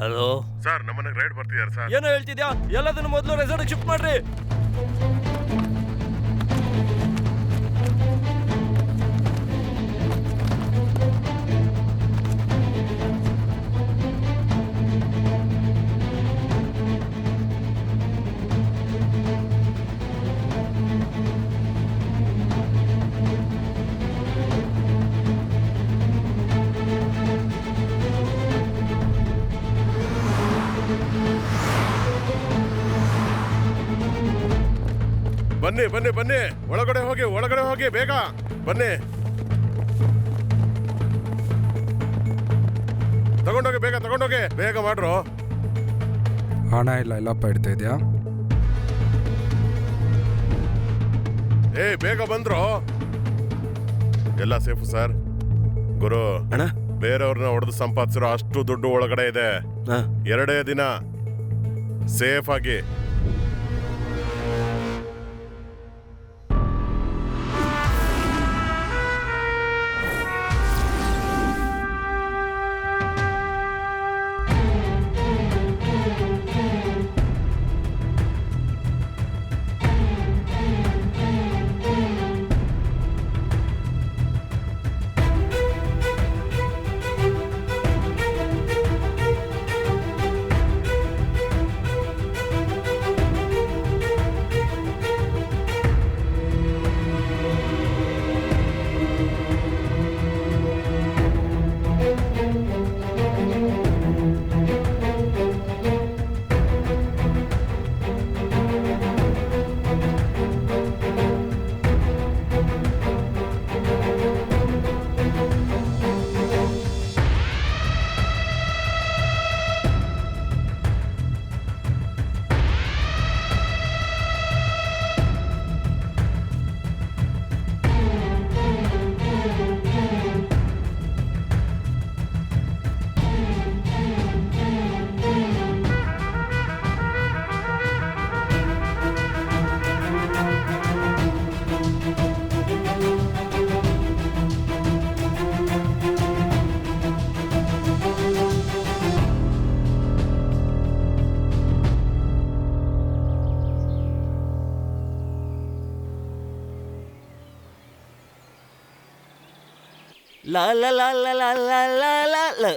Hello sir, ನಮ್ಮನೆಗೆ ride ಬರ್ತಿದ್ದಾರೆ sir. ಏನೋ ಹೇಳ್ತಿದ್ಯಾ? ಎಲ್ಲದನ್ನು ಮೊದಲು ರೆಸಾರ್ಟ್ ಶಿಫ್ಟ್ ಮಾಡ್ರಿ. ಬನ್ನಿ ಬನ್ನಿ ಬನ್ನಿ, ಒಳಗಡೆ ಹೋಗಿ ಬೇಗ ಬನ್ನಿ. ತಗೊಂಡೋಗಿ ಬೇಗ ಮಾಡ್ರು. ಹಣ ಇಲ್ಲ, ಎಲ್ಲಪ್ಪ ಇಡ್ತಾ ಇದೆಯಾ? ಬೇಗ ಬಂದ್ರು. ಎಲ್ಲ ಸೇಫು ಸರ್. ಗುರು ಅಣ್ಣ, ಬೇರೆಯವ್ರನ್ನ ಹೊಡೆದು ಸಂಪಾದಿಸಿರೋ ಅಷ್ಟು ದುಡ್ಡು ಒಳಗಡೆ ಇದೆ. 2 ದಿನ ಸೇಫ್ ಆಗಿ. ಲಾ ಲಾ ಲಾ ಲಾ ಲಾ ಲಾ ಲಾ ಲಾ ಲಾ.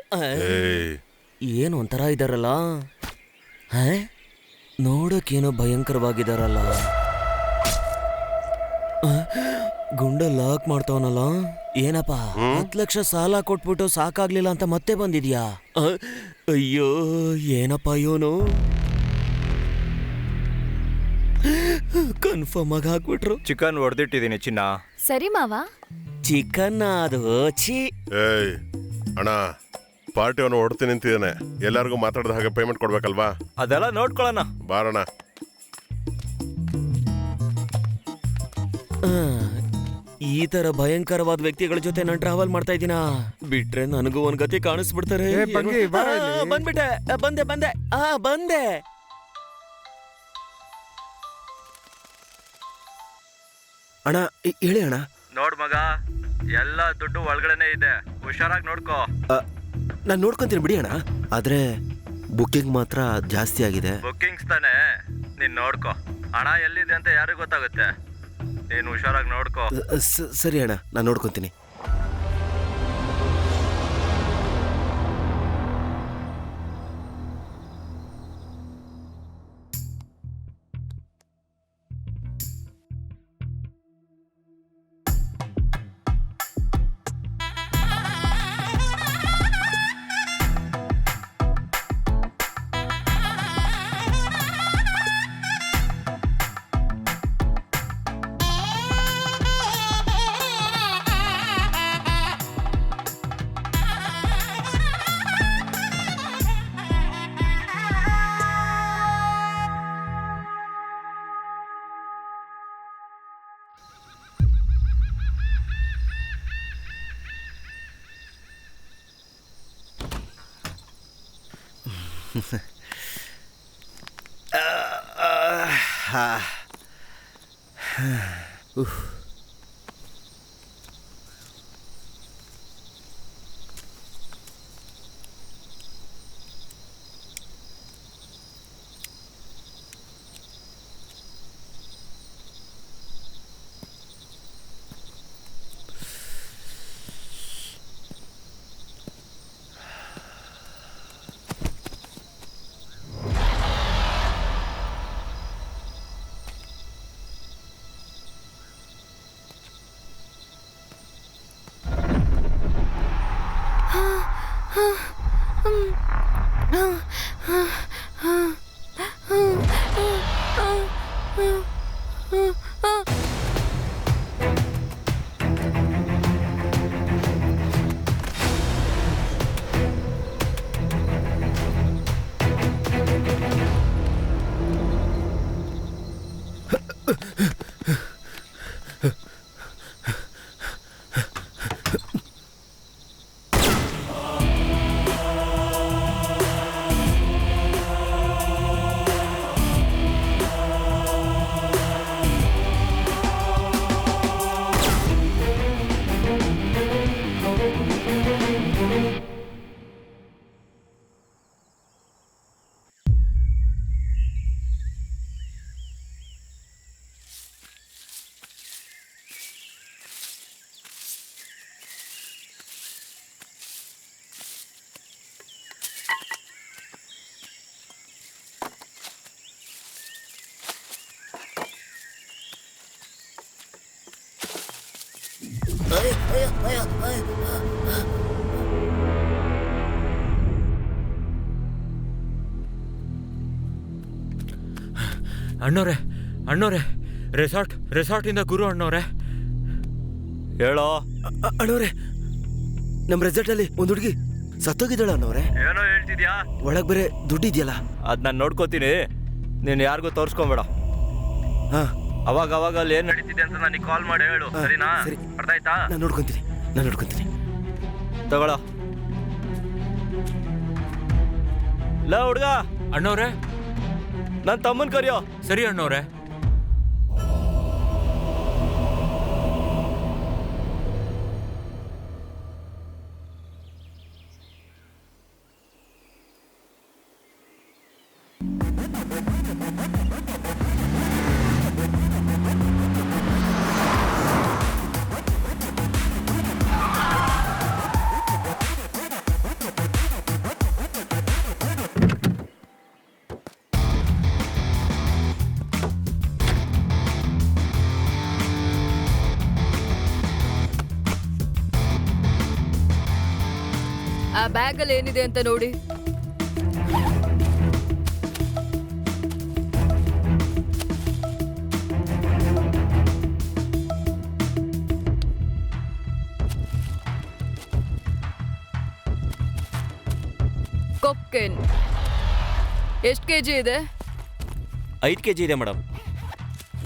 ಏನು ಒಂಥರ ಇದಾರಲ್ಲ, ನೋಡಕ್ಕೇನೋ ಭಯಂಕರವಾಗಿದಾರಲ್ಲ. ಗುಂಡ ಲಾಕ್ ಮಾಡ್ತಾವನಲ್ಲ. ಏನಪ್ಪ, 10 ಲಕ್ಷ ಸಾಲ ಕೊಟ್ಬಿಟ್ಟು ಸಾಕಾಗ್ಲಿಲ್ಲ ಅಂತ ಮತ್ತೆ ಬಂದಿದ್ಯಾ? ಅಯ್ಯೋ, ಏನಪ್ಪ ಇವನು ಕನ್ಫರ್ಮ್ ಆಗಿ ಹಾಕ್ಬಿಟ್ರು. ಚಿಕನ್ ಹೊಡೆದಿಟ್ಟಿದ್ದೀನಿ ಚಿನ್ನ. ಸರಿ ಮಾವ. ಚಿಕನ್ ಅದು ಛೀ. ಅಣ್ಣ, ಪಾರ್ಟಿಯನ್ನು ಹೊಡ್ತೀನಿ ನಿಂತಿದ್ದಾನೆ. ಎಲ್ಲರಿಗೂ ಮಾತಾಡಿದ ಹಾಗೆ ಪೇಮೆಂಟ್ ಕೊಡ್ಬೇಕಲ್ವಾ? ಅದೆಲ್ಲ ನೋಡ್ಕೊಳ್ಳೋಣ ಬಾರಣ. ಈ ತರ ಭಯಂಕರವಾದ ವ್ಯಕ್ತಿಗಳ ಜೊತೆ ನಾನು ಟ್ರಾವೆಲ್ ಮಾಡ್ತಾ ಇದ್ದೀನ. ಬಿಟ್ರೆ ನನಗೂ ಒಂದ್ ಗತಿ ಕಾಣಿಸ್ಬಿಡ್ತಾರೆ. ಬಂದ್ಬಿಟ್ಟೆ, ಬಂದೆ. ಬಂದೆ. ಅಣ್ಣ ಹೇಳಿ ಅಣ್ಣ. ನೋಡ್ ಮಗ, ಎಲ್ಲ ದುಡ್ಡು ಒಳಗಡೆನೆ ಇದೆ, ಹುಷಾರಾಗಿ ನೋಡ್ಕೋ. ನಾನು ನೋಡ್ಕೊಂತೀನಿ ಬಿಡಿ ಅಣ್ಣ. ಆದ್ರೆ ಬುಕ್ಕಿಂಗ್ ಮಾತ್ರ ಜಾಸ್ತಿ ಆಗಿದೆ. ಬುಕ್ಕಿಂಗ್ಸ್ ತಾನೆ, ನೀನ್ ನೋಡ್ಕೋ. ಹಣ ಎಲ್ಲಿದೆ ಅಂತ ಯಾರಿಗೂ ಗೊತ್ತಾಗುತ್ತೆ, ನೀನು ಹುಷಾರಾಗಿ ನೋಡ್ಕೋ. ಸರಿ ಅಣ್ಣ, ನಾನು ನೋಡ್ಕೊಂತೀನಿ. ಅಣ್ಣವ್ರೆ ಅಣ್ಣವ್ರೆ ರೆಸಾರ್ಟಿಂದ ಗುರು ಅಣ್ಣವ್ರೆ. ಹೇಳೋ. ಅಣ್ಣವ್ರೆ, ನಮ್ಮ ರೆಸಾರ್ಟಲ್ಲಿ ಒಂದು ಹುಡುಗಿ ಸತ್ತೋಗಿದ್ದಾಳ ಅಣ್ಣವ್ರೆ. ಏನೋ ಹೇಳ್ತಿದ್ಯಾ? ಒಳಗೆ ಬೇರೆ ದುಡ್ಡಿದ್ಯಲ್ಲ. ಅದ್ ನಾನು ನೋಡ್ಕೋತೀನಿ, ನೀನು ಯಾರಿಗೂ ತೋರಿಸ್ಕೊಂಬೇಡ. ಹಾ, ಅವಾಗ ಅಲ್ಲಿ ಏನ್ ನಡೀತಿದೆ ಅಂತ ನನಗೆ ಕಾಲ್ ಮಾಡಿ ಹೇಳು, ಸರಿನಾ? ಸರಿ. ಅರ್ಥ ಆಯ್ತಾ? ನಾನು ನೋಡ್ಕೊಂತೀನಿ. ತಗೊಳ್ಳೋ. ಲಾ ಹುಡ್ಗ, ಅಣ್ಣವ್ರೆ ನನ್ನ ತಮ್ಮನ್ ಕರಿಯೋ. ಸರಿ ಅಣ್ಣವ್ರೆ. ಆ ಬ್ಯಾಗಲ್ಲಿ ಏನಿದೆ ಅಂತ ನೋಡಿ. ಕೊಕೇನ್ ಎಷ್ಟು ಕೆಜಿ ಇದೆ? 5 kg ಇದೆ madam.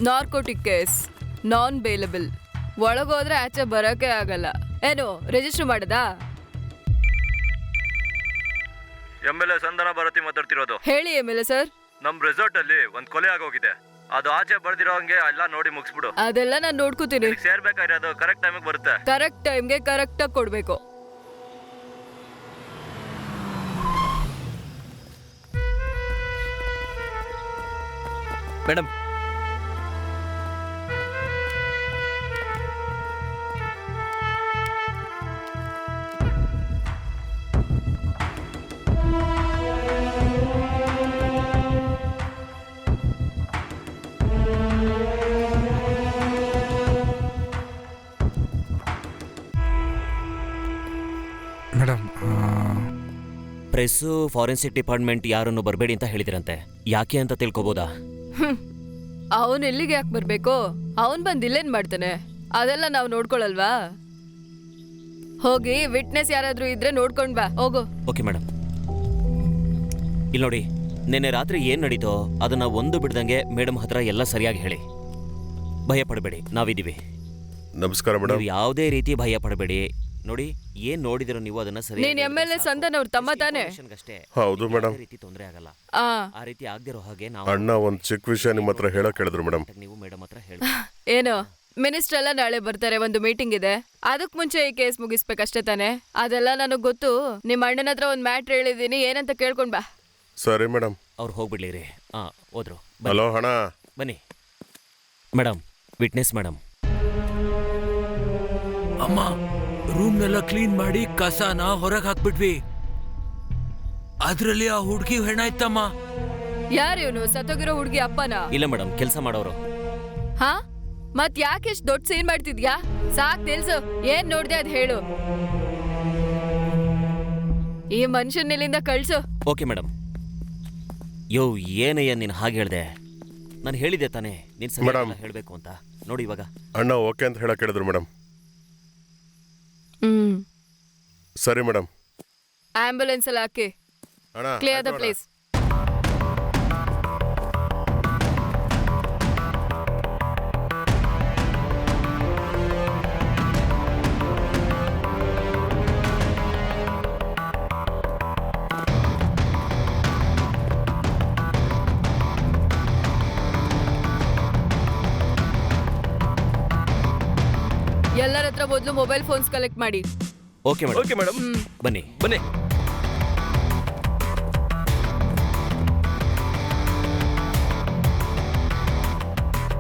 Narcotic case, non bailable. ಒಳಗೋದ್ರೆ ಆಚೆ ಬರೋಕೆ ಆಗಲ್ಲ. ಏನು ರಿಜಿಸ್ಟರ್ ಮಾಡದಾ? MLA ಸಂಧಾನ ಭಾರತಿ ಮಾತಾಡ್ತಿರೋದು. ಹೇಳಿ ಎಮ್ಎಲ್ಎ ಸರ್. ನಮ್ ರೆಸಾರ್ಟ್ ಅಲ್ಲಿ ಒಂದ್ ಕೊಲೆ ಆಗೋಗಿದೆ. ಅದು ಆಚೆ ಬರ್ದಿರೋ ಹಂಗೆ ಎಲ್ಲ ನೋಡಿ ಮುಗಿಸ್ಬಿಡು. ಅದೆಲ್ಲ ನಾನು ನೋಡ್ಕೋತೀನಿ. ಸೇರ್ಬೇಕಾಗಿರೋದು ಕರೆಕ್ಟ್ ಟೈಮಿಗೆ ಬರುತ್ತೆ. ಕರೆಕ್ಟ್ ಟೈಮ್ಗೆ ಕರೆಕ್ಟಾಗಿ ಕೊಡ್ಬೇಕು. Madam, madam, press forensic department ಯಾರನ್ನು ಬರಬೇಡಿ ಅಂತ ಹೇಳಿದ್ರಂತೆ. ಯಾಕೆ ಅಂತ ತಿಳ್ಕೊಬೋದಾ? ಅವನ್ ಎಲ್ಲಿಗೆ ಯಾಕೆ ಬರ್ಬೇಕು? ಅವನ್ ಬಂದ್ ಇಲ್ಲೇನ್ ಮಾಡ್ತಾನೆ? ಅದೆಲ್ಲ ನಾವು ನೋಡ್ಕೊಳಲ್ವಾ? ಹೋಗಿ ವಿಟ್ನೆಸ್ ಯಾರಾದ್ರೂ ಇದ್ರೆ ನೋಡ್ಕೊಂಡ್ ಬಾ. ಹೋಗು. Okay madam. ಇಲ್ಲಿ ನೋಡಿ, ನಿನ್ನೆ ರಾತ್ರಿ ಏನ್ ನಡೀತೋ ಅದನ್ನ ಒಂದು ಬಿಡ್ದಂಗೆ ಮೇಡಮ್ ಹತ್ರ ಎಲ್ಲ ಸರಿಯಾಗಿ ಹೇಳಿ. ಭಯ ಪಡಬೇಡಿ, ನಾವಿದ್ದೀವಿ. ನಮಸ್ಕಾರ ಮೇಡಮ್. ನೀವು ಯಾವುದೇ ರೀತಿ ಭಯ ಪಡಬೇಡಿ. ನೋಡಿ, ಏನ್ ನೋಡಿದಿರೋ ನೀವು ಅದನ್ನ ಸರಿ. ನೀನ್ MLA ಸಂದನ್ ಅವ್ರ ತಮ್ಮ ತಾನೆ? ಹೌದು ಮೇಡಮ್. ರೀತಿ ತೊಂದರೆ ಆಗಲ್ಲ. ಆ ಆ ರೀತಿ ಆಗದಿರೋ ಹಾಗೆ ನಾವು ಅಣ್ಣ ಒಂದ್ ಚಿಕ್ಕ ವಿಷಯ ನಿಮ್ಮ ಹತ್ರ ಹೇಳಕ್ ಹೇಳಿದ್ರು ಮೇಡಮ್. ನೀವು ಮೇಡಮ್ ಹತ್ರ ಹೇಳಿ. ಏನು ಮಿನಿಸ್ಟರ್ ಎಲ್ಲ ನಾಳೆ ಬರ್ತಾರೆ, ಒಂದು ಮೀಟಿಂಗ್ ಇದೆ. ಅದಕ್ ಮುಂಚೆ ಈ ಕೇಸ್ ಮುಗಿಸ್ಬೇಕಷ್ಟೇ ತಾನೆ? ಅದೆಲ್ಲ ನನಗ್ ಗೊತ್ತು. ನಿಮ್ಮ ಅಣ್ಣನ ಹತ್ರ ಒಂದ್ ಮ್ಯಾಟ್ರ್ ಹೇಳಿದೀನಿ, ಏನಂತ ಕೇಳ್ಕೊಂಡ್ ಬಾ. ಸರಿ ಮೇಡಮ್. ಅವ್ರು ಹೋಗ್ಬಿಡ್ಲಿರಿ. ಹೋದ್ರು. ಹಲೋ ಹಣ. ಬನ್ನಿ ಮೇಡಮ್. Witness madam. ಅಮ್ಮ, ರೂಮ್ನೆಲ್ಲ ಕ್ಲೀನ್ ಮಾಡಿ ಕಸನ ಹೊರಗೆ ಹಾಕ್ಬಿಟ್ವಿ. ಅದ್ರಲ್ಲಿ ಆ ಹುಡುಗಿ ಹೆಣ ಇತ್ತಮ್ಮ. ಯಾರು ಇವನು? ಸತ್ತೋಗಿರೋ ಹುಡ್ಗಿ ಅಪ್ಪನ? ಇಲ್ಲ ಮೇಡಮ್, ಕೆಲಸ ಮಾಡೋರು. ಹಾ, ಮತ್ ಯಾಕೆ ಇಷ್ಟ್ ದೊಡ್ಡ ಸೀನ್ ಮಾಡ್ತಿದ್ಯಾ? ಸಾಕ್ ನಿಲ್ಸು. ಏನ್ ನೋಡ್ದೆ ಅದ್ ಹೇಳು. ಈ ಮನುಷ್ಯನ ಇಲ್ಲಿಂದ ಕಳ್ಸು. Okay madam. ಯೋ ಏನಯ್ಯ ನೀನು ಹಾಗೆ ಹೇಳ್ದೆ? ನಾನು ಹೇಳಿದೆ ತಾನೇ ನೀನು ಸರಿ ಮೇಡಮ್. ಹೇಳಬೇಕು ಅಂತ. ನೋಡಿ ಇವಾಗ ಅಣ್ಣ ಓಕೆ ಅಂತ ಹೇಳಕ್ ಹೇಳಿದ್ರು ಮೇಡಮ್. ಹ್ಮ್. ಸರಿ ಮೇಡಮ್. ಆಂಬ್ಯುಲೆನ್ಸ್ ಅಲ್ಲಿ ಹಾಕಿ ಅಣ್ಣ ಕ್ಲಿಯರ್ ದ ಆಯ್ತು ಅಣ್ಣ. ಪ್ಲೇಸ್. ಎಲ್ಲರ ಹತ್ರ ಮೊದಲು ಮೊಬೈಲ್ ಫೋನ್ಸ್ ಕಲೆಕ್ಟ್ ಮಾಡಿ. Okay madam. ಓಕೆ ಮೇಡಮ್, ಬನ್ನಿ. ಬನ್ನಿ.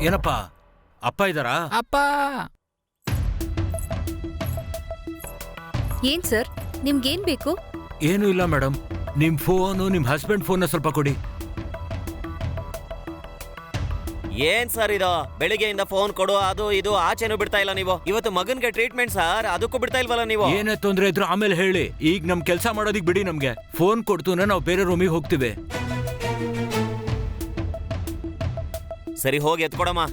ಏನಪ್ಪ ಅಪ್ಪ ಇದ್ದಾರಾ? ಅಪ್ಪ ಏನ್ ಸರ್ ನಿಮ್ಗೇನ್ ಬೇಕು? ಏನೂ ಇಲ್ಲ ಮೇಡಮ್. ನಿಮ್ ಫೋನು ನಿಮ್ ಹಸ್ಬೆಂಡ್ ಫೋನ್ನ ಸ್ವಲ್ಪ ಕೊಡಿ. ಏನ್ ಸರ್ ಇದು? ಬೆಳಿಗ್ಗೆಯಿಂದ ಫೋನ್ ಕೊಡು ಅದು ಇದು ಆಚೆನೂ ಬಿಡ್ತಾ ಇಲ್ಲ ನೀವು. ಇವತ್ತು ಮಗನ್ಗೆ ಟ್ರೀಟ್ಮೆಂಟ್ ಸರ್, ಅದಕ್ಕೂ ಬಿಡ್ತಾ ಇಲ್ವಲ್ಲ ನೀವು? ಏನೇ ತೊಂದ್ರೆ ಇದ್ರು ಆಮೇಲೆ ಹೇಳಿ. ಈಗ ನಮ್ ಕೆಲಸ ಮಾಡೋದಿಕ್ ಬಿಡಿ. ನಮ್ಗೆ ಫೋನ್ ಕೊಡ್ತು ನಾವು ಬೇರೆ ರೂಮಿಗೆ ಹೋಗ್ತೀವಿ. ಸರಿ ಹೋಗಿ ಎತ್ಕೊಡಮ್ಮ.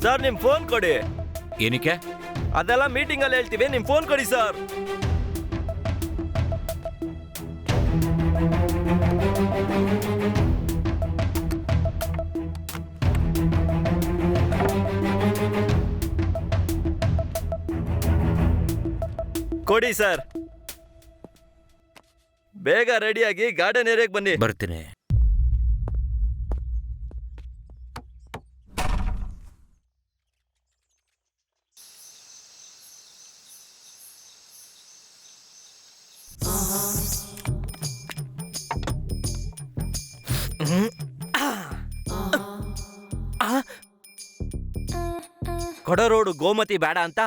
ಸರ್ ನಿಮ್ ಫೋನ್ ಕೊಡಿ. ಏನಕ್ಕೆ? ಅದೆಲ್ಲ ಮೀಟಿಂಗ್ ಅಲ್ಲಿ ಹೇಳ್ತೀವಿ, ನಿಮ್ ಫೋನ್ ಕೊಡಿ ಸರ್. ಕೊಡಿ ಸರ್. ಬೇಗ ರೆಡಿಯಾಗಿ ಗಾರ್ಡನ್ ಏರಿಯಾಗೆ ಬನ್ನಿ. ಬರ್ತೀನಿ. ಕೊಡರೋಡು ಗೋಮತಿ ಬೇಡ ಅಂತ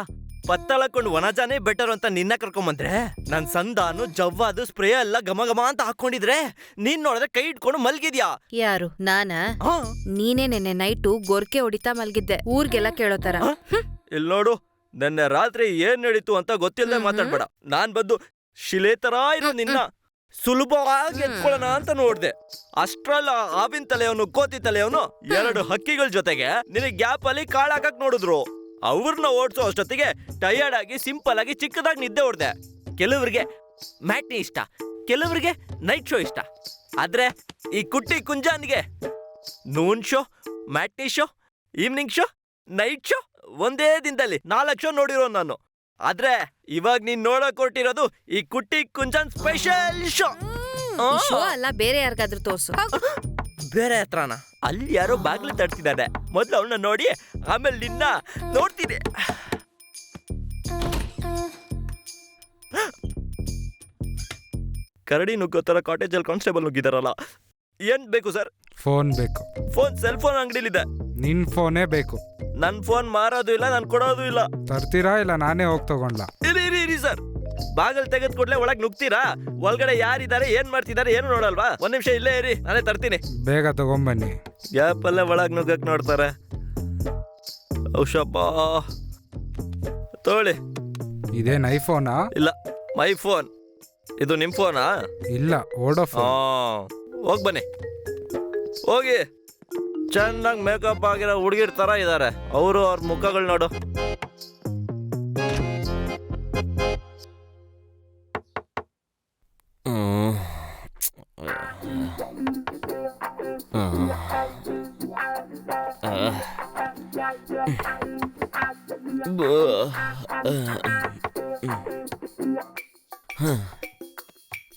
ಪತ್ತಳಕೊಂಡು ವನಜಾನೇ ಬೆಟರ್ ಅಂತ ನಿನ್ನ ಕರ್ಕೊಂಬಂದ್ರೆ, ನನ್ ಸಂದಾನು ಜವ್ವಾದು ಸ್ಪ್ರೇ ಎಲ್ಲ ಘಮ ಘಮ ಅಂತ ಹಾಕೊಂಡಿದ್ರೆ ನೀನ್ ನೋಡಿದ್ರೆ ಕೈ ಇಟ್ಕೊಂಡು ಮಲ್ಗಿದ್ಯಾ. ಯಾರು ನಾನಾ? ನೀನೇ ನೆನ್ನೆ ನೈಟು ಗೊರ್ಕೆ ಹೊಡಿತಾ ಮಲ್ಗಿದ್ದೆ, ಊರ್ಗೆಲ್ಲ ಕೇಳೋ ತರ. ಇಲ್ ನೋಡು, ನೆನ್ನೆ ರಾತ್ರಿ ಏನ್ ನಡೀತು ಅಂತ ಗೊತ್ತಿಲ್ಲದೆ ಮಾತಾಡ್ಬೇಡ. ನಾನ್ ಬಂದು ಶಿಲೆ ತರ ಇರೋ ನಿನ್ನ ಸುಲಭವಾಗಿ ಎತ್ಕೊಳ್ಳೋಣ ಅಂತ ನೋಡ್ದೆ. ಅಷ್ಟ್ರಲ್ಲ ಆವಿನ ತಲೆಯವನು ಕೋತಿ ತಲೆಯವನು ಎರಡು ಹಕ್ಕಿಗಳ ಜೊತೆಗೆ ನಿನಗೆ ಗ್ಯಾಪ್ ಅಲ್ಲಿ ಕಾಳಾಕಕ್ ನೋಡಿದ್ರು. ಅವ್ರನ್ನ ಓಡಿಸೋ ಅಷ್ಟೊತ್ತಿಗೆ ಟಯರ್ಡ್ ಆಗಿ ಸಿಂಪಲ್ ಆಗಿ ಚಿಕ್ಕದಾಗಿ ನಿದ್ದೆ ಹೊಡ್ದೆ. ಕೆಲವರಿಗೆ ಮ್ಯಾಟ್ನಿ ಇಷ್ಟ, ಕೆಲವರಿಗೆ ನೈಟ್ ಶೋ ಇಷ್ಟ. ಆದ್ರೆ ಈ ಕುಟ್ಟಿ ಕುಂಜಾನ್ಗೆ noon show, matinee show, evening show, night show ಒಂದೇ ದಿನದಲ್ಲಿ 4 ಶೋ ನೋಡಿರೋ ನಾನು. ಆದ್ರೆ ಇವಾಗ ನೀನ್ ನೋಡಕ್ ಹೊರಟಿರೋದು ಈ ಕುಟ್ಟಿ ಕುಂಜಾನ್ ಸ್ಪೆಷಲ್ ಶೋ. ಶೋ ಅಲ್ಲ, ಬೇರೆ ಯಾರಿಗಾದ್ರೂ ತೋರ್ಸು. ಬೇರೆ ಹತ್ರನ? ಅಲ್ಲಿ ಯಾರೋ ಬಾಗ್ಲು ತಡ್ತಿದ್ದಾರೆ. ಮೊದ್ಲು ಅವನ್ನ ನೋಡಿ ಆಮೇಲೆ ನಿನ್ನ ನೋಡ್ತೀನಿ. ಕರಡಿ ನುಗ್ಗೋ ತರ ಕಾಟೇಜಲ್ಲಿ ಕಾನ್ಸ್ಟೇಬಲ್ ನುಗ್ಗಿದಾರಲ್ಲ. ಏನ್ ಬೇಕು ಸರ್? ಫೋನ್ ಬೇಕು. ಫೋನ್ ಸೆಲ್ ಫೋನ್ ಅಂಗಡಿಲಿದೆ. ನಿನ್ ಫೋನೇ ಬೇಕು. ನನ್ ಫೋನ್ ಮಾರೋದು ಇಲ್ಲ, ನಾನು ಕೊಡೋದು ಇಲ್ಲ. ತರ್ತೀರಾ ಇಲ್ಲ ನಾನೇ ಹೋಗಿ ತಗೊಂಡ್ಲಾ? ಇರಿ ಸರ್, ಬಾಗಲ್ ತೆಗೆದ್ ಕೂಡ್ಲೆ ಒಳಗ್ ನುಗ್ತೀರಾ? ಒಳಗಡೆ ಯಾರಿದ್ದಾರೆ ಏನ್ ಮಾಡ್ತಿದ್ದಾರೆ ಏನು ನೋಡಲ್ವಾ? ಒಂದ್ ನಿಮಿಷ ಇಲ್ಲೇ ಇರಿ, ನಾನೇ ತರ್ತೀನಿ. ಬೇಗ ತಗೊಂಬನ್ನಿ. ಗ್ಯಾಪ್ ಅಲ್ಲೇ ಒಳಗ್ ನುಗ್ಗಕ್ ನೋಡ್ತಾರೆ. ಔಷಬ್ಬಾ ತೋಳಿ. ಇದೇನ್ ಐಫೋನಾ? ಇಲ್ಲ, ಮೈ ಫೋನ್. ಇದು ನಿಮ್ ಫೋನಾ? ಇಲ್ಲ, ವೋಡಾಫೋನ್. ಹೋಗ್ ಬನ್ನಿ, ಹೋಗಿ. ಚೆನ್ನಾಗಿ ಮೇಕಪ್ ಆಗಿರೋ ಹುಡುಗಿರ್ ತರ ಇದಾರೆ ಅವರು. ಅವ್ರ ಮುಖಗಳು ನೋಡು.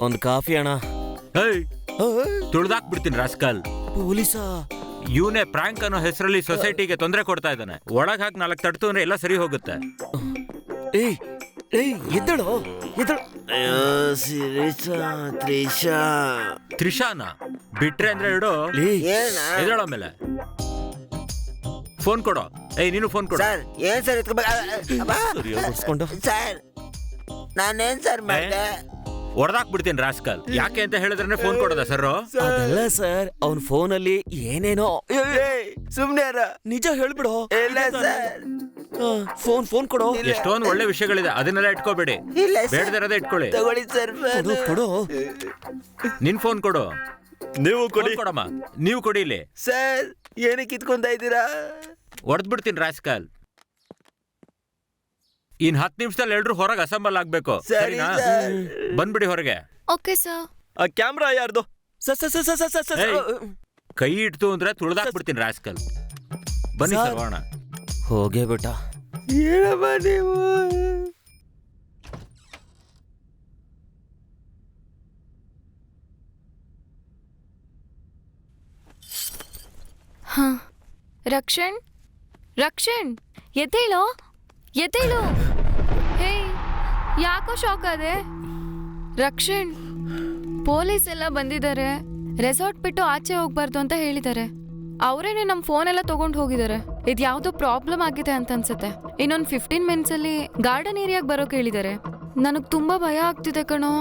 ಒಂದು ಕಾಫಿ ಅಣ್ಣ. ತುಳ್ದಾಕ್ ಬಿಡ್ತೀನಿ ರಾಸ್ಕಲ್. ಪೊಲೀಸಾ? ಇವನೇ ಪ್ರಾಂಕ್ ಅನ್ನೋ ಹೆಸರಲ್ಲಿ ಸೊಸೈಟಿಗೆ ತೊಂದರೆ ಕೊಡ್ತಾ ಇದ್ದಾನೆ. ಒಳಗ್ ಹಾಕಿ 4 ತಡ್ತು ಅಂದ್ರೆ ಎಲ್ಲ ಸರಿ ಹೋಗುತ್ತೆ. ಏಯ್ ಏಯ್ ಎದ್ದಳು ಎದ್ದಳು. ತ್ರಿಷಾನ ಬಿಟ್ರೆ ಅಂದ್ರೆ ಇಡು. ಎದ್ದೇಳೋ ಮೇಲೆ ಫೋನ್ ಕೊಡೋ. ಏಯ್ ನೀನು ಫೋನ್ ಕೊಡು. ಸರ್ ಏನ್ ಸರ್ ಸರಿಯಾಗಿ ಹೊಡ್ಸ್ಕೊಂಡು. ಸರ್ ನಾನೇನ್ ಸರ್ ಮಾಡ್ದೆ? ಹೊಡೆದಾಕ್ ಬಿಡ್ತೀನಿ ರಾಸ್ಕಲ್. ಯಾಕೆ ಅಂತ ಹೇಳಿದ್ರೆ ಫೋನ್ ಕೊಡೋದ ಸರ್? ಅದಲ್ಲ ಸರ್, ಅವನ್ ಫೋನಲ್ಲಿ ಏನೇನೋ. ಸುಮ್ನೆ ನಿಜ ಹೇಳ್ಬಿಡು. ಇಲ್ಲ ಸರ್. ಫೋನ್ ಕೊಡು. ಎಷ್ಟೊಂದು ಒಳ್ಳೆ ವಿಷಯಗಳಿದೆ, ಅದನ್ನೆಲ್ಲ ಇಟ್ಕೋಬೇಡಿ. ಇಲ್ಲ ಸರ್. ಬೇಡದಿರೋದೇ ಇಟ್ಕೊಳ್ಳಿ. ತಗೊಳ್ಳಿ ಸರ್. ಕೊಡು. ನಿನ್ ಫೋನ್ ಕೊಡು. ನೀವು ಕೊಡಿ. ಕೊಡಮ್ಮ, ನೀವು ಕೊಡಿ ಇಲ್ಲಿ. ಸರ್ ಏನಕ್ಕೆ ಕಿತ್ಕೊಂತ ಇದ್ದೀರಾ? ಹೊಡೆದ್ ಬಿಡ್ತೀನಿ ರಾಸ್ಕಲ್. ಇನ್ 10 ನಿಮಿಷದಲ್ಲಿ ಎಲ್ರು ಹೊರಗೆ ಅಸೆಂಬಲ್ ಆಗ್ಬೇಕು. ಸರಿ ಸರಿನಾ? ಸರ್. ಬಂದ್ಬಿಡಿ ಹೊರಗೆ. Okay sir. ಆ ಕ್ಯಾಮ್ರಾ ಯಾರ್ದು? ಏಯ್, ಕೈ ಇಡ್ತು ಅಂದ್ರೆ ತುಳ್ದಾಕ್ಬಿಡ್ತೀನಿ ರಾಸ್ಕಲ್. ಬನ್ನಿ ಸರ್. ಸರ್ ಹೋಗೋಣ. ಹೋಗೇ ಬಿಟ್ಟ. ಏನಮ್ಮ ನೀವು? ಹಾ, ರಕ್ಷಣ್ ಎದ್ದೇಳೋ. ಹೇ, ಯಾಕೋ ಶಾಕ್ ಆದೆ? ರಕ್ಷಣ್, ಪೊಲೀಸ್ ಎಲ್ಲ ಬಂದಿದ್ದಾರೆ. ರೆಸಾರ್ಟ್ ಬಿಟ್ಟು ಆಚೆ ಹೋಗ್ಬಾರ್ದು ಅಂತ ಹೇಳಿದ್ದಾರೆ. ಅವರೇನೆ ನಮ್ಮ ಫೋನ್ ಎಲ್ಲ ತಗೊಂಡು ಹೋಗಿದ್ದಾರೆ. ಇದು ಯಾವುದೋ ಪ್ರಾಬ್ಲಮ್ ಆಗಿದೆ ಅಂತ ಅನ್ಸುತ್ತೆ. ಇನ್ನೊಂದು 15 ಮಿನಿಟ್ಸ್ ಅಲ್ಲಿ ಗಾರ್ಡನ್ ಏರಿಯಾಗೆ ಬರೋಕೆ ಹೇಳಿದ್ದಾರೆ. ನನಗೆ ತುಂಬಾ ಭಯ ಆಗ್ತಿದೆ ಕಣೋ.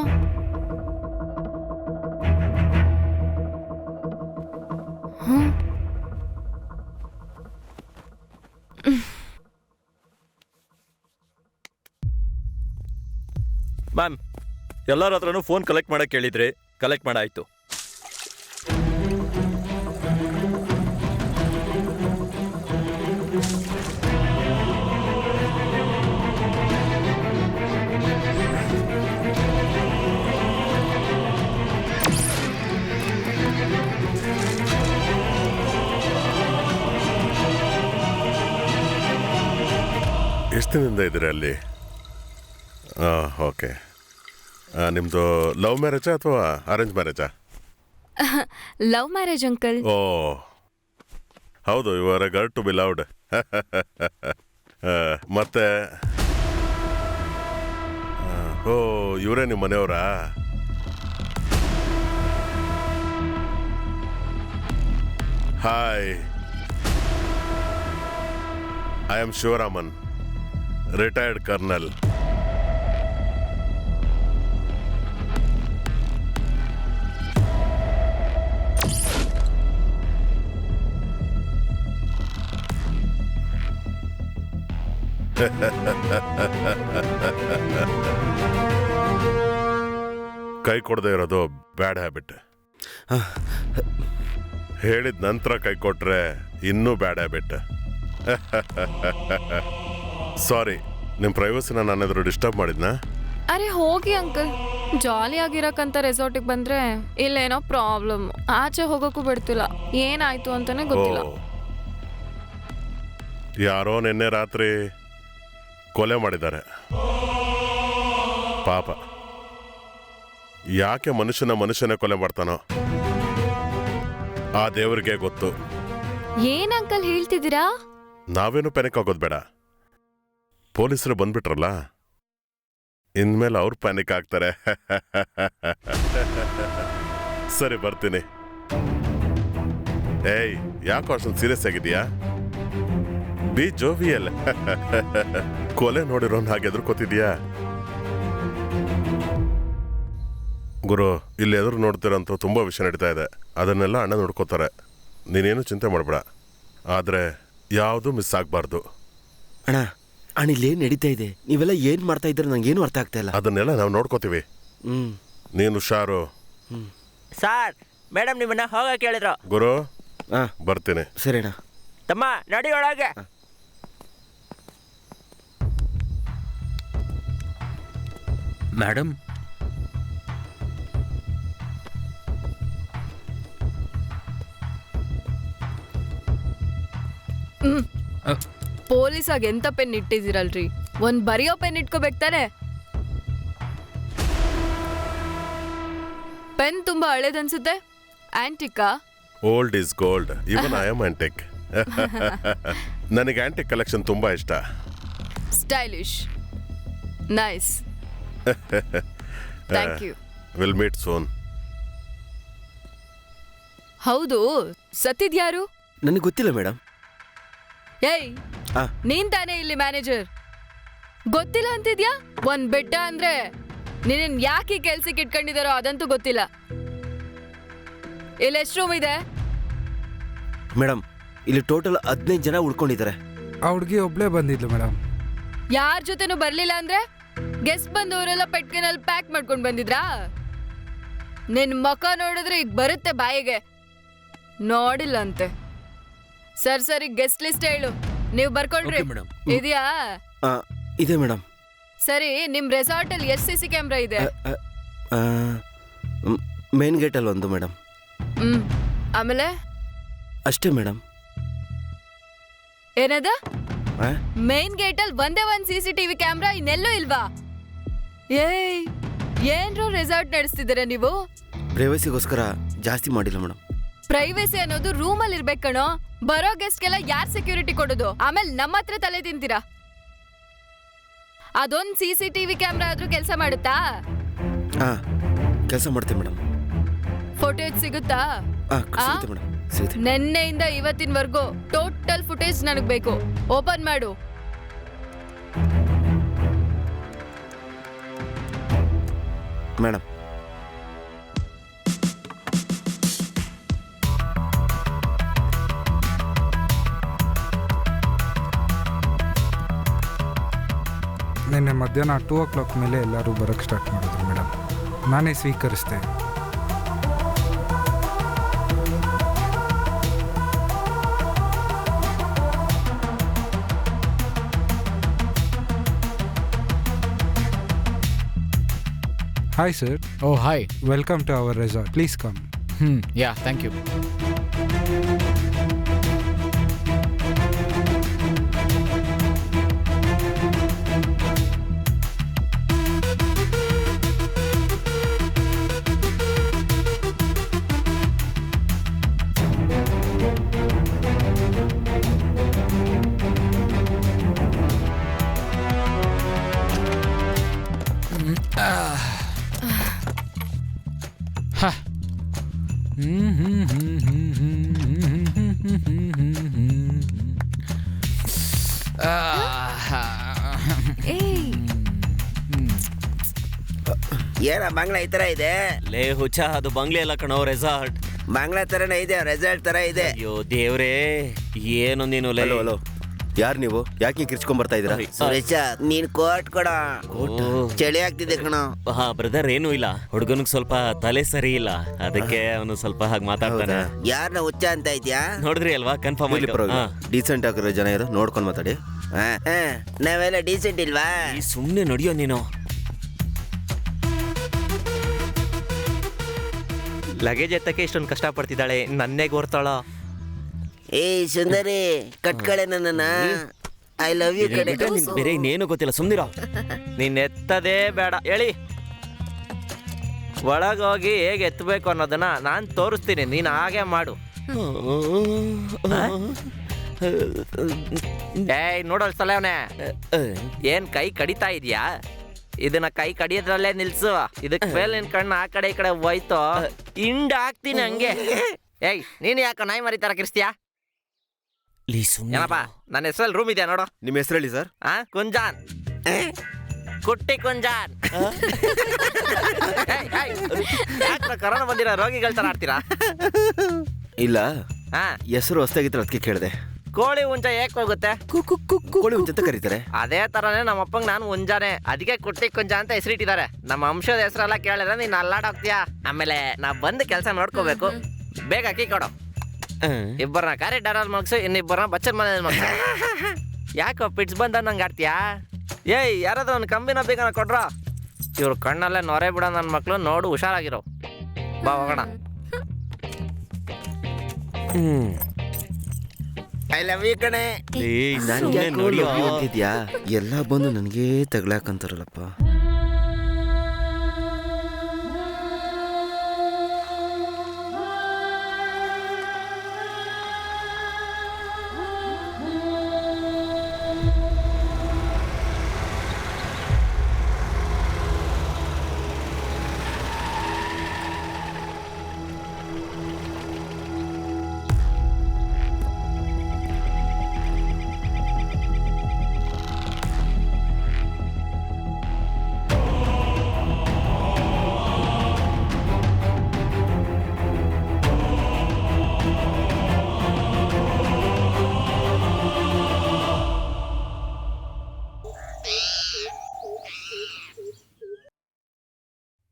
ಮ್ಯಾಮ್, ಎಲ್ಲರ ಹತ್ರನೂ ಫೋನ್ ಕಲೆಕ್ಟ್ ಮಾಡಕ್ ಹೇಳಿದ್ರಿ. ಕಲೆಕ್ಟ್ ಮಾಡಾಯ್ತು. ಎಷ್ಟು ದಿನದಿಂದ ಇದ್ದೀರಾ ಅಲ್ಲಿ? ಓಕೆ. ನಿಮ್ಮದು ಲವ್ ಮ್ಯಾರೇಜಾ ಅಥವಾ ಅರೇಂಜ್ ಮ್ಯಾರೇಜಾ? Love marriage uncle. ಓ ಹೌದು, you are a girl to be loved. ಮತ್ತೆ ಓ, ಇವರೇ ನಿಮ್ಮ ಮನೆಯವರಾ? Hi, I am Shivaraman, retired colonel. ಕೈ ಕೊಡದೆ ಇರೋದು ಬ್ಯಾಡ್ ಹ್ಯಾಬಿಟ್. ಹೇಳಿದ ನಂತರ ಕೈ ಕೊಟ್ರೆ ಇನ್ನೂ ಬ್ಯಾಡ್ ಹ್ಯಾಬಿಟ್. ಸಾರಿ, ನಿಮ್ಮ ಪ್ರೈವಸಿನ ನಾನೆದ್ರು ಡಿಸ್ಟರ್ಬ್ ಮಾಡಿದ್ನಾ? ಅರೆ ಹೋಗಿ ಅಂಕಲ್. ಜಾಲಿ ಆಗಿರಕ್ಕಂತ ರೆಸಾರ್ಟಿಗೆ ಬಂದ್ರೆ ಇಲ್ಲೇನೋ ಪ್ರಾಬ್ಲಮ್. ಆಚೆ ಹೋಗೋಕ್ಕೂ ಬಿಡ್ತಿಲ್ಲ. ಏನಾಯ್ತು ಅಂತಾನೆ ಗೊತ್ತಿಲ್ಲ. ಯಾರೋ ನಿನ್ನೆ ರಾತ್ರಿ ಕೊಲೆ ಮಾಡಿದ್ದಾರೆ ಪಾಪ. ಯಾಕೆ ಮನುಷ್ಯನೇ ಕೊಲೆ ಮಾಡ್ತಾನೋ ಆ ದೇವರಿಗೆ ಗೊತ್ತು. ಏನ್ ಅಂಕಲ್ ಹೇಳ್ತಿದ್ದೀರಾ? ನಾವೇನು ಪ್ಯಾನಿಕ್ ಆಗೋದು ಬೇಡ. ಪೊಲೀಸರು ಬಂದ್ಬಿಟ್ರಲ್ಲ, ಇನ್ಮೇಲೆ ಅವ್ರು ಪ್ಯಾನಿಕ್ ಆಗ್ತಾರೆ. ಸರಿ, ಬರ್ತೀನಿ. ಏಯ್, ಯಾಕೋ ಅಷ್ಟೊಂದು ಸೀರಿಯಸ್ ಆಗಿದೆಯಾ? B jovial. ಕೊಲೆ ನೋಡಿರೋನ್ ಹಾಗೆ ಎದುರ್ಕೋತಿದ್ಯಾ? ಗುರು, ಇಲ್ಲಿ ಎದುರು ನೋಡ್ತಿರೋಂಥ ತುಂಬಾ ವಿಷಯ ನಡೀತಾ ಇದೆ. ಅದನ್ನೆಲ್ಲ ಅಣ್ಣ ನೋಡ್ಕೋತಾರೆ. ನೀನೇನು ಚಿಂತೆ ಮಾಡಬೇಡ. ಆದರೆ ಯಾವುದು ಮಿಸ್ ಆಗಬಾರ್ದು. ಅಣ್ಣ ಇಲ್ಲೇನು ನಡೀತಾ ಇದೆ? ನೀವೆಲ್ಲ ಏನು ಮಾಡ್ತಾ ಇದ್ರೆ ನಂಗೇನು ಅರ್ಥ ಆಗ್ತಾ ಇಲ್ಲ. ಅದನ್ನೆಲ್ಲ ನಾವು ನೋಡ್ಕೋತೀವಿ. ನೀನು ಹುಷಾರು. ಸರ್, ಮೇಡಮ್ ನಿಮ್ಮನ್ನ ಹೋಗ ಕೇಳಿದ್ರು. ಗುರು, ಹಾಂ ಬರ್ತೀನಿ. ಸರಿ ಅಣ್ಣ. ತಮ್ಮ ನಡಿ ಒಳಗೆ. ಮೇಡಮ್, ಪೊಲೀಸಾಗ ಎಂತ ಪೆನ್ ಇಟ್ಟಿದ್ದೀರಲ್ರಿ? ಒಂದ್ ಬರೆಯೋ ಪೆನ್ ಇಟ್ಕೋಬೇಕು ತಾನೆ? ಪೆನ್ ತುಂಬಾ ಹಳೇದನ್ಸುತ್ತೆ. ಆಂಟಿಕಾ? Old is gold. Even I am antique. ನನಗೆ ಆಂಟಿಕ್ ಕಲೆಕ್ಷನ್ ತುಂಬಾ ಇಷ್ಟ. Stylish, nice. Thank you. Will meet soon. ಹೌದು, ಸತ್ತಿದ್ಯಾರು? ನನಗೆ ಗೊತ್ತಿಲ್ಲ ಮೇಡಮ್. ಏಯ್, ನೀನ್ ತಾನೇ ಇಲ್ಲಿ ಮ್ಯಾನೇಜರ್? ಗೊತ್ತಿಲ್ಲ ಅಂತಿದ್ಯಾ? ಒಂದ್ ಬೆಟ್ಟ ಅಂದ್ರೆ ನಿನ್ನ ಯಾಕೆ ಈ ಕೆಲ್ಸಕ್ಕೆ ಇಟ್ಕೊಂಡಿದಾರೋ ಅದಂತೂ ಗೊತ್ತಿಲ್ಲ. ಇಲ್ಲಿ ಎಷ್ಟು ರೂಮ್ ಇದೆ? ಮೇಡಮ್ ಇಲ್ಲಿ ಟೋಟಲ್ 15 ಜನ ಉಳ್ಕೊಂಡಿದ್ದಾರೆ. ಆ ಹುಡುಗಿ ಒಬ್ಳೇ ಬಂದಿದ್ಲು ಮೇಡಮ್. ಯಾರ ಜೊತೆನೂ ಬರ್ಲಿಲ್ಲ ಅಂದ್ರೆ ಗೆಸ್ಟ್ ಬಂದವರೆಲ್ಲ ಪೆಟ್ಕಿನಲ್ಲಿ ಪ್ಯಾಕ್ ಮಾಡ್ಕೊಂಡ್ ಬಂದಿದ್ರಾ? ನಿನ್ ಮುಖ ನೋಡಿದ್ರೆ ಈಗ ಬರುತ್ತೆ ಬಾಯಿಗೆ. ನೋಡಿಲ್ಲ ಅಂತೆ. ಸರಿ ಗೆಸ್ಟ್ ಲಿಸ್ಟ್ ಹೇಳು, ನೀವು ಬರ್ಕೊಳ್ರಿ. ಇದೆಯಾ? ಇದೆ ಮೇಡಮ್. ಸರಿ, ನಿಮ್ ರೆಸಾರ್ಟ್ ಅಲ್ಲಿ ಎಷ್ಟು CC ಕ್ಯಾಮ್ರಾ ಇದೆ? ಮೇನ್ ಗೇಟ್ ಅಲ್ಲಿ ಒಂದು ಮೇಡಮ್. ಆಮೇಲೆ ಅಷ್ಟೇ ಮೇಡಮ್. ಏನದ? ಮೇನ್ ಗೇಟ್ ಅಲ್ಲಿ ಒಂದೇ ಒಂದ್ CCTV ಕ್ಯಾಮ್ರಾ, ಇನ್ನೆಲ್ಲೂ ಇಲ್ವಾ? ಏಯ್, ಏನ್ರೋ ರೆಸಾರ್ಟ್ ನಡೆಸ್ತಿದ್ದೀರಾ ನೀವು? ಪ್ರೈವಸಿಗೋಸ್ಕರ ಜಾಸ್ತಿ ಮಾಡಿಲ್ಲ ಮೇಡಮ್. ಪ್ರೈವೇಸಿ ಅನ್ನೋದು ರೂಮ್ ಅಲ್ಲಿ ಇರ್ಬೇಕು ಕಣೋ. ಬರೋ ಗೆಸ್ಟ್ಗೆಲ್ಲ ಯಾರ್ ಸೆಕ್ಯೂರಿಟಿ ಕೊಡೋದು? ಆಮೇಲೆ ನಮ್ಮ ಹತ್ರ ತಲೆ ತಿಂತೀರಾ? ಅದೊಂದ್ CCTV ಕ್ಯಾಮ್ರಾ ಆದ್ರೂ ಕೆಲಸ ಮಾಡುತ್ತಾ? ಕೆಲಸ ಮಾಡ್ತೇವೆ ಮೇಡಮ್. ಫೋಟೇಜ್ ಸಿಗುತ್ತಾ? ಸಿಗುತ್ತೆ ಮೇಡಮ್, ಸಿಗುತ್ತೆ. ನೆನ್ನೆಯಿಂದ ಇವತ್ತಿನವರೆಗೂ ಟೋಟಲ್ ಫುಟೇಜ್ ನನಗ್ ಬೇಕು. ಓಪನ್ ಮಾಡು. ಮೇಡಮ್ ನಿನ್ನೆ ಮಧ್ಯಾಹ್ನ 2 o'clock ಮೇಲೆ ಎಲ್ಲರೂ ಬರೋಕ್ಕೆ ಸ್ಟಾರ್ಟ್ ಮಾಡಿದ್ರು ಮೇಡಮ್. ನಾನೇ ಸ್ವೀಕರಿಸಿದೆ. Hi sir. Oh, hi. Welcome to our resort. Please come. Yeah, thank you. ಏನ ಬಂಗ್ಲಾ ಈ ತರ ಇದೆ? ಲೇ ಹುಚ್ಚ, ಅದು ಬಂಗ್ಲೆ ಅಲ್ಲ ಕಣೋ, ರೆಸಾರ್ಟ್. ಬಂಗ್ಲಾ ತರನೇ ಇದೆ, ರೆಸಾರ್ಟ್ ತರ ಇದೆ. ಅಯ್ಯೋ ದೇವ್ರೇ, ಏನು ನೀನು ಲೇ. ಹಲೋ ಯಾರು ನೀವು? ಯಾಕೆ ಕಿರ್ಚ್ಕೊಂಡ್ ಬರ್ತಾ ಇದೀರಾ? ಸುರೇಶ, ನೀನ್ ಕೋಟ್ ಕೊಡ. ಚಳಿ ಆಗ್ತಿದೆ ಕಣೋ. ಬ್ರದರ್, ಏನೂ ಇಲ್ಲ, ಹುಡುಗನಿಗೆ ಸ್ವಲ್ಪ ತಲೆ ಸರಿ ಇಲ್ಲ, ಅದಕ್ಕೆ ಅವನು ಸ್ವಲ್ಪ ಹಾಗೆ ಮಾತಾಡ್ತಾನೆ. ಯಾರನ್ನ ಹುಚ್ಚ ಅಂತ ಇದ್ಯಾ? ನೋಡಿದ್ರಿ ಅಲ್ವಾ, ಕನ್ಫರ್ಮ್ ಆಯ್ತು. ಡೀಸೆಂಟ್ ಆಗಿರೋ ಜನ ಇರೋ ನೋಡ್ಕೊಂಡ್ ಮಾತಾಡಿ. ನಾವೆಲ್ಲ ಡೀಸೆಂಟ್ ಇಲ್ವಾ? ಸುಮ್ನೆ ನಡಿಯೋ ನೀನು. ಲಗೇಜ್ ಎತ್ತಕ್ಕೆ ಇಷ್ಟೊಂದು ಕಷ್ಟ ಪಡ್ತಿದ್ದಾಳೆ, ನನ್ನೇ ಗೋರ್ತಾಳ. ಏಯ್ ಸುಂದರಿ, ಕಟ್ಕಳೆ ನನ್ನ. ಐ ಲವ್ ಯು ಕಡೆ. ಬೇರೆ ಇನ್ನೇನು ಗೊತ್ತಿಲ್ಲ, ಸುಮ್ನಿರೋ. ನೀನ್ ಎತ್ತದೇ ಬೇಡ, ಹೇಳಿ. ಒಳಗೋಗಿ ಹೇಗೆ ಎತ್ತಬೇಕು ಅನ್ನೋದನ್ನ ನಾನ್ ತೋರಿಸ್ತೀನಿ, ನೀನ್ ಹಾಗೆ ಮಾಡು. ಏಯ್ ನೋಡಲ್ ಸಲವನೆ, ಏನ್ ಕೈ ಕಡಿತಾ ಇದೀಯಾ? ಇದನ್ನ ಕೈ ಕಡಿಯೋದ್ರಲ್ಲೇ ನಿಲ್ಸು. ಇದಕ್ ಮೇಲೆ ನಿನ್ ಕಣ್ಣು ಆ ಕಡೆ ಈ ಕಡೆ ಹೋಯ್ತು, ಹಿಂಡ್ ಹಾಕ್ತೀನಿ ಹಂಗೆ. ಏಯ್, ನೀನ್ ಯಾಕ ನಾಯಿ ಮರಿತಾರ ಕಿರ್ಸ್ತೀಯಾ? ಏನಪ್ಪ, ನನ್ನ ಹೆಸರಲ್ಲಿ ರೂಮ್ ಇದೆಯಾ ನೋಡು. ನಿಮ್ಮ ಹೆಸರು ಹೇಳಿ ಸರ್. ಕುಂಜಾನ್, ಕುಟ್ಟಿ ಕುಂಜಾನ್. ಕರೋನಾ ಬಂದಿರೋ ರೋಗಿಗಳ ತರ ಆಡ್ತೀರಾ? ಇಲ್ಲ, ಹೆಸರು ಹೊಸ್ತಾಗಿತ್ತು, ಅದಕ್ಕೆ ಕೇಳಿದೆ. ಕೋಳಿ ಹುಂಜ ಏಕ್ ಹೋಗುತ್ತೆ? ಕೋಳಿ ಹುಂಜ ಅಂತ ಕರೀತಾರೆ. ಅದೇ ತರನೇ ನಮ್ಮ ಅಪ್ಪಂಗ್ ನಾನು ಹುಂಜಾನೆ, ಅದಕ್ಕೆ ಕುಟ್ಟಿ ಕುಂಜ ಅಂತ ಹೆಸರಿಟ್ಟಿದ್ದಾರೆ. ನಮ್ಮ ಅಂಶದ ಹೆಸರೆಲ್ಲ ಕೇಳಿದ್ರೆ ನೀನ್ ಅಲ್ಲಾಡೋಗ್ತೀಯಾ. ಆಮೇಲೆ ನಾ ಬಂದು ಕೆಲಸ ನೋಡ್ಕೋಬೇಕು. ಬೇಗ ಅಕ್ಕಿ ಕೊಡು. ಇಬ್ಬರನ್ನ ಕಾರಿಡಾರ್ ಅಲ್ಲಿ ಮಗ್ಸು, ಇನ್ನಿಬ್ಬರನ್ನ ಬಚ್ಚನ್ ಮನೇಲಿ ಮಗ್ಸು. ಯಾಕೋ ಪಿಟ್ಸ್ ಬಂದ ನಂಗೆ ಆಡ್ತೀಯಾ? ಏಯ್, ಯಾರಾದ್ರೂ ಒಂದು ಕಂಬಿನ ಬೇಗನ ಕೊಡ್ರ. ಇವ್ರ ಕಣ್ಣಲ್ಲೇ ನೊರೆ ಬಿಡೋ ನನ್ನ ಮಕ್ಳು, ನೋಡು ಹುಷಾರಾಗಿರೋ. ಬಾ ಹೋಗೋಣ. ಐ ಲವ್ ಯು ಕಣೆ. ಅಂತಿದ್ಯಾ? ಎಲ್ಲ ಬಂದು ನನಗೇ ತಗ್ಲಾಕಂತಾರಲ್ಲಪ್ಪ.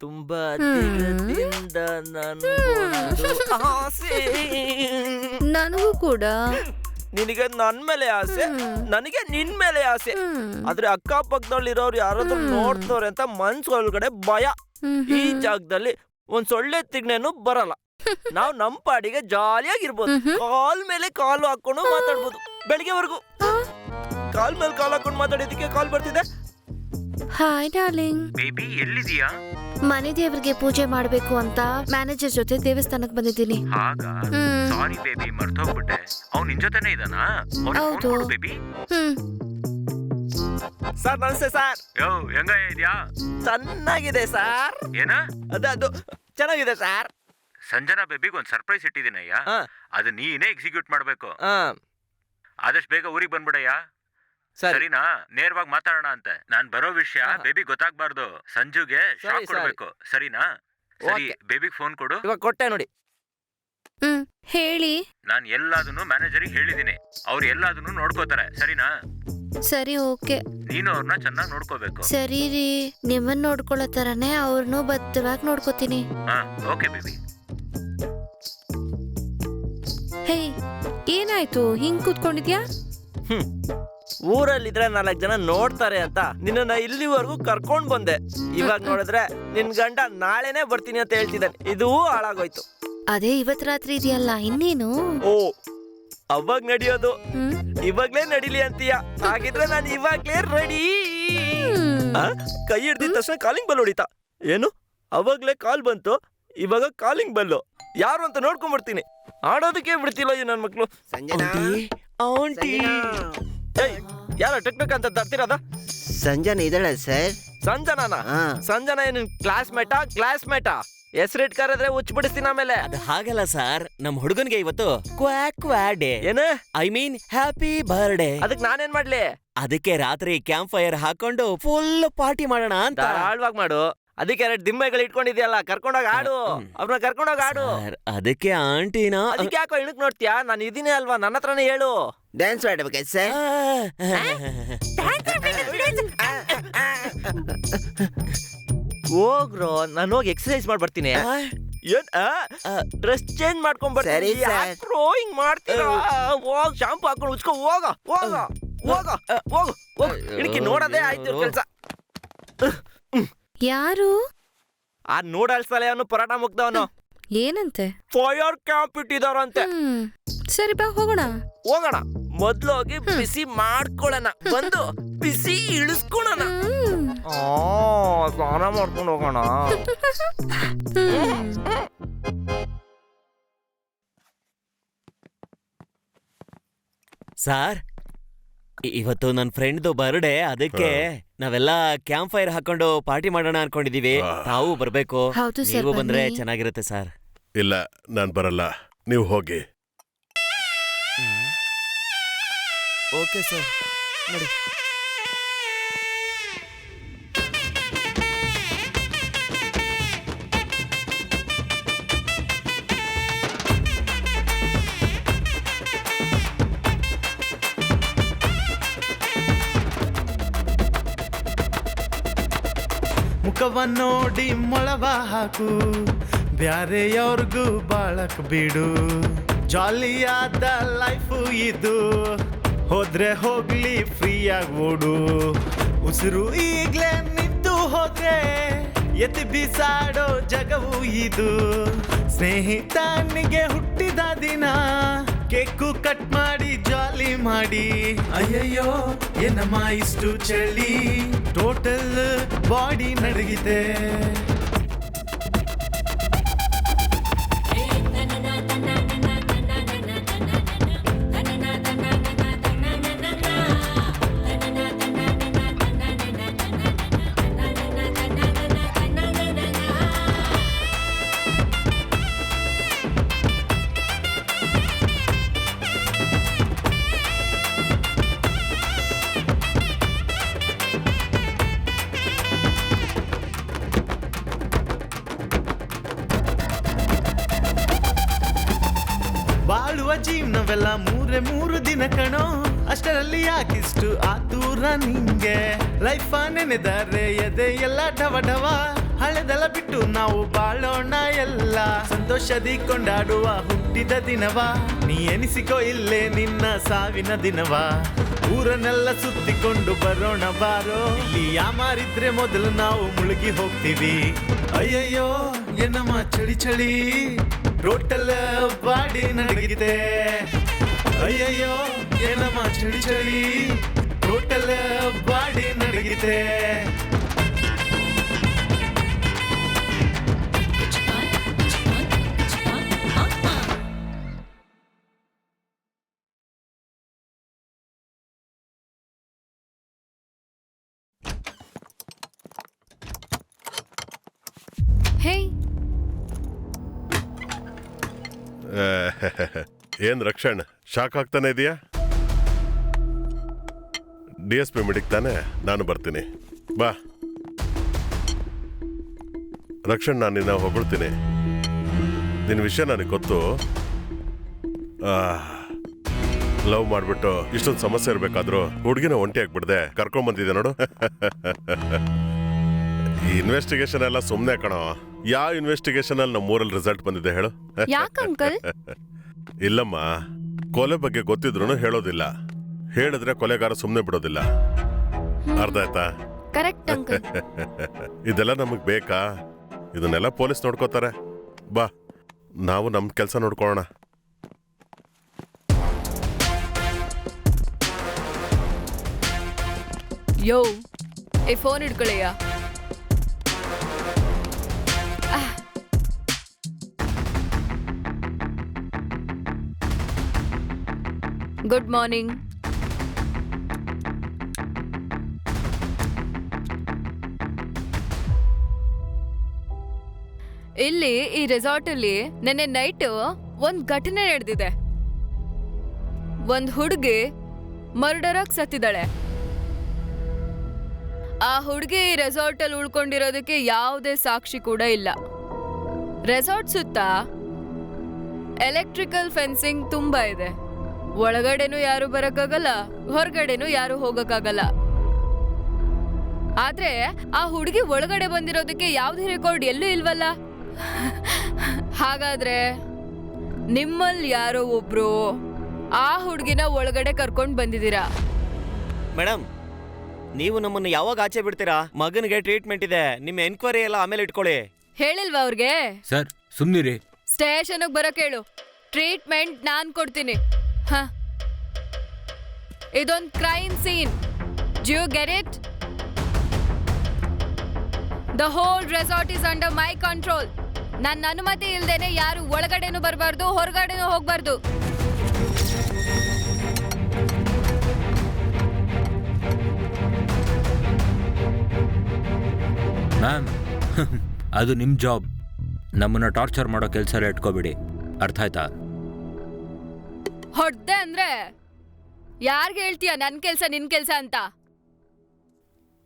ತುಂಬಾ ದಿನದಿಂದ ನಾನು ಒಂದು ಆಸೆ. ನನಗೂ ಕೂಡ. ನಿನಗೆ ನನ್ ಮೇಲೆ ಆಸೆ, ನನಗೆ ನಿನ್ ಮೇಲೆ ಆಸೆ. ಆದ್ರೆ ಅಕ್ಕಪಕ್ಕದಲ್ಲಿರೋರು ಯಾರಾದ್ರೂ ನೋಡ್ತವ್ರೆ ಅಂತ ಮನ್ಸ್ ಒಳಗಡೆ ಭಯ. ಈ ಜಾಗದಲ್ಲಿ ಒಂದ್ ಸೊಳ್ಳೆ ತಿಗ್ನೇನು ಬರಲ್ಲ. ನಾವ್ ನಮ್ ಪಾಡಿಗೆ ಜಾಲಿಯಾಗಿರ್ಬೋದು. ಕಾಲ್ ಮೇಲೆ ಕಾಲು ಹಾಕೊಂಡು ಮಾತಾಡ್ಬೋದು ಬೆಳಿಗ್ಗೆವರೆಗೂ. ಕಾಲ್ ಮೇಲೆ ಕಾಲ್ ಹಾಕೊಂಡು ಮಾತಾಡೋದಕ್ಕೆ ಕಾಲ್ ಬರ್ತಿದೆ. Hi darling. ಬೇಬಿ ಎಲ್ಲಿದೀಯಾ? ಮನೆ ದೇವ್ರಿಗೆ ಪೂಜೆ ಮಾಡ್ಬೇಕು ಅಂತ ಮ್ಯಾನೇಜರ್ ಜೊತೆ ದೇವಸ್ಥಾನಕ್ಕೆ ಬಂದಿದ್ದೀನಿ. ಸಾರಿ ಬೇಬಿ, ಮರ್ತೋಗ್ಬಿಟ್ಟೆ. ಅವ್ನು ನಿನ್ ಜೊತೆನೇ ಇದಾನಾ? ಹೌದು. ಬೇಬಿ ಸರ್ ನಮಸ್ತೆ ಸರ್. ಯೋ ಹೆಂಗ ಇದ್ಯಾ? ಚೆನ್ನಾಗಿದೆ ಸರ್. ಏನ? ಅದು ಚೆನ್ನಾಗಿದೆ ಸರ್. ಸಂಜನಾ ಬೇಬಿಗೆ ಒಂದ್ ಸರ್ಪ್ರೈಸ್ ಇಟ್ಟಿದ್ದೀನಯ್ಯ. ಅದು ನೀನೇ ಎಕ್ಸಿಕ್ಯೂಟ್ ಮಾಡ್ಬೇಕು. ಆದಷ್ಟು ಬೇಗ ಊರಿಗೆ ಬಂದ್ಬಿಡಯ್ಯ. ಸರಿನಾ? ನೇರವಾಗಿ ಮಾತಾಡೋಣ ಅಂತೆ. ನಾನ್ ಬರೋ ವಿಷಯ ಬೇಬಿ ಗೊತ್ತಾಗ್ಬಾರ್ದು. ಸಂಜುಗೆ ಶಾಕ್ ಕೊಡ್ಬೇಕು. ಸರಿನಾ? ಸರಿ, ಬೇಬಿಗೆ ಫೋನ್ ಕೊಡು. ಇವಾಗ ಕೊಟ್ಟೆ ನೋಡಿ. ಹೇಳಿ. ನಾನ್ ಎಲ್ಲಾದನ್ನು ಮ್ಯಾನೇಜರಿಗೆ ಹೇಳಿದೀನಿ. ಅವ್ರು ಎಲ್ಲಾದನ್ನು ನೋಡ್ಕೋತಾರೆ. ಸರಿನಾ? ಸರಿ, ಓಕೆ. ನೀನು ಅವ್ರನ್ನ ಚೆನ್ನಾಗಿ ನೋಡ್ಕೋಬೇಕು. ಸರಿ ರೀ, ನಿಮ್ಮನ್ನ ನೋಡ್ಕೊಳ್ಳೋ ತರನೇ ಅವ್ರನ್ನೂ ಭದ್ರವಾಗಿ ನೋಡ್ಕೋತೀನಿ. Okay baby. ಹೇ, ಏನಾಯ್ತು ಹಿಂಗ್ ಕೂತ್ಕೊಂಡಿದ್ಯಾ? ಊರಲ್ಲಿದ್ರೆ 4 ಜನ ನೋಡ್ತಾರೆ ಅಂತ ನಿನ್ನ ಇಲ್ಲಿವರೆಗೂ ಕರ್ಕೊಂಡ್ ಬಂದೆ. ಇವಾಗ ನೋಡಿದ್ರೆ ನಿನ್ ಗಂಡ ನಾಳೆನೆ ಬರ್ತೀನಿ ಅಂತ ಹೇಳ್ತಿದ್ದಾನೆ. ಇದೂ ಹಾಳಾಗೋಯ್ತು. ಅದೇ ಇವತ್ ರಾತ್ರಿ ಇದೆಯಲ್ಲ, ಇನ್ನೇನು? ಓ, ಅವಾಗ ನಡಿಯೋದು ಇವಾಗ್ಲೇ ನಡಿಲಿ ಅಂತೀಯ? ಹಾಗಿದ್ರೆ ನಾನು ಇವಾಗ್ಲೇ ರೆಡಿ. ಕೈ ಹಿಡ್ದಿದ ತಕ್ಷಣ ಕಾಲಿಂಗ್ ಬೆಲ್ ಹೊಡಿತಾ. ಏನು? ಅವಾಗ್ಲೇ ಕಾಲ್ ಬಂತು, ಇವಾಗ ಕಾಲಿಂಗ್ ಬೆಲ್ಲು. ಯಾರು ಅಂತ ನೋಡ್ಕೊಂಡ್ಬರ್ತೀನಿ. ಆಡೋದಕ್ಕೆ ಬಿಡ್ತಿಲ್ಲ ಈ ನನ್ ಮಕ್ಳು. ಯಾರ ಟೆಕ್ನಿಕ್ ಅಂತ ತರ್ತಿರೋದ? ಸಂಜನಾ ಇದ್ದಾಳೆ ಸರ್. ಸಂಜನಾನ? ಸಂಜನಾ ಏನ್ ಕ್ಲಾಸ್ಮೇಟಾ? ಹೆಸರಿಟ್ ಕರೆದ್ರೆ ಹುಚ್ಚಿಬಿಡಿಸ್ತೀನಿ ಆಮೇಲೆ. ಅದು ಹಾಗಲ್ಲ ಸರ್, ನಮ್ ಹುಡುಗನ್ಗೆ ಇವತ್ತು ಕ್ವಾ ಡೇ. ಏನು? I mean happy birthday. ಅದಕ್ಕೆ ನಾನೇನ್ ಮಾಡ್ಲಿ? ಅದಕ್ಕೆ ರಾತ್ರಿ ಕ್ಯಾಂಪ್ ಫೈರ್ ಹಾಕೊಂಡು ಫುಲ್ ಪಾರ್ಟಿ ಮಾಡೋಣ ಅಂತ. ಧಾರಾಳವಾಗಿ ಮಾಡು. ಅದಕ್ಕೆ 2 ದಿಂಬೆಗಳು ಇಟ್ಕೊಂಡಿದ್ಯಲ್ಲ, ಕರ್ಕೊಂಡೋಗ ಆಡು. ಅವ್ರನ್ನ ಕರ್ಕೊಂಡೋಗ ಆಡು. ಅದಕ್ಕೆ ಆಂಟಿನ ಅದಕ್ಕೆ ಯಾಕೋ ಇಣಕ್ ನೋಡ್ತೀಯಾ? ನಾನು ಇದೀನಿ ಅಲ್ವಾ, ನನ್ನ ಹತ್ರನೇ ಹೇಳು. Dance ಮಾಡ್ಬೇಕಾಯ್ತು sir. ಹೋಗ್ರೋ, ನಾನು ಹೋಗಿ ಎಕ್ಸರ್ಸೈಸ್ ಮಾಡಿ ಬರ್ತೀನಿ. ಏನ್ ಡ್ರೆಸ್ ಚೇಂಜ್ ಮಾಡ್ಕೊಂಡ್ ಬರ್ತೀನಿ. ಹಿಂಗ್ ಮಾಡ್ತೀರಾ? ಹೋಗ್ ಶಾಂಪು ಹಾಕೊಂಡು ಉಚ್ಕೊ. ಹೋಗ ಇಡಕ್ಕೆ ನೋಡೋದೇ ಆಯ್ತು ಕೆಲ್ಸ. ಯಾರು? ಆ ನೂಡಲ್ಸ್ ತಲೆ ಅವನು ಪರಾಟ ಮುಗ್ದವನು. ಏನಂತೆ? ಫೈರ್ ಕ್ಯಾಂಪ್ ಇಟ್ಟಿದಾರಂತೆ. ಸರಿ ಬಾ, ಹೋಗೋಣ. ಮೊದ್ಲು ಹೋಗಿ ಬಿಸಿ ಮಾಡ್ಕೊಳ್ಳೋಣ, ಬಂದು ಬಿಸಿ ಇಳಿಸ್ಕೊಳ್ಳೋಣ. ಸ್ನಾನ ಮಾಡ್ಕೊಂಡು ಹೋಗೋಣ. ಸಾರ್, ಇವತ್ತು ನನ್ನ ಫ್ರೆಂಡ್ದು ಬರ್ಡೇ. ಅದಕ್ಕೆ ನಾವೆಲ್ಲ ಕ್ಯಾಂಪ್ ಫೈರ್ ಹಾಕೊಂಡು ಪಾರ್ಟಿ ಮಾಡೋಣ ಅನ್ಕೊಂಡಿದೀವಿ. ತಾವು ಬರ್ಬೇಕು. ಹೌದು ಸರ್, ನೀವು ಬಂದ್ರೆ ಬನ್ನಿ. ಚೆನ್ನಾಗಿರುತ್ತೆ ಸರ್. ಇಲ್ಲ, ನಾನ್ ಬರಲ್ಲ. ನೀವು ಹೋಗಿ. ಓಕೆ ಸರ್, ನೋಡಿ. ಮುಖವ ನೋಡಿ ಮೊಳವ ಹಾಕು, ಬ್ಯಾರೆಯವ್ರಿಗೂ ಬಾಳಕ್ ಬಿಡು. ಜಾಲಿಯಾದ ಲೈಫು ಇದು, ಹೋದ್ರೆ ಹೋಗ್ಲಿ ಫ್ರೀಯಾಗಿ ಓಡು. ಉಸಿರು ಈಗ್ಲೇ ನಿಂತು ಹೋದ್ರೆ ಎತ್ತಿ ಬಿಸಾಡೋ ಜಗವು ಇದು. ಸ್ನೇಹಿತನಿಗೆ ಹುಟ್ಟಿದ ದಿನ ಕೇಕು ಕಟ್ ಮಾಡಿ ಜಾಲಿ ಮಾಡಿ. ಅಯ್ಯಯ್ಯೋ ಏನಮ್ಮ ಇಷ್ಟು ಚಳಿ, ಟೋಟಲ್ ಬಾಡಿ ನಡಗಿದೆ. ಬಾಳುವ ಜೀವನವೆಲ್ಲ 3 ದಿನ ಕಣೋ, ಅಷ್ಟರಲ್ಲಿ ಯಾಕಿಷ್ಟು ಆತೂರ ನಿಂಗೆ? ಲೈಫ ನೆನೆದರೆ ಎದೆ ಎಲ್ಲ ಢವ ಢವ, ಹಳೆದೆಲ್ಲ ಬಿಟ್ಟು ನಾವು ಬಾಳೋಣ ಎಲ್ಲ ಸಂತೋಷದಿ ಕೊಂಡಾಡುವ ಹುಟ್ಟಿದ ದಿನವ ನೀ ಎನಿಸಿಕೋ ಇಲ್ಲೇ ನಿನ್ನ ಸಾವಿನ ದಿನವ ಊರನ್ನೆಲ್ಲ ಸುತ್ತಿಕೊಂಡು ಬರೋಣ ಬಾರೋ ಇಲ್ಲಿ ಯಾಮಾರಿದ್ರೆ ಮೊದಲು ನಾವು ಮುಳುಗಿ ಹೋಗ್ತೀವಿ ಅಯ್ಯಯ್ಯೋ ಏನಮ್ಮ ಚಳಿ ಚಳಿ ರೋಟಲ್ ಬಾಡಿ ನಡಗಿದೆ ಅಯ್ಯಯ್ಯೋ ಏನಮ್ಮ ಚಳಿ ಚಳಿ ರೋಟಲ್ ಬಾಡಿ ನಡಗಿದೆ ಹೇ ಏನ್ ರಕ್ಷಣ್ ಶಾಕ್ ಆಗ್ತಾನೆ ಇದೆಯಾ? DSP ಮಿಡಿಕ್ ತಾನೆ, ನಾನು ಬರ್ತೀನಿ ಬಾ. ರಕ್ಷಣ್, ನಾನು ನಿನ್ನ ಹೊಗಳ್ತೀನಿ. ನಿನ್ನ ವಿಷಯ ನನಗೆ ಗೊತ್ತು. ಲವ್ ಮಾಡ್ಬಿಟ್ಟು ಇಷ್ಟೊಂದು ಸಮಸ್ಯೆ ಇರ್ಬೇಕಾದ್ರು ಹುಡುಗಿನ ಒಂಟಿ ಆಗ್ಬಿಡ್ದೆ ಕರ್ಕೊಂಡ್ಬಂದಿದೆ ನೋಡು. ಈ ಇನ್ವೆಸ್ಟಿಗೇಷನ್ ಎಲ್ಲ ಸುಮ್ಮನೆ ಕಣೋ. ಯಾವ ಇನ್ವೆಸ್ಟಿಗೇಷನ್ ಅಲ್ಲಿ ನಮ್ಮೂರಲ್ಲಿ ರಿಸಲ್ಟ್ ಬಂದಿದೆ ಹೇಳು? ಯಾಕಂಕಲ್? ಇಲ್ಲಮ್ಮ, ಕೊಲೆ ಬಗ್ಗೆ ಗೊತ್ತಿದ್ರು ಹೇಳೋದಿಲ್ಲ. ಹೇಳಿದ್ರೆ ಕೊಲೆಗಾರ ಸುಮ್ಮನೆ ಬಿಡೋದಿಲ್ಲ. ಅರ್ಥ ಆಯ್ತಾ? Correct uncle. ಇದೆಲ್ಲ ನಮಗ್ ಬೇಕಾ? ಇದನ್ನೆಲ್ಲ ಪೊಲೀಸ್ ನೋಡ್ಕೋತಾರೆ. ಬಾ, ನಾವು ನಮ್ ಕೆಲಸ ನೋಡ್ಕೊಳ್ಳೋಣ. ಯೋ, ಈ ಫೋನ್ ಇಟ್ಕೊಳ್ಳಯ್ಯ. Good morning. ಇಲ್ಲಿ ಈ ರೆಸಾರ್ಟ್ ಅಲ್ಲಿ ನೆನ್ನೆ ನೈಟ್ ಒಂದ್ ಘಟನೆ ನಡೆದಿದೆ. ಒಂದ್ ಹುಡುಗಿ ಮರ್ಡರ್ ಆಗಿ ಸತ್ತಿದ್ದಾಳೆ. ಆ ಹುಡುಗಿ ಈ ರೆಸಾರ್ಟ್ ಅಲ್ಲಿ ಉಳ್ಕೊಂಡಿರೋದಕ್ಕೆ ಯಾವುದೇ ಸಾಕ್ಷಿ ಕೂಡ ಇಲ್ಲ. ರೆಸಾರ್ಟ್ ಸುತ್ತ ಎಲೆಕ್ಟ್ರಿಕಲ್ ಫೆನ್ಸಿಂಗ್ ತುಂಬಾ ಇದೆ. ಒಳಗಡೆನೂ ಯಾರು ಬರಕ್ಕಾಗಲ್ಲ, ಹೊರಗಡೆನೂ ಯಾರು ಹೋಗಕ್ಕಾಗಲ್ಲ. ಆದ್ರೆ ಆ ಹುಡುಗಿ ಒಳಗಡೆ ಬಂದಿರೋದಕ್ಕೆ ಯಾವ್ದೇ ರೆಕಾರ್ಡ್ ಎಲ್ಲೂ ಇಲ್ವಲ್ಲ. ಹಾಗಾದ್ರೆ ನಿಮ್ಮಲ್ಲಿ ಯಾರೋ ಒಬ್ರು ಆ ಹುಡುಗಿನ ಒಳಗಡೆ ಕರ್ಕೊಂಡ್ ಬಂದಿದ್ದೀರಾ. ಮೇಡಮ್, ನೀವು ನಮ್ಮನ್ನು ಯಾವಾಗ ಆಚೆ ಬಿಡ್ತೀರಾ? ಮಗನಿಗೆ ಟ್ರೀಟ್ಮೆಂಟ್ ಇದೆ. ನಿಮ್ಮ ಎನ್ಕ್ವೈರಿ ಎಲ್ಲ ಆಮೇಲೆ ಇಟ್ಕೊಳ್ಳಿ. ಹೇಳಿಲ್ವಾ ಅವ್ರಿಗೆ? ಸರ್ ಸುಮ್ನಿರಿ. ಸ್ಟೇಷನ್ಗೆ ಬರಕ್ ಹೇಳು. ಟ್ರೀಟ್ಮೆಂಟ್ ನಾನ್ ಕೊಡ್ತೀನಿ. ಹ, ಇದೊಂದು crime scene. Do you get it? The whole resort is under my control. ನನ್ನ ಅನುಮತಿ ಇಲ್ದೇನೆ ಯಾರು ಒಳಗಡೆನೂ ಬರಬಾರ್ದು, ಹೊರಗಡೆನೂ ಹೋಗ್ಬಾರ್ದು. ಮ್ಯಾಮ್, ಅದು ನಿಮ್ಮ ಜಾಬ್. ನಮ್ಮನ್ನ ಟಾರ್ಚರ್ ಮಾಡೋ ಕೆಲಸ ಎಲ್ಲ ಇಟ್ಕೋಬಿಡಿ. ಅರ್ಥ ಆಯ್ತಾ? ಹೊಡ್ದೆ ಅಂದ್ರೆ ಯಾರ್ಗೆ ಹೇಳ್ತೀಯ ನನ್ ಕೆಲ್ಸ ನಿನ್ ಕೆಲ್ಸ ಅಂತ?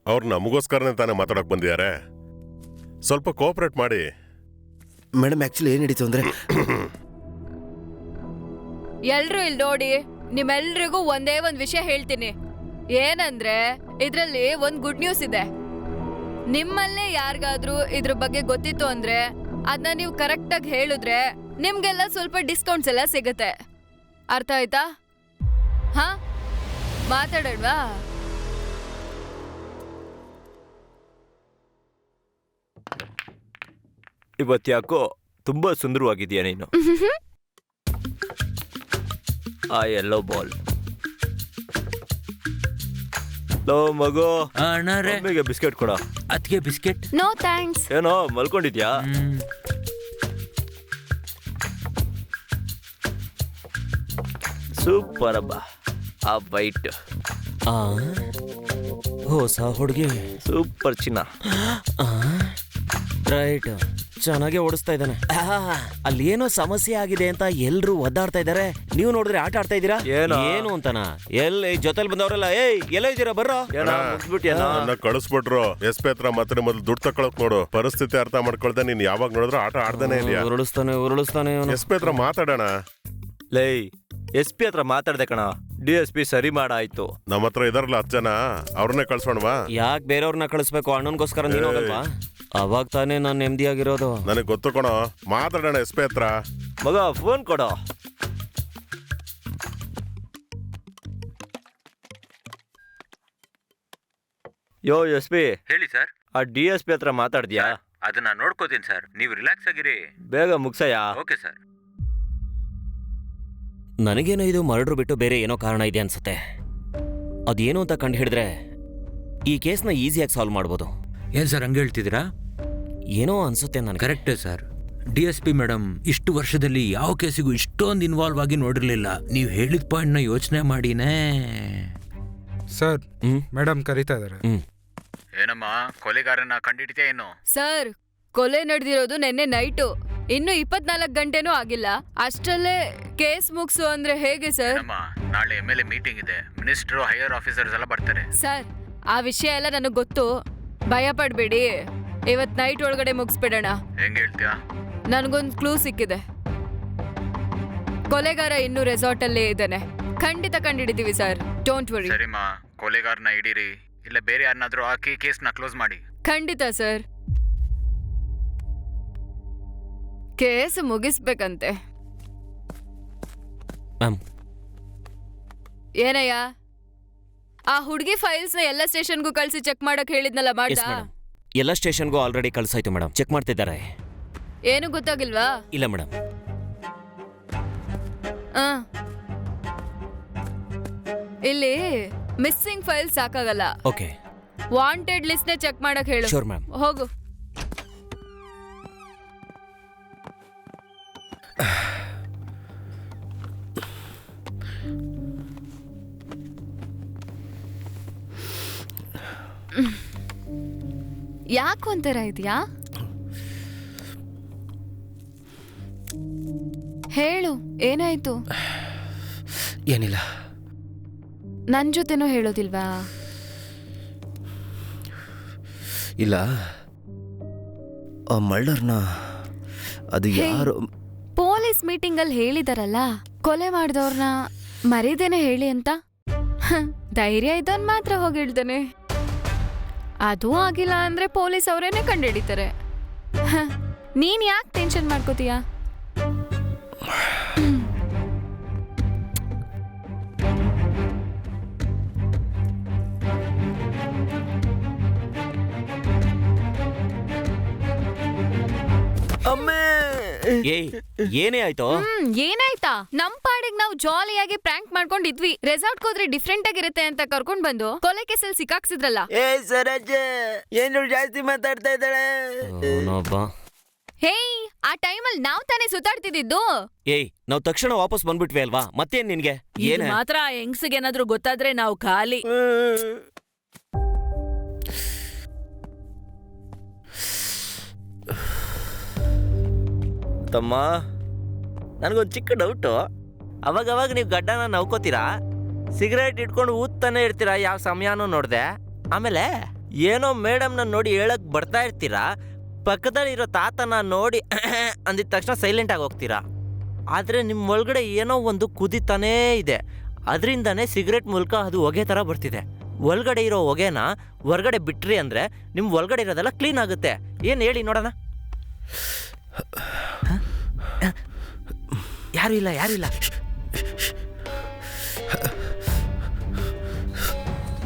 ಅವ್ರು ನಮಗೋಸ್ಕರನೇ ತಾನೇ ಮಾತಾಡಕ್ ಬಂದಿದ್ದಾರೆ. ಸ್ವಲ್ಪ ಕೋಆಪರೇಟ್ ಮಾಡಿ. ಮೇಡಮ್, ಆಕ್ಚುಲಿ ಏನ್ ನಡೀತು ಅಂದ್ರೆ ಎಲ್ರು ಇಲ್ಲಿ ನೋಡಿ, ನಿಮ್ಮೆಲ್ರಿಗೂ ಒಂದೇ ಒಂದ್ ವಿಷಯ ಹೇಳ್ತೀನಿ. ಏನಂದ್ರೆ ಇದ್ರಲ್ಲಿ ಒಂದ್ ಗುಡ್ ನ್ಯೂಸ್ ಇದೆ. ನಿಮ್ಮಲ್ಲೇ ಯಾರಿಗಾದ್ರೂ ಇದ್ರ ಬಗ್ಗೆ ಗೊತ್ತಿತ್ತು ಅಂದ್ರೆ ಅದನ್ನ ನೀವು ಕರೆಕ್ಟ್ ಆಗಿ ಹೇಳಿದ್ರೆ ನಿಮ್ಗೆಲ್ಲ ಸ್ವಲ್ಪ ಡಿಸ್ಕೌಂಟ್ಸ್ ಎಲ್ಲ ಸಿಗುತ್ತೆ. ಅರ್ಥ ಆಯ್ತಾ? ಹಾ, ಮಾತಾಡೋಣವಾ? ಇವತ್ತ್ಯಾಕೋ ತುಂಬಾ ಸುಂದರವಾಗಿದೆಯಾ ನೀನು. ಆ ಯೆಲ್ಲೋ ಬಾಲ್. ಲೋ ಮಗು, ಅಣ್ಣಾರೆ ಮಮ್ಮಿಗೆ ಬಿಸ್ಕೆಟ್ ಕೊಡ. ಅದಕ್ಕೆ ಬಿಸ್ಕೆಟ್? No thanks. ಏನೋ ಮಲ್ಕೊಂಡಿದ್ಯಾ? ಸೂಪರ್ ಅಬ್ಬಾ. ಆ ವೈಟ್ ಹೊಸ ಹುಡುಗಿ ಸೂಪರ್ ಚಿನ್ನ. ರೈಟ್, ಚೆನ್ನಾಗಿ ಓಡಿಸ್ತಾ ಇದ್ದಾನೆ. ಅಲ್ಲಿ ಏನೋ ಸಮಸ್ಯೆ ಆಗಿದೆ ಅಂತ ಎಲ್ರು ಒದ್ದಾಡ್ತಾ ಇದಾರೆ. ನೀವು ನೋಡಿದ್ರೆ ಆಟ ಆಡ್ತಾ ಇದ್ದೀರಾ. ಏನು ಅಂತನ? ಎಲ್ಲಿ ಜೊತೆಲಿ ಬಂದವರೆಲ್ಲ ಎಲ್ಲ ಇದ್ದೀರಾ? ಬರ್ರೋ. ನನ್ನ ಕಳಿಸ್ಬಿಟ್ರು. SP ಹತ್ರ ಮಾತ್ರ ಮೊದಲು ದುಡ್ಡು ತಕೊಳಕ್ ನೋಡು. ಪರಿಸ್ಥಿತಿ ಅರ್ಥ ಮಾಡ್ಕೊಳ್ದೆ ನೀನ್ ಯಾವಾಗ ನೋಡಿದ್ರು ಆಟ ಆಡ್ದೇನೆ ಇದೆಯಾ? ಉರುಳಿಸ್ತಾನೆ. SP ಹತ್ರ ಮಾತಾಡೋಣ. ಲೈ, SP ಹತ್ರ ಮಾತಾಡ್ದೆ ಕಣ. DSP ಸರಿ ಮಾಡಾಯ್ತು. ನಮ್ಮ ಹತ್ರ ಇದಾರಲ್ಲ 10 ಜನ, ಅವ್ರನ್ನೇ ಕಳ್ಸೋಣವಾ? ಯಾಕೆ ಬೇರೆಯವ್ರನ್ನ ಕಳಿಸ್ಬೇಕು? ಅಣ್ಣನ್ಗೋಸ್ಕರ ನೀನು ಹೋಗಲ್ವಾ? ಅವಾಗ ತಾನೇ ನಾನು ನೆಮ್ಮದಿಯಾಗಿರೋದು. ನನಗೆ ಗೊತ್ತು ಕಣೋ, ಮಾತಾಡೋಣ ಎಸ್ ಪಿ ಹತ್ರ. ಮಗ ಫೋನ್ ಕೊಡೋ. ಯೋ ಎಸ್ ಪಿ. ಹೇಳಿ ಸರ್. ಆ DSP ಹತ್ರ ಮಾತಾಡ್ದ್ಯಾ? ಅದನ್ನ ನೋಡ್ಕೋತೀನಿ ಸರ್, ನೀವು ರಿಲ್ಯಾಕ್ಸ್ ಆಗಿರಿ. ಬೇಗ ಮುಗ್ಸಯ್ಯ. Okay sir. ನನಗೇನೋ ಇದು ಮರ್ಡ್ರು ಬಿಟ್ಟು ಬೇರೆ ಏನೋ ಕಾರಣ ಇದೆ ಅನ್ಸುತ್ತೆ. ಅದೇನು ಅಂತ ಕಂಡು ಹಿಡಿದ್ರೆ ಈ ಕೇಸ್ನ ಈಸಿಯಾಗಿ ಸಾಲ್ವ್ ಮಾಡ್ಬೋದು. ಏನು ಸರ್ ಹಂಗೆ ಹೇಳ್ತಿದ್ದೀರಾ? ಏನೋ ಅನ್ಸುತ್ತೆ ನನಗೆ. ಕರೆಕ್ಟೇ ಸರ್. DSP ಮೇಡಮ್ ಇಷ್ಟು ವರ್ಷದಲ್ಲಿ ಯಾವ ಕೇಸಿಗೂ ಇಷ್ಟೊಂದು ಇನ್ವಾಲ್ವ್ ಆಗಿ ನೋಡಿರಲಿಲ್ಲ. ನೀವು ಹೇಳಿದ ಪಾಯಿಂಟ್ನ ಯೋಚನೆ ಮಾಡಿನೇ. ಸರ್ ಮೇಡಮ್ ಕರೀತಾ ಇದ್ದಾರೆ. ಏನಮ್ಮ, ಕೊಲೆಗಾರನ ಕಂಡಿಡ್ತೀಯ ಏನು? ಸರ್, ಕೊಲೆ ನಡೆದಿರೋದು ನೆನ್ನೆ ನೈಟು. ಇನ್ನು 24 ಗಂಟೆನೂ ಆಗಿಲ್ಲ. ಅಷ್ಟರಲ್ಲೇ ಕೇಸ್ ಮುಗಿಸು ಅಂದ್ರೆ ಹೇಗೆ ಸರ್? ನಾಳೆ MLA ಮೀಟಿಂಗ್ ಇದೆ. ಮಿನಿಸ್ಟರ್, ಹೈಯರ್ ಆಫೀಸರ್ಸ್ ಎಲ್ಲ ಬರ್ತಾರೆ. ಸರ್, ಆ ವಿಷಯ ಎಲ್ಲ ನನಗೆ ಗೊತ್ತು. ಭಯ ಪಡ್ಬೇಡಿ. ಇವತ್ ನೈಟ್ ಒಳಗಡೆ ಮುಗಿಸ್ಬಿಡೋಣ. ಹೆಂಗ್ ಹೇಳ್ತೀಯಾ? ನನಗೊಂದು ಕ್ಲೂ ಸಿಕ್ಕಿದೆ. ಕೊಲೆಗಾರ ಇನ್ನೂ ರೆಸಾರ್ಟ್ ಅಲ್ಲೇ ಇದ್ದಾನೆ. ಖಂಡಿತ ಕಂಡಿಡಿದೀವಿ ಸರ್. Don't worry. ಸರಿಮ್ಮ, ಕೊಲೆಗಾರನ ಹಿಡೀರಿ, ಇಲ್ಲ ಬೇರೆ ಯಾರನ್ನಾದ್ರೂ ಹಾಕಿ ಕೇಸ್ನ ಕ್ಲೋಸ್ ಮಾಡಿ. ಖಂಡಿತ ಸರ್. ಕೇಸ್ ಮುಗಿಸ್ಬೇಕಂತೆ. ಏನಯ್ಯ, ಆ ಹುಡುಗಿ ಫೈಲ್ಸ್ನ ಎಲ್ಲ ಸ್ಟೇಷನ್ಗೂ ಕಳ್ಸಿ ಚೆಕ್ ಮಾಡಕ್ ಹೇಳಿದ್ನಲ್ಲ, ಮಾಡ್ದಾ? ಎಲ್ಲ ಸ್ಟೇಷನ್ಗೂ ಆಲ್ರೆಡಿ ಕಳ್ಸಾಯ್ತು ಮೇಡಮ್. ಚೆಕ್ ಮಾಡ್ತಿದ್ದಾರೆ. ಏನು ಗೊತ್ತಾಗಿಲ್ವಾ? ಇಲ್ಲ ಮೇಡಮ್. ಇಲ್ಲಿ ಮಿಸ್ಸಿಂಗ್ ಫೈಲ್ ಸಾಕಾಗಲ್ಲ. ಓಕೆ. ವಾಂಟೆಡ್ ಲಿಸ್ಟ್ನೇ ಚೆಕ್ ಮಾಡಕ್ ಹೇಳು. Sure ma'am. ಹೋಗು. ಯಾಕೆ ಒಂಥರ ಇದೆಯಾ? ಹೇಳು, ಏನಾಯ್ತು? ಏನಿಲ್ಲ. ನನ್ ಜೊತೆನೂ ಹೇಳೋದಿಲ್ವಾ? ಇಲ್ಲ, ಆ ಮರ್ಡರ್ನ ಅದು ಯಾರು? ಪೊಲೀಸ್ ಮೀಟಿಂಗ್ ಅಲ್ಲಿ ಹೇಳಿದಾರಲ್ಲ, ಕೊಲೆ ಮಾಡಿದವ್ರನ್ನ ಮರೀದೇನೆ ಹೇಳಿ ಅಂತ. ಧೈರ್ಯ ಇದ್ದವನ್ ಮಾತ್ರ ಹೋಗಿ ಹೇಳ್ತಾನೆ. ಅದೂ ಆಗಿಲ್ಲ ಅಂದ್ರೆ ಪೊಲೀಸ್ ಅವರೇನೆ ಕಂಡುಹಿಡಿತಾರೆ. ನೀನ್ ಯಾಕೆ ಟೆನ್ಷನ್ ಮಾಡ್ಕೋತೀಯ? ಏನೇ ಆಯ್ತು? ಏನಾಯ್ತಾ? ನಮ್ ಪಾಡಿಗೆ ನಾವು ಜಾಲಿಯಾಗಿ ಪ್ರ್ಯಾಂಕ್ ಮಾಡ್ಕೊಂಡಿದ್ವಿ. ರೆಸಾರ್ಟ್ ಹೋದ್ರೆ ಡಿಫ್ರೆಂಟ್ ಆಗಿರುತ್ತೆ ಅಂತ ಕರ್ಕೊಂಡ್ ಬಂದು ಕೊಲೆ ಕೇಸಲ್ಲಿ ಸಿಕ್ಕಾಕ್ಸಿದ್ರಲ್ಲ. ಸರೋಜ ಏನು ಜಾಸ್ತಿ ಮಾತಾಡ್ತಾ ಇದ್ದಾಳೆ. ಹೇಯ್, ಆ ಟೈಮಲ್ಲಿ ನಾವ್ ತಾನೇ ಸುತ್ತಾಡ್ತಿದ್ದು. ನಾವ್ ತಕ್ಷಣ ವಾಪಸ್ ಬಂದ್ಬಿಟ್ವಿ ಅಲ್ವಾ? ಮತ್ತೇನ್ ನಿನ್ಗೆ? ಏನ್ ಮಾತ್ರ ಹೆಂಗ್ಸಿಗೆ ಏನಾದ್ರೂ ಗೊತ್ತಾದ್ರೆ ನಾವು ಖಾಲಿ. ತಮ್ಮ, ನನಗೊಂದು ಚಿಕ್ಕ ಡೌಟು. ಅವಾಗವಾಗ ನೀವು ಗಡ್ಡನ ನವ್ಕೋತೀರಾ, ಸಿಗರೇಟ್ ಇಟ್ಕೊಂಡು ಊದ್ತಾನೆ ಇರ್ತೀರಾ, ಯಾವ ಸಮಯನೂ ನೋಡ್ದೆ. ಆಮೇಲೆ ಏನೋ ಮೇಡಮ್ನ ನೋಡಿ ಹೇಳಕ್ ಬರ್ತಾ ಇರ್ತೀರಾ, ಪಕ್ಕದಲ್ಲಿರೋ ತಾತನ ನೋಡಿ ಅಂದಿದ ತಕ್ಷಣ ಸೈಲೆಂಟ್ ಆಗಿ ಹೋಗ್ತೀರಾ. ಆದರೆ ನಿಮ್ಮ ಒಳಗಡೆ ಏನೋ ಒಂದು ಕುದಿತಾನೇ ಇದೆ. ಅದರಿಂದನೇ ಸಿಗರೇಟ್ ಮೂಲಕ ಅದು ಹೊಗೆ ಥರ ಬರ್ತಿದೆ. ಒಳಗಡೆ ಇರೋ ಹೊಗೆನ ಹೊರಗಡೆ ಬಿಟ್ರಿ ಅಂದರೆ ನಿಮ್ಮ ಒಳಗಡೆ ಇರೋದೆಲ್ಲ ಕ್ಲೀನ್ ಆಗುತ್ತೆ. ಏನು ಹೇಳಿ ನೋಡೋಣ. ಯಾರು ಇಲ್ಲ, ಯಾರು ಇಲ್ಲ.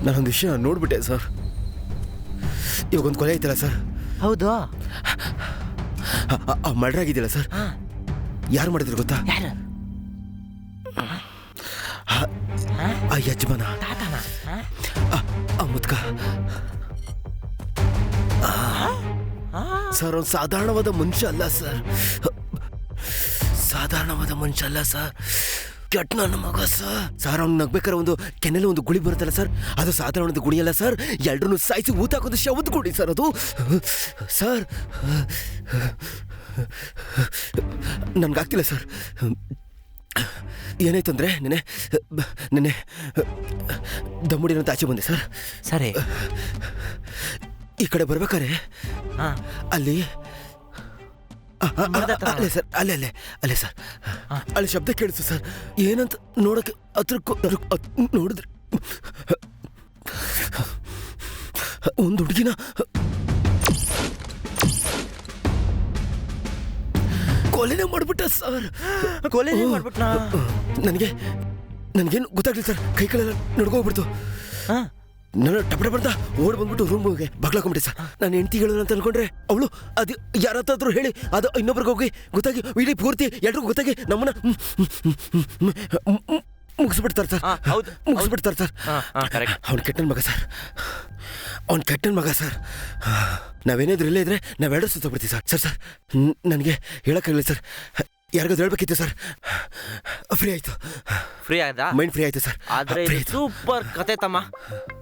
ನಾನೊಂದು ವಿಷಯ ನೋಡ್ಬಿಟ್ಟೆ ಸರ್. ಇವಾಗೊಂದು ಕೊಲೆ ಐತಲ್ಲ ಸರ್. ಹೌದು. ಮರ್ಡರ್ ಆಗಿದ್ದಿಲ್ಲ ಸರ್. ಯಾರು ಮಾಡಿದ್ರು ಗೊತ್ತಾ? ಆ ಯಜಮಾನ, ಆ ಮುದ್ಕ ಸರ್. ಅವ್ನು ಸಾಧಾರಣವಾದ ಮನುಷ್ಯ ಅಲ್ಲ ಸರ್. ಸಾಧಾರಣವಾದ ಮನುಷ್ಯ ಅಲ್ಲ ಸರ್. ಕೆಟ್ಟ ನನ್ನ ಮಗ ಸರ್. ಸರ್ ಅವ್ನು ನಗ್ಬೇಕಾದ್ರೆ ಒಂದು ಕೆನ್ನೆಲ್ಲ ಒಂದು ಗುಳಿ ಬರುತ್ತಲ್ಲ ಸರ್, ಅದು ಸಾಧಾರಣದ ಗುಳಿ ಅಲ್ಲ ಸರ್. ಎರಡನ್ನೂ ಸಾಯಿಸಿ ಊತಾಕೋದು ಶವದ ಗುಳಿ ಸರ್ ಅದು. ಸರ್ ನನ್ಗಾಗ್ತಿಲ್ಲ ಸರ್. ಏನಾಯ್ತಂದ್ರೆ ನೆನೆ ದಮ್ಮುಡಿನಂತ ಆಚೆ ಬಂದೆ ಸರ್. ಸರಿ. ಈ ಕಡೆ ಬರ್ಬೇಕಾರೆ ಅಲ್ಲಿ ಅಲ್ಲೇ ಸರ್, ಅಲ್ಲೇ ಸರ್, ಅಲ್ಲಿ ಶಬ್ದ ಕೇಳಿಸ್ತು ಸರ್. ಏನಂತ ನೋಡಕ್ಕೆ ಹತ್ರ ನೋಡಿದ್ರೆ ಒಂದು ಹುಡುಗಿನ ಕೊಲೆನೇ ಮಾಡ್ಬಿಟ್ಟ ಸರ್. ಕೊಲೆನೇ ಮಾಡ್ಬಿಟ್ನಾ? ನನಗೇನು ಗೊತ್ತಾಗ್ಲಿಲ್ಲ ಸರ್. ಕೈ ಕಾಲೆಲ್ಲ ನಡ್ಕೋಗ್ಬಿಡ್ತು. ನಾನು ಟಪ ಅಂತ ಓಡ್ ಬಂದ್ಬಿಟ್ಟು ರೂಮ್ಗೆ ಬಾಗ್ಲಾಕೊಂಡ್ಬಿಟ್ಟೆ ಸರ್. ನಾನು ಹೆಂಡತಿ ಹೇಳೋಣ ಅಂತ ಅನ್ಕೊಂಡ್ರೆ ಅವಳು ಅದು ಯಾರತ್ತಾದ್ರೂ ಹೇಳಿ ಅದು ಇನ್ನೊಬ್ರಿಗೆ ಹೋಗಿ ಗೊತ್ತಾಗಿ ಇಡೀ ಪೂರ್ತಿ ಎಲ್ರಿಗೂ ಗೊತ್ತಾಗಿ ನಮ್ಮನ್ನ ಮುಗಿಸ್ಬಿಡ್ತಾರೆ ಸರ್. ಮುಗಿಸ್ಬಿಡ್ತಾರೆ ಸರ್. ಅವ್ನು ಕೆಟ್ಟನ್ ಮಗ ಸರ್. ನಾವೇನಾದ್ರೂ ಇಲ್ಲೇ ಇದ್ರೆ ನಾವೆರಡು ಸುತ್ತಬಿಡ್ತೀವಿ ಸರ್. ಸರ್ ನನಗೆ ಹೇಳಕ್ಕಾಗಲಿಲ್ಲ ಸರ್. ಯಾರಿಗಾದ್ರು ಹೇಳ್ಬೇಕಿತ್ತು ಸರ್. ಫ್ರೀ ಆಯ್ತು. ಫ್ರೀ ಆಯ್ತಾ? ಮೈಂಡ್ ಫ್ರೀ ಆಯ್ತು ಸರ್. ಆದ್ರೆ ಸೂಪರ್ ಕತೆ ತಮ್ಮ.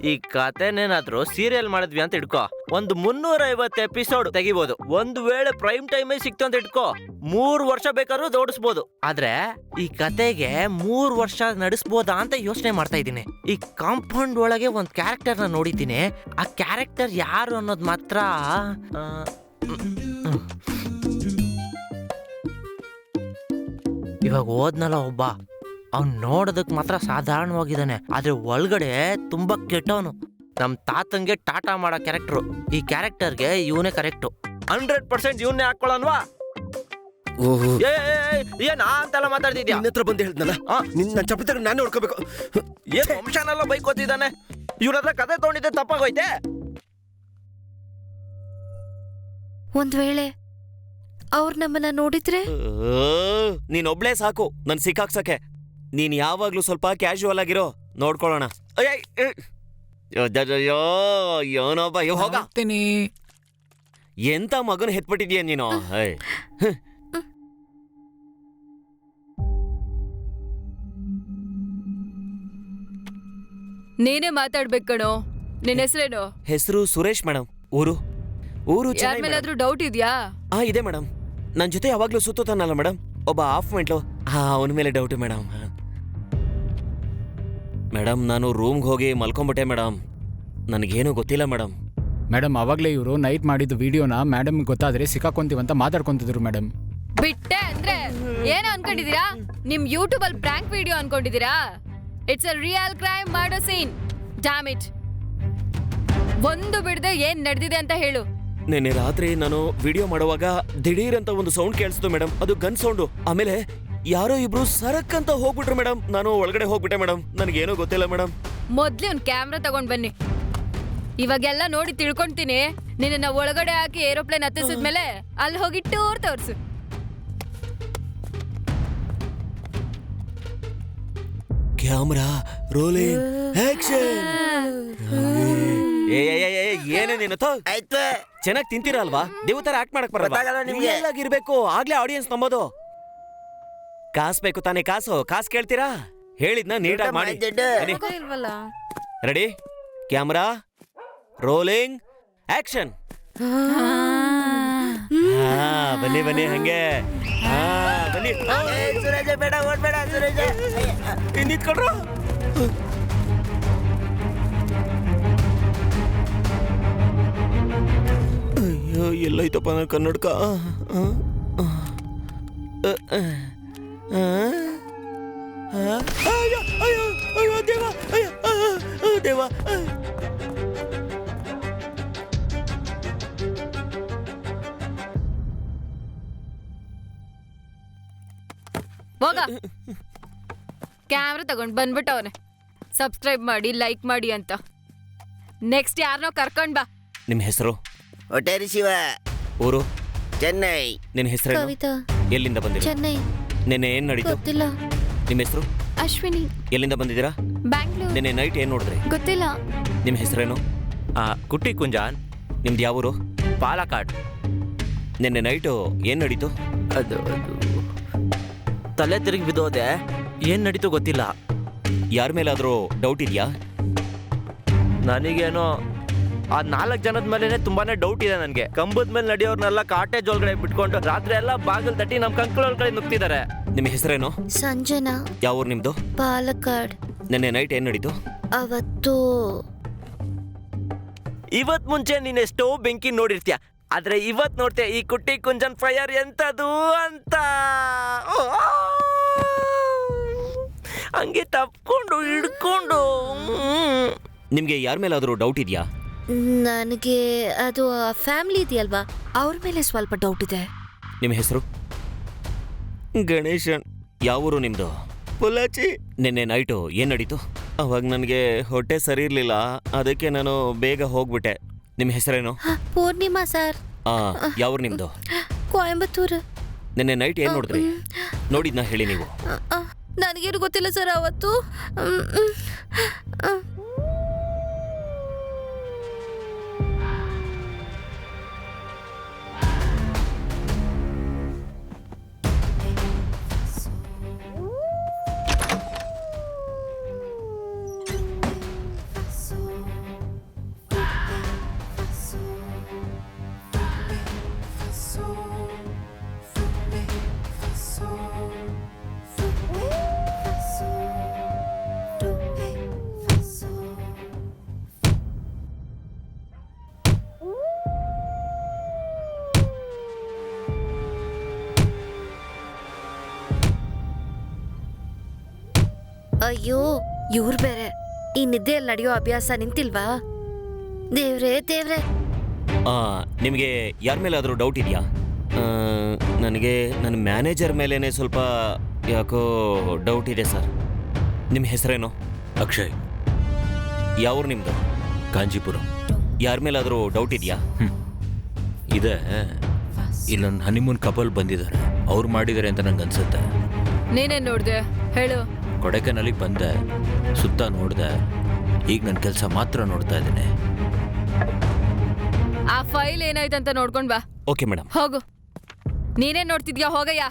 ಈ ಕತೆನೇನಾದ್ರೂ ಸೀರಿಯಲ್ ಮಾಡಿದ್ವಿ ಅಂತ ಇಟ್ಕೋ, ಒಂದು 350 ಎಪಿಸೋಡ್ ತೆಗಿಬಹುದು. ಒಂದು ವೇಳೆ ಪ್ರೈಮ್ ಟೈಮ್ ಸಿಕ್ತು ಅಂತ ಇಟ್ಕೋ, 3 ವರ್ಷ ಬೇಕಾದ್ರೂ ದೌಡಿಸ್ಬೋದು. ಆದ್ರೆ ಈ ಕತೆಗೆ 3 ವರ್ಷ ನಡೆಸ್ಬೋದಾ ಅಂತ ಯೋಚನೆ ಮಾಡ್ತಾ ಇದ್ದೀನಿ. ಈ ಕಾಂಪೌಂಡ್ ಒಳಗೆ ಒಂದ್ ಕ್ಯಾರೆಕ್ಟರ್ ನ ನೋಡಿದ್ದೀನಿ. ಆ ಕ್ಯಾರೆಕ್ಟರ್ ಯಾರು ಅನ್ನೋದು ಮಾತ್ರ ಇವಾಗ ಹೋದ್ನಲ್ಲ ಒಬ್ಬ, ಅವ್ನು ನೋಡೋದಕ್ ಮಾತ್ರ ಸಾಧಾರಣವಾಗಿದ್ದಾನೆ, ಆದ್ರೆ ಒಳಗಡೆ ತುಂಬಾ ಕೆಟ್ಟವನು. ನಮ್ ತಾತಂಗೆ ಟಾಟಾ ಮಾಡೋ ಕ್ಯಾರೆಕ್ಟರ್. ಈ ಕ್ಯಾರೆಕ್ಟರ್ಗೆ ಇವನೇ ಕರೆಕ್ಟು. 100% ಇವನ್ನೇ ಹಾಕೊಳ್ಳೋನ್ವಾ? ಏನ್ ಅಂತೆಲ್ಲ ಮಾತಾಡ್ತಿದ್ಯಾ? ನಿನ್ನ ಹತ್ರ ಬಂದು ಹೇಳ್ದಲ್ಲ, ನಿನ್ನ ಚಪ್ಪಲಿ ತಗೊಂಡು ನಾನೇ ಹೊಡ್ಕೋಬೇಕು. ಏನ್ ವಂಶನೆಲ್ಲ ಬೈಕೋತಿದ್ದಾನೆ. ಇವ್ರ ಹತ್ರ ಕತೆ ತಗೊಂಡಿದ್ದೆ ತಪ್ಪಾಗೋಯ್ತೆ. ಒಂದ್ ವೇಳೆ ಅವ್ರು ನಮ್ಮನ್ನ ನೋಡಿದ್ರೆ? ನೀನೊಬ್ಳೇ ಸಾಕು ನನ್ ಸಿಕ್ಕಾಕ್ಸಕ್ಕೆ. ನೀನ್ ಯಾವಾಗ್ಲೂ ಸ್ವಲ್ಪ ಕ್ಯಾಶುವಲ್ ಆಗಿರೋ, ನೋಡ್ಕೊಳ್ಳೋಣ. ಏನೋಬ್ಬ ಹೋಗ. ಎಂತ ಮಗನ ಹೆತ್ಬಿಟ್ಟಿದ್ಯ ನೀನು. ನೀನೇ ಮಾತಾಡ್ಬೇಕು ಕಣೋ. ನಿನ್ನ ಹೆಸರೇನು? ಹೆಸರು ಸುರೇಶ್ ಮೇಡಮ್. ಊರು ಯಾರ ಮೇಲಾದ್ರೂ ಡೌಟ್ ಇದೆಯಾ? ಇದೆ ಮೇಡಮ್. ನನ್ ಜೊತೆ ಯಾವಾಗ್ಲೂ ಸುತ್ತಾನಲ್ಲ ಮೇಡಮ್ ಒಬ್ಬ ಹಾಫ್ ಮೆಂಟ್ಲು. ಅವನ ಮೇಲೆ ಡೌಟ್ ಮೇಡಮ್. ಮೇಡಮ್ ನಾನು ರೂಮ್ಗೆ ಹೋಗಿ ಮಲ್ಕೊಂಬಿಟ್ಟೆ ಮೇಡಮ್. ನನಗೇನು ಗೊತ್ತಿಲ್ಲ ಮೇಡಮ್. ಮೇಡಮ್ ಅವಾಗಲೇ ಇವರು ನೈಟ್ ಮಾಡಿದ ವಿಡಿಯೋನ ಮೇಡಮ್ ಗೊತ್ತಾದ್ರೆ ಸಿಕ್ಕಾಕೊಂತೀವಂತ ಮಾತಾಡ್ಕೊಂತಿದ್ರು ಮೇಡಮ್. ಬಿಟ್ಟೆ ಅಂದ್ರೆ ಏನೋ ಅನ್ಕೊಂಡಿದೀರಾ? ನಿಮ್ ಯೂಟ್ಯೂಬ್ ಅಲ್ಲಿ ಪ್ರಾಂಕ್ ವಿಡಿಯೋ ಅನ್ಕೊಂಡಿದೀರಾ? It's a real crime murder scene. Damn it. ಒಂದು ಬಿಡದೆ ಏನ್ ನಡೆದಿದೆ ಅಂತ ಹೇಳು. ನಿನ್ನೆ ರಾತ್ರಿ ನಾನು ವಿಡಿಯೋ ಮಾಡುವಾಗ ದಿಢೀರ್ ಅಂತ ಒಂದು ಸೌಂಡ್ ಕೇಳಿಸ್ತು ಮೇಡಮ್. ಅದು ಗನ್ ಸೌಂಡು. ಆಮೇಲೆ ಯಾರೋ ಇಬ್ರು ಸರಕ್ ಅಂತ ಹೋಗ್ಬಿಟ್ರು ಮೇಡಮ್. ನಾನು ಒಳಗಡೆ ಹೋಗ್ಬಿಟ್ಟೆ ಮೇಡಮ್. ನನಗೇನೋ ಗೊತ್ತಿಲ್ಲ ಮೇಡಮ್. ಮೊದ್ಲು ಒಂದ್ ಕ್ಯಾಮ್ರಾ ತಗೊಂಡ್ ಬನ್ನಿ. ಇವಾಗೆಲ್ಲ ನೋಡಿ ತಿಳ್ಕೊಂತೀನಿ. ನಿನ್ನ ಒಳಗಡೆ ಹಾಕಿ ಏರೋಪ್ಲೇನ್ ಹತ್ತಿಸಿದ್ಮೇಲೆ ಅಲ್ಲಿ ಹೋಗಿ ಟೂರ್ ತೋರ್ಸು. Camera rolling action. ಏನೇ ನೀನು ಚೆನ್ನಾಗಿ ತಿಂತೀರಲ್ವಾ? ದೇವತರ ಆಕ್ಟ್ ಮಾಡಕ್ ಬರಲ್ಲ. ಇರ್ಬೇಕು ಆಗ್ಲೇ ಆಡಿಯನ್ಸ್ ನಂಬೋದು. ಕಾಸು ಬೇಕು ತಾನೇ? ಕಾಸು ಕೇಳ್ತೀರಾ? ಹೇಳಿದ್ನ ನೀಟಾಗಿ ಮಾಡಿ. ರೆಡಿ? Camera rolling action. ಬನ್ನಿ ಹಂಗೆ. ಬನ್ನಿ. ಸುರೇಶ ಬೇಡ, ಓಡ್ಬೇಡ ಸುರೇಶ. ನಿಂತ್ಕೊಳ್ರು. ಅಯ್ಯೋ ಎಲ್ಲೈತಪ್ಪ ನನ್ನ ಕನ್ನಡಕ. ಅಯ್ಯೋ ದೇವ, ದೇವ. ಹೋಗ. ಕ್ಯಾಮ್ರಾ ತಗೊಂಡ್ ಬಂದ್ಬಿಟ್ಟವನೆ. ಸಬ್ಸ್ಕ್ರೈಬ್ ಮಾಡಿ, ಲೈಕ್ ಮಾಡಿ ಅಂತ. ನೆಕ್ಸ್ಟ್ ಯಾರನ್ನೋ ಕರ್ಕೊಂಡ್ ಬಾ. ನಿಮ್ ಹೆಸರು? ಹೊಟೇರಿ ಶಿವ. ಊರು? ಚೆನ್ನೈ. ನಿನ್ನ ಹೆಸರು? ಕವಿತಾ. ಎಲ್ಲಿಂದ ಬಂದಿದ್ದೀರಾ? ಚೆನ್ನೈ. ನಿನ್ನೆ ಏನ್ ನಡೀತು? ಗೊತ್ತಿಲ್ಲ. ನಿಮ್ಮ ಹೆಸರು? ಅಶ್ವಿನಿ. ಎಲ್ಲಿಂದ ಬಂದಿದ್ದೀರಾ? ಬ್ಯಾಂಗ್ಳೂರ್. ನಿನ್ನೆ ನೈಟ್ ಏನ್ ನೋಡಿದ್ರಿ? ಗೊತ್ತಿಲ್ಲ. ನಿಮ್ಮ ಹೆಸರೇನು? ಕುಟ್ಟಿ ಕುಂಜಾನ್. ನಿಮ್ದು ಯಾವ ಊರು? ಪಾಲಕಾಡ್. ನಿನ್ನೆ ನೈಟು ಏನ್ ನಡೀತು? ಅದು ತಲೆ ತಿರುಗಿ ಬಿದ್ದೋದೆ. ಏನ್ ನಡೀತು ಗೊತ್ತಿಲ್ಲ. ಯಾರ ಮೇಲಾದ್ರೂ ಡೌಟ್ ಇದೆಯಾ? ನನಗೇನೋ ಆ 4 ಜನದ ಮೇಲೆನೆ ತುಂಬಾನೇ ಡೌಟ್ ಇದೆ ನನಗೆ. ಕಂಬದ ಮೇಲೆ ನಡೆಯೋರ್ನೆಲ್ಲ ಕಾಟೇಜ್ ಒಳಗಡೆ ಬಿಟ್ಕೊಂಡು ರಾತ್ರಿ ಎಲ್ಲ ಬಾಗಿಲು ತಟ್ಟಿ ನಮ್ ಕಂಕಳ ಒಳಗಡೆ ನುಗ್ತಿದ್ದಾರೆ. ನಿಮ್ಮ ಹೆಸರೇನು? ಸಂಜನಾ. ಯಾವ ಊರು ನಿಮ್ದು? ಪಾಲಕ್ಕಾಡ್. ನಿನ್ನೆ ನೈಟ್ ಏನ್ ನಡೀತು? ಇವತ್ ಮುಂಚೆ ನೀನ್ ಎಷ್ಟೋ ಬೆಂಕಿ ನೋಡಿರ್ತೀಯ, ಆದ್ರೆ ಇವತ್ ನೋಡ್ತೀಯ ಈ ಕುಟ್ಟಿ ಕುಂಜನ್ ಫೈರ್ ಎಂತದು ಅಂತ. ಹಂಗೆ ತಪ್ಕೊಂಡು ಹಿಡ್ಕೊಂಡು. ನಿಮ್ಗೆ ಯಾರ ಮೇಲಾದ್ರೂ ಡೌಟ್ ಇದೆಯಾ? ನನಗೆ ಅದು ಫ್ಯಾಮಿಲಿ ಇದೆಯಲ್ವಾ, ಅವ್ರ ಮೇಲೆ ಸ್ವಲ್ಪ ಡೌಟ್ ಇದೆ. ನಿಮ್ಮ ಹೆಸರು? ಗಣೇಶನ್. ಯಾವೂರು ನಿಮ್ದು? ಪುಲಾಚಿ. ನಿನ್ನೆ ನೈಟು ಏನ್ ನಡೀತು? ಅವಾಗ ನನಗೆ ಹೊಟ್ಟೆ ಸರಿ ಇರ್ಲಿಲ್ಲ, ಅದಕ್ಕೆ ನಾನು ಬೇಗ ಹೋಗ್ಬಿಟ್ಟೆ. ನಿಮ್ಮ ಹೆಸರೇನು? ಪೂರ್ಣಿಮಾ ಸರ್. ಯಾವೂರು ನಿಮ್ದು? ಕೊಯಂಬತ್ತೂರು. ನಿನ್ನೆ ನೈಟ್ ಏನ್ ನೋಡಿದ್ರಿ? ನೋಡಿದ್ನ ಹೇಳಿ ನೀವು. ನನಗೇನು ಗೊತ್ತಿಲ್ಲ ಸರ್ ಅವತ್ತು. ಅಯ್ಯೋ, ಇವ್ರು ಬೇರೆ ಈ ನಿದ್ದೆಯಲ್ಲಿ ನಡೆಯೋ ಅಭ್ಯಾಸ ನಿಂತಿಲ್ವಾ? ದೇವ್ರೇ ದೇವ್ರೇ. ನಿಮಗೆ ಯಾರ ಮೇಲಾದರೂ ಡೌಟ್ ಇದೆಯಾ? ನನಗೆ ನನ್ನ ಮ್ಯಾನೇಜರ್ ಮೇಲೇನೆ ಸ್ವಲ್ಪ ಯಾಕೋ ಡೌಟ್ ಇದೆ ಸರ್. ನಿಮ್ಮ ಹೆಸರೇನು? ಅಕ್ಷಯ್. ಯಾವ್ರು ನಿಮ್ಮದು? ಕಾಂಜೀಪುರ. ಯಾರ ಮೇಲಾದರೂ ಡೌಟ್ ಇದೆಯಾ? ಇದೆ. ಇಲ್ಲೊಂದು ಹನಿಮೂನ್ ಕಪಲ್ ಬಂದಿದ್ದಾರೆ, ಅವ್ರು ಮಾಡಿದ್ದಾರೆ ಅಂತ ನಂಗೆ ಅನ್ಸುತ್ತೆ. ನೀನೇನ್ ನೋಡ್ದೆ ಹೇಳು? ಕೊಡೈಕೆನಾಲಿಗೆ ಬಂದೆ, ಸುತ್ತ ನೋಡಿದೆ, ಈಗ ನನ್ನ ಕೆಲಸ ಮಾತ್ರ ನೋಡ್ತಾ ಇದ್ದೀನಿ. ಆ ಫೈಲ್ ಏನಾಯ್ತಂತ ನೋಡ್ಕೊಂಡ್ ಬಾ. Okay madam. ಹೋಗು. ನೀನೇನ್ ನೋಡ್ತಿದ್ಯಾ? ಹೋಗಯ್ಯ.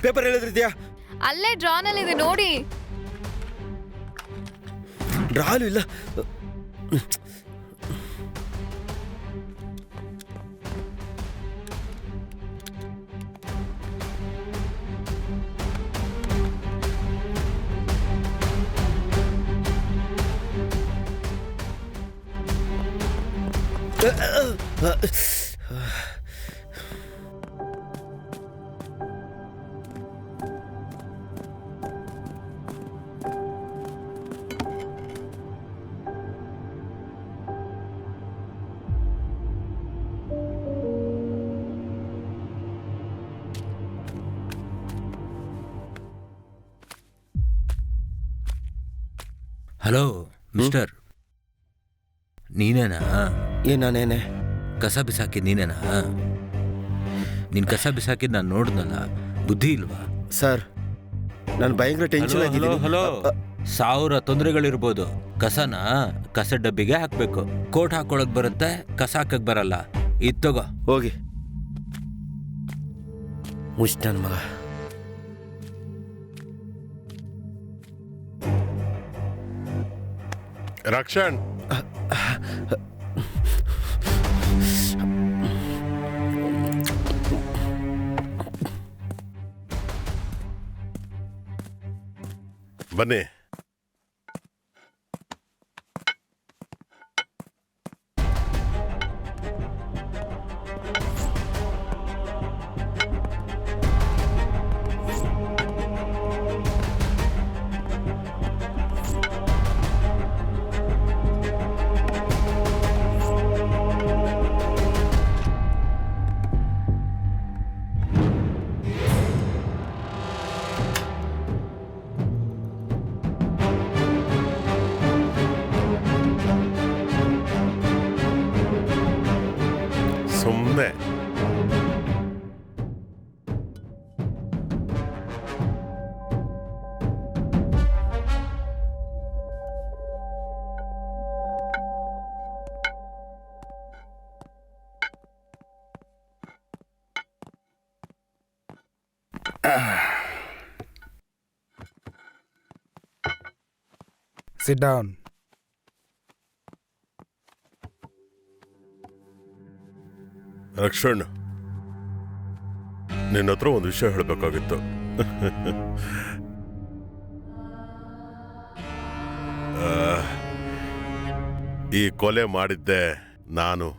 ಪೇಪರ್ ಹೇಳಿದ್ರಿದ್ಯಾ? ಅಲ್ಲೇ ಡ್ರಾನಲ್ಲಿದೆ ನೋಡಿ. ಡ್ರಾಲು ಇಲ್ಲ. ಹಲೋ ಮಿಸ್ಟರ್, ನೀನೇನಾ? ನಾನೇನೆ. ಕಸ ಬಿಸಾಕಿದ್ ನೀನೇನಾ? ನೀನ್ ಕಸ ಬಿಸಾಕಿದ್ ನಾನು ನೋಡ್ದಲ್ಲ, ಬುದ್ಧಿ ಇಲ್ವಾ? ಸರ್, ನಾನು ಭಯಂಕರ ಟೆನ್ಷನ್ ಆಗಿದ್ದೀನಿ. ಹಲೋ, 1000 ತೊಂದರೆಗಳಿರ್ಬೋದು, ಕಸನ ಕಸ ಡಬ್ಬಿಗೆ ಹಾಕ್ಬೇಕು. ಕೋಟ್ ಹಾಕೊಳಕ್ ಬರುತ್ತೆ, ಕಸ ಹಾಕಕ್ ಬರಲ್ಲ. ಇದ್ ತಗೋ, ಹೋಗಿ ಮುಷ್ಟ ನನ್ನ ಮಗ. ರಕ್ಷಣ್, ಬನ್ನಿ. ಸುಮ್ಮನೆ Sit down. ರಕ್ಷಣ್, ನಿನ್ನ ಹತ್ರ ಒಂದು ವಿಷಯ ಹೇಳಬೇಕಾಗಿತ್ತು. ಈ ಕೊಲೆ ಮಾಡಿದ್ದೆ ನಾನು.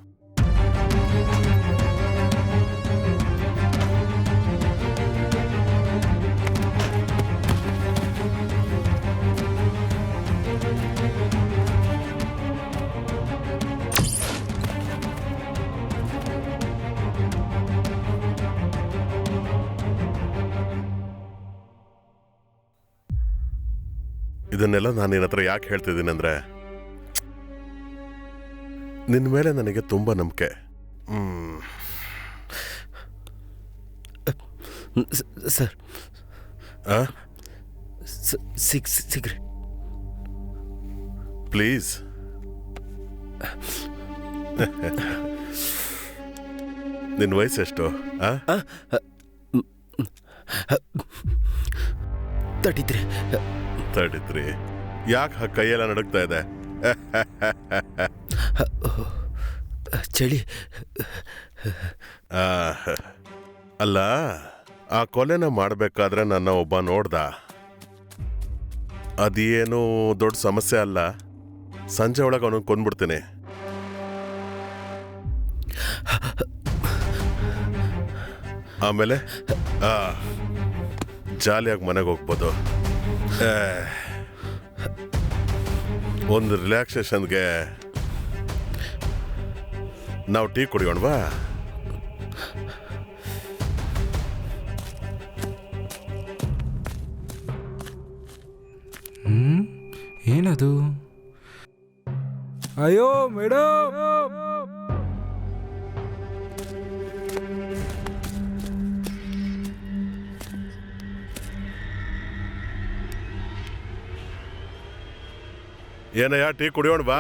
ಇದನ್ನೆಲ್ಲ ನಾನು ನಿನ್ನ ಹತ್ರ ಯಾಕೆ ಹೇಳ್ತಿದ್ದೀನಿ ಅಂದ್ರೆ ನಿನ್ನ ಮೇಲೆ ನನಗೆ ತುಂಬಾ ನಂಬಿಕೆ. ಸರ್ ಸಿಗ್ರಿ ಪ್ಲೀಸ್. ನಿನ್ನ ವಯಸ್ಸೆಷ್ಟು? 33. ಯಾಕೆ ಕೈಯೆಲ್ಲ ನಡುಗ್ತಾ ಇದೆ? ಚಳಿ. ಅಲ್ಲ, ಆ ಕೊಲೆನ ಮಾಡಬೇಕಾದ್ರೆ ನನ್ನ ಒಬ್ಬ ನೋಡ್ದ. ಅದೇನು ದೊಡ್ಡ ಸಮಸ್ಯೆ ಅಲ್ಲ, ಸಂಜೆ ಒಳಗೆ ಅವನು ಕೊಂದ್ಬಿಡ್ತೀನಿ. ಆಮೇಲೆ ಜಾಲಿಯಾಗಿ ಮನೆಗೆ ಹೋಗ್ಬೋದು. ಒಂದು ರಿಲ್ಯಾಕ್ಸೇಷನ್ಗೆ ನಾವು ಟೀ ಕುಡಿಯೋಣವಾ? ಏನದು? ಅಯ್ಯೋ ಮೇಡಮ್, ಏನಯ್ಯ, ಟೀ ಕುಡಿಯೋಣ ಬಾ.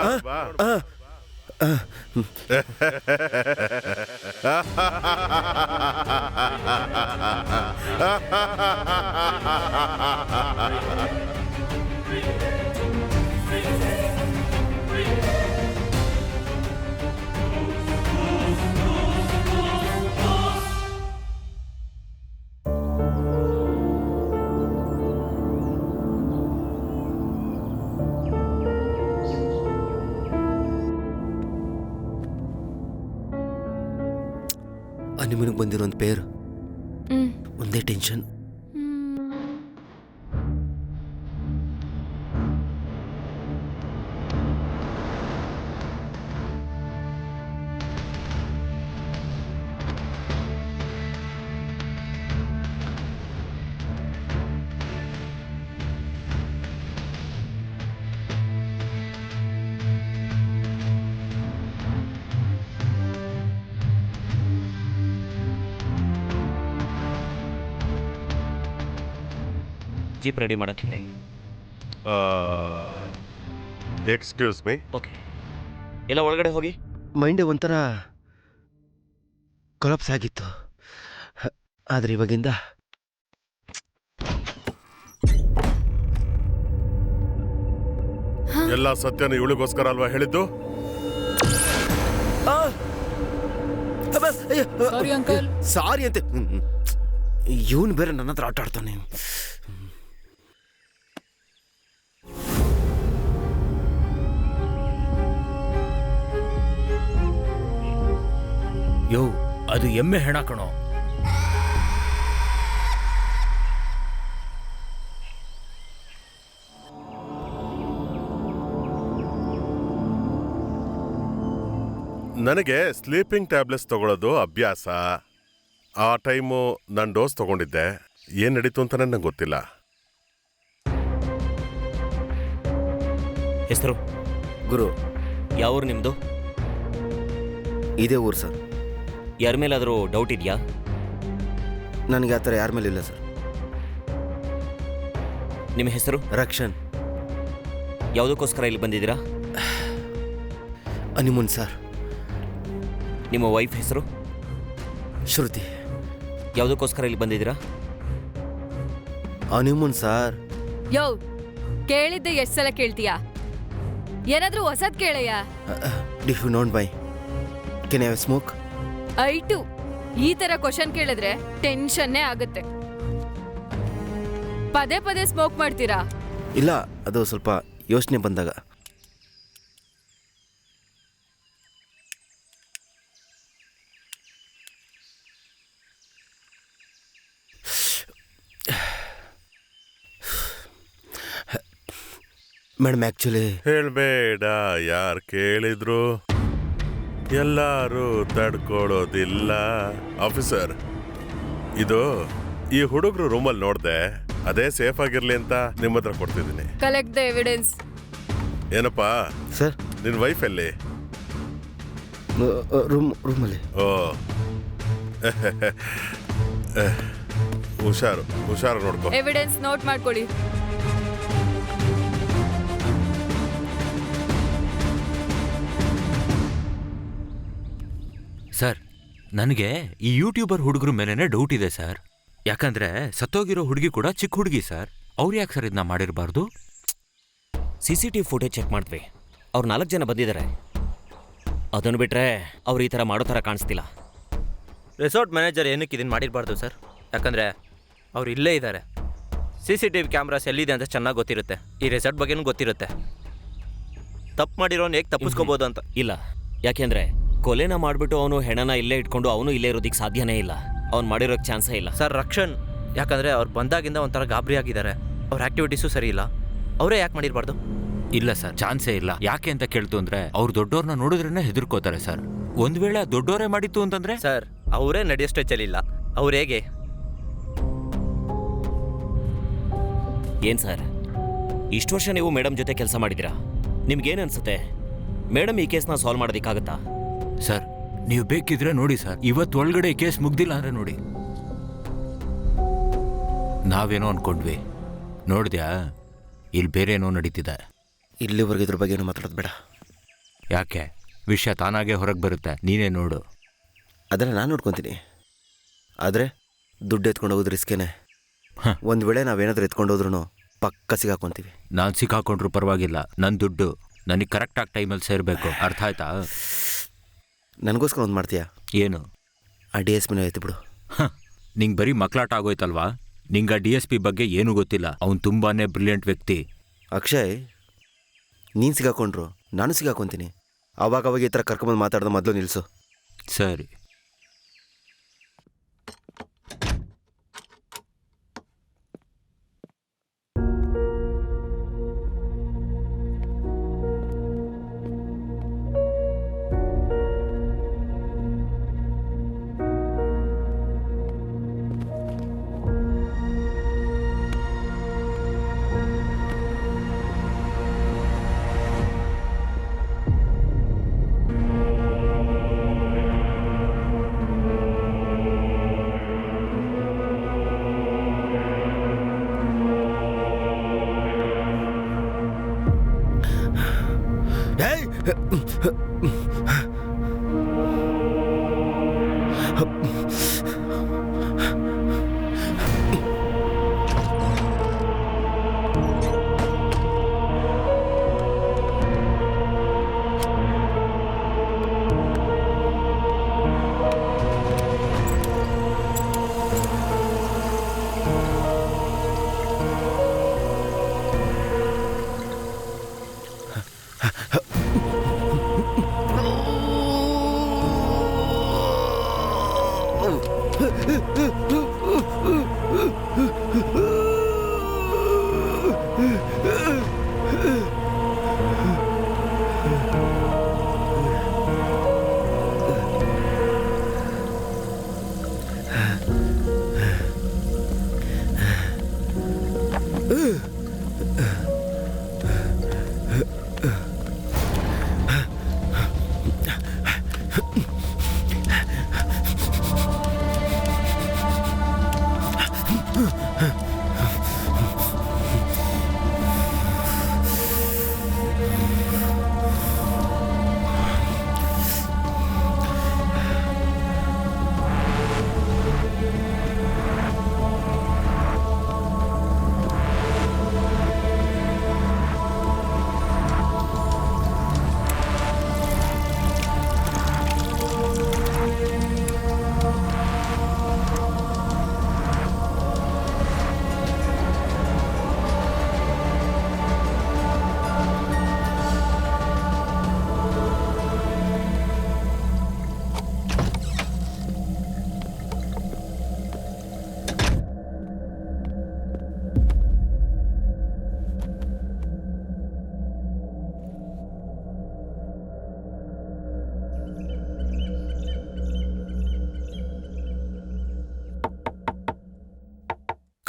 ನಿಮಗೆ ಬಂದಿರೋ ಪೇರು ಒಂದೇ ಟೆನ್ಷನ್. ಜೀಪ್ ರೆಡಿ ಮಾಡಕ್ಕೆ. Excuse me. ಓಕೆ, ಎಲ್ಲ ಒಳಗಡೆ ಹೋಗಿ. ಮೈಂಡ್ ಒಂಥರ ಕೊಲಾಪ್ಸ್ ಆಗಿತ್ತು, ಆದರೆ ಇವಾಗಿಂದ ಎಲ್ಲ ಸತ್ಯನ ಇವಳಿಗೋಸ್ಕರ ಅಲ್ವಾ ಹೇಳಿದ್ದು? ಸಾರಿ ಅಂತೆ. ಇವನು ಬೇರೆ ನನ್ನ ಹತ್ರ ಆಟ ಆಡ್ತಾನೆ. ಯೋ, ಅದು ಎಮ್ಮೆ ಹೆಣ ಕಣೋ. ನನಗೆ ಸ್ಲೀಪಿಂಗ್ ಟ್ಯಾಬ್ಲೆಟ್ಸ್ ತಗೊಳ್ಳೋದು ಅಭ್ಯಾಸ. ಆ ಟೈಮು ನಾನು ಡೋಸ್ ತಗೊಂಡಿದ್ದೆ. ಏನು ನಡೀತು ಅಂತ ನನಗೆ ಗೊತ್ತಿಲ್ಲ. ಹೆಸರು? ಗುರು. ಯಾವ ಊರು ನಿಮ್ಮದು? ಇದೇ ಊರು ಸರ್. ಯಾರ ಮೇಲಾದರೂ ಡೌಟ್ ಇದೆಯಾ? ನನಗೆ ಆ ಥರ ಯಾರ ಮೇಲೆ ಇಲ್ಲ ಸರ್. ನಿಮ್ಮ ಹೆಸರು? ರಕ್ಷನ್. ಯಾವುದಕ್ಕೋಸ್ಕರ ಇಲ್ಲಿ ಬಂದಿದ್ದೀರಾ? Honeymoon sir. ನಿಮ್ಮ ವೈಫ್ ಹೆಸರು? ಶ್ರುತಿ. ಯಾವುದಕ್ಕೋಸ್ಕರ ಇಲ್ಲಿ ಬಂದಿದ್ದೀರಾ? Honeymoon sir. ಯೋ, ಕೇಳಿದ್ದೆ ಎಷ್ಟು ಸಲ ಕೇಳ್ತೀಯಾ? ಏನಾದ್ರೂ ಹೊಸದ್ ಕೇಳಯ್ಯ. Did you know why can I smoke? ಐಟು ಈ ತರ ಕ್ವಶನ್ ಕೇಳಿದ್ರೆ ಟೆನ್ಷನ್ನೇ ಆಗುತ್ತೆ. ಪದೇ ಪದೇ ಸ್ಮೋಕ್ ಮಾಡ್ತೀರಾ? ಇಲ್ಲ, ಅದು ಸ್ವಲ್ಪ ಯೋಚನೆ ಬಂದಾಗ. ಮೇಡಮ್ ಆಕ್ಚುಲಿ ಹೇಳ್ಬೇಡ, ಯಾರು ಕೇಳಿದ್ರು ಎಲ್ಲರೂ ತಡ್ಕೊಳ್ಳೋದಿಲ್ಲ. ಆಫೀಸರ್, ಇದು ಈ ಹುಡುಗರು ರೂಮಲ್ಲಿ ನೋಡ್ದೆ, ಅದೇ ಸೇಫ್ ಆಗಿರ್ಲಿ ಅಂತ ನಿಮ್ಮ ಹತ್ರ ಕೊಡ್ತಿದ್ದೀನಿ. Collect the evidence. ಏನಪ್ಪಾ ಸರ್, ನಿನ್ ವೈಫ್ ಎಲ್ಲಿ? ರೂಮಲ್ಲಿ. ಓ ಹುಷಾರು ನೋಡ್ಕೊ. ಎವಿಡೆನ್ಸ್ ನೋಟ್ ಮಾಡ್ಕೊಳ್ಳಿ. ಸರ್, ನನಗೆ ಈ ಯೂಟ್ಯೂಬರ್ ಹುಡುಗರ ಮೇಲೇನೆ ಡೌಟ್ ಇದೆ ಸರ್. ಯಾಕಂದ್ರೆ ಸತ್ತೋಗಿರೋ ಹುಡುಗಿ ಕೂಡ ಚಿಕ್ಕ ಹುಡುಗಿ ಸರ್. ಅವ್ರು ಯಾಕೆ ಸರ್ ಇದನ್ನ ಮಾಡಿರಬಾರ್ದು? CCTV ಫುಟೇಜ್ ಚೆಕ್ ಮಾಡಿದ್ವಿ. ಅವ್ರು 4 ಜನ ಬಂದಿದ್ದಾರೆ. ಅದನ್ನು ಬಿಟ್ರೆ ಅವ್ರು ಈ ಥರ ಮಾಡೋ ಥರ ಕಾಣಿಸ್ತಿಲ್ಲ. ರೆಸಾರ್ಟ್ ಮ್ಯಾನೇಜರ್ ಏನಕ್ಕೆ ಇದನ್ನು ಮಾಡಿರಬಾರ್ದು ಸರ್? ಯಾಕಂದರೆ ಅವ್ರು ಇಲ್ಲೇ ಇದ್ದಾರೆ. CCTV ಕ್ಯಾಮ್ರಾಸ್ ಎಲ್ಲಿದೆ ಅಂತ ಚೆನ್ನಾಗಿ ಗೊತ್ತಿರುತ್ತೆ. ಈ ರೆಸಾರ್ಟ್ ಬಗ್ಗೆನೂ ಗೊತ್ತಿರುತ್ತೆ. ತಪ್ಪು ಮಾಡಿರೋನು ಹೇಗೆ ತಪ್ಪಿಸ್ಕೋಬೋದು ಅಂತ. ಇಲ್ಲ, ಯಾಕೆಂದ್ರೆ ಕೊಲೆನ ಮಾಡಿಬಿಟ್ಟು ಅವನು ಹೆಣನ ಇಲ್ಲೇ ಇಟ್ಕೊಂಡು ಅವನು ಇಲ್ಲೇ ಇರೋದಕ್ಕೆ ಸಾಧ್ಯನೇ ಇಲ್ಲ. ಅವ್ನು ಮಾಡಿರೋಕ್ಕೆ ಚಾನ್ಸೇ ಇಲ್ಲ ಸರ್. ರಕ್ಷಣ್, ಯಾಕಂದರೆ ಅವ್ರು ಬಂದಾಗಿಂದ ಒಂಥರ ಗಾಬರಿ ಆಗಿದ್ದಾರೆ. ಅವ್ರ ಆ್ಯಕ್ಟಿವಿಟೀಸು ಸರಿ ಇಲ್ಲ. ಅವರೇ ಯಾಕೆ ಮಾಡಿರಬಾರ್ದು? ಇಲ್ಲ ಸರ್, ಚಾನ್ಸೇ ಇಲ್ಲ. ಯಾಕೆ ಅಂತ ಕೇಳ್ತು ಅಂದ್ರೆ ಅವ್ರು ದೊಡ್ಡವ್ರನ್ನ ನೋಡಿದ್ರೇನೆ ಹೆದರ್ಕೋತಾರೆ ಸರ್. ಒಂದ್ ವೇಳೆ ದೊಡ್ಡವರೇ ಮಾಡಿತ್ತು ಅಂತಂದ್ರೆ? ಸರ್, ಅವರೇ ನಡೆಯೋ ಸ್ಟೇಜಲ್ಲಿಲ್ಲ. ಅವ್ರು ಹೇಗೆ? ಏನ್ ಸರ್, ಇಷ್ಟು ವರ್ಷ ನೀವು ಮೇಡಮ್ ಜೊತೆ ಕೆಲಸ ಮಾಡಿದ್ದೀರಾ, ನಿಮ್ಗೇನು ಅನ್ಸುತ್ತೆ? ಮೇಡಮ್ ಈ ಕೇಸ್ನ ಸಾಲ್ವ್ ಮಾಡೋದಕ್ಕಾಗತ್ತಾ? ಸರ್, ನೀವು ಬೇಕಿದ್ರೆ ನೋಡಿ ಸರ್, ಇವತ್ತು ಒಳಗಡೆ ಈ ಕೇಸ್ ಮುಗ್ದಿಲ್ಲ ಅಂದ್ರೆ ನೋಡಿ. ನಾವೇನೋ ಅನ್ಕೊಂಡ್ವಿ, ನೋಡಿದ್ಯಾ ಇಲ್ಲಿ ಬೇರೆ ಏನೋ ನಡೀತಿದೆ. ಇಲ್ಲಿವರೆಗೆ ಇದ್ರ ಬಗ್ಗೆ ಏನು ಮಾತಾಡೋದು ಬೇಡ. ಯಾಕೆ? ವಿಷಯ ತಾನಾಗೆ ಹೊರಗೆ ಬರುತ್ತೆ, ನೀನೇ ನೋಡು. ಅದನ್ನು ನಾನು ನೋಡ್ಕೊತೀನಿ. ಆದರೆ ದುಡ್ಡು ಎತ್ಕೊಂಡು ಹೋಗೋದು ರಿಸ್ಕೇನೆ. ಒಂದು ವೇಳೆ ನಾವೇನಾದ್ರೂ ಎತ್ಕೊಂಡು ಹೋದ್ರೂ ಪಕ್ಕ ಸಿಗಾಕೊಂತೀವಿ. ನಾನು ಸಿಕ್ಕಾಕೊಂಡ್ರು ಪರವಾಗಿಲ್ಲ, ನನ್ನ ದುಡ್ಡು ನನಗೆ ಕರೆಕ್ಟಾಗಿ ಟೈಮಲ್ಲಿ ಸೇರಬೇಕು. ಅರ್ಥ ಆಯ್ತಾ? ನನಗೋಸ್ಕರ ಒಂದು ಮಾಡ್ತೀಯಾ? ಏನು? ಆ DSPನ ಎತ್ತಿ ಬಿಡು. ನಿಂಗೆ ಬರೀ ಮಕ್ಕಳಾಟ ಆಗೋಯ್ತಲ್ವಾ? ನಿಂಗೆ ಆ DSP ಬಗ್ಗೆ ಏನೂ ಗೊತ್ತಿಲ್ಲ. ಅವನು ತುಂಬಾನೇ ಬ್ರಿಲಿಯಂಟ್ ವ್ಯಕ್ತಿ. ಅಕ್ಷಯ್, ನೀನು ಸಿಗಾಕೊಂಡ್ರು ನಾನು ಸಿಗಾಕೊಂತೀನಿ. ಅವಾಗ ಈ ಥರ ಕರ್ಕೊಂಬಂದು ಮಾತಾಡ್ದೆ ಮೊದಲು ನಿಲ್ಲಿಸು. ಸರಿ.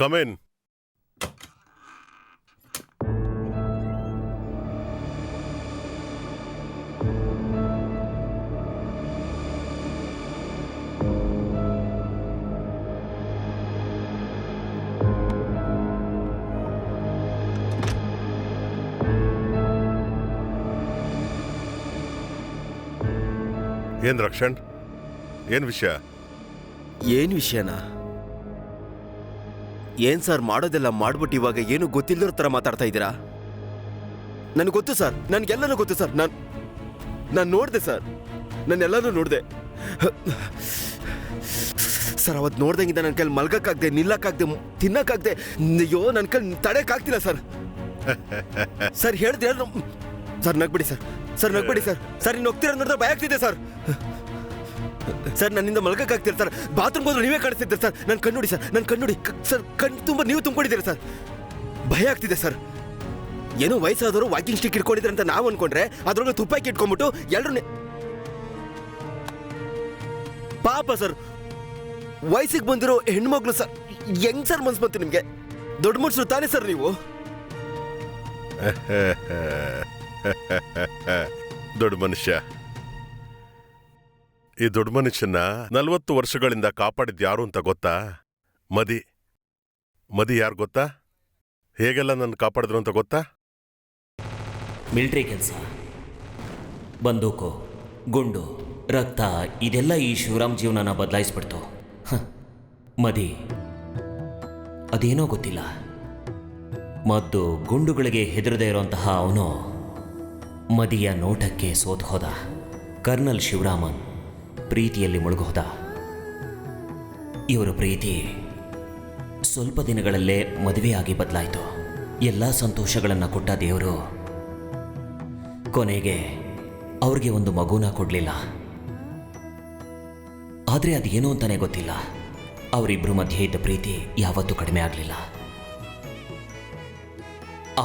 Come in. ಏನ್ ರಕ್ಷಣ್, ಏನ್ ವಿಷಯ? ಏನ್ ವಿಷಯನಾ? ಏನ್ ಸರ್ ಮಾಡೋದೆಲ್ಲ ಮಾಡ್ಬಿಟ್ಟು ಇವಾಗ ಏನು ಗೊತ್ತಿಲ್ಲದ್ರ ತರ ಮಾತಾಡ್ತಾ ಇದ್ದೀರಾ? ನನಗೆ ಗೊತ್ತು ಸರ್, ನನ್ಗೆಲ್ಲನೂ ಗೊತ್ತು ಸರ್. ನಾನು ನೋಡಿದೆ ಸರ್, ನಾನೆಲ್ಲನೂ ನೋಡಿದೆ ಸರ್. ಅವತ್ತು ನೋಡ್ದಂಗಿಂದ ನನ್ನ ಕೈಲಿ ಮಲ್ಗಕ್ಕಾಗ್ದೆ, ನಿಲ್ಲಕ್ಕಾಗ್ದೆ, ತಿನ್ನಕ್ಕಾಗ್ದೆ. ಅಯ್ಯೋ ನನ್ನ ಕೈಲಿ ತಡೆಯಕ್ಕಾಗ್ತಿಲ್ಲ ಸರ್. ಸರ್ ಹೇಳ್ದೆ ಸರ್, ನಗ್ಬಿಡಿ ಸರ್. ಸರ್ ನಗ್ಬೇಡಿ ಸರ್. ಸರ್ ಇನ್ನು ಹೋಗ್ತೀರ ನೋಡಿದ್ರೆ ಭಯ ಆಗ್ತಿದೆ ಸರ್. ಸರ್ ನನ್ನಿಂದ ಮಲ್ಗಕ್ಕಾಗ್ತಿಲ್ಲ ಸರ್. ಬಾತ್ರೂಮ್ ಹೋದ್ರೆ ನೀವೇ ಕಾಣಿಸ್ತಿದ್ದೆ ಸರ್. ನನ್ನ ಕಣ್ಣುಡಿ ಸರ್, ನನ್ನ ಕಣ್ಣುಡಿ ಸರ್. ಕಣ್ಣು ತುಂಬ ನೀವು ತುಂಬಿಕೊಂಡಿದ್ದೀರ ಸರ್. ಭಯ ಆಗ್ತಿದೆ ಸರ್. ಏನೋ ವಯಸ್ಸಾದವರು ವಾಕಿಂಗ್ ಸ್ಟಿಕ್ ಇಟ್ಕೊಂಡಿದ್ರೆ ಅಂತ ನಾವು ಅನ್ಕೊಂಡ್ರೆ ಅದ್ರೊಳಗೆ ತುಪ್ಪಾಕಿ ಇಟ್ಕೊಂಡ್ಬಿಟ್ಟು ಎಲ್ಲರೂ ಪಾಪ ಸರ್. ವಯಸ್ಸಿಗೆ ಬಂದಿರೋ ಹೆಣ್ಮಗ್ಳು ಸರ್. ಹೆಂಗ್ ಸರ್ ಮನ್ಸು ಬಂತು ನಿಮ್ಗೆ? ದೊಡ್ಡ ಮನುಷ್ಯರು ತಾನೇ ಸರ್ ನೀವು? ದೊಡ್ಡ ಮನುಷ್ಯ. ಈ ದೊಡ್ಡ ಮನುಷ್ಯನ 40 ವರ್ಷಗಳಿಂದ ಕಾಪಾಡಿದ್ ಯಾರು ಅಂತ ಗೊತ್ತಾ? ಮದಿ ಯಾರು ಗೊತ್ತಾ? ಹೇಗೆಲ್ಲ ನನ್ನ ಕಾಪಾಡಿದ್ರು ಅಂತ ಗೊತ್ತಾ? ಮಿಲಿಟರಿ ಕೆಲಸ, ಬಂದೂಕು, ಗುಂಡು, ರಕ್ತ, ಇದೆಲ್ಲ ಈ ಶಿವರಾಮ್ ಜೀವನನ ಬದಲಾಯಿಸ್ಬಿಡ್ತು. ಮದಿ ಅದೇನೋ ಗೊತ್ತಿಲ್ಲ, ಮದ್ದು ಗುಂಡುಗಳಿಗೆ ಹೆದರದೇ ಇರೋಂತಹ ಅವನು ಮದಿಯ ನೋಟಕ್ಕೆ ಸೋತ್ ಹೋದ. ಕರ್ನಲ್ ಶಿವರಾಮನ್ ಪ್ರೀತಿಯಲ್ಲಿ ಮುಳುಗೋದ. ಇವರ ಪ್ರೀತಿ ಸ್ವಲ್ಪ ದಿನಗಳಲ್ಲೇ ಮದುವೆಯಾಗಿ ಬದಲಾಯಿತು. ಎಲ್ಲ ಸಂತೋಷಗಳನ್ನು ಕೊಟ್ಟ ದೇವರು ಕೊನೆಗೆ ಅವ್ರಿಗೆ ಒಂದು ಮಗುನ ಕೊಡಲಿಲ್ಲ. ಆದರೆ ಅದೇನು ಅಂತಾನೆ ಗೊತ್ತಿಲ್ಲ, ಅವರಿಬ್ಬರ ಮಧ್ಯೆ ಇದ್ದ ಪ್ರೀತಿ ಯಾವತ್ತೂ ಕಡಿಮೆ ಆಗಲಿಲ್ಲ.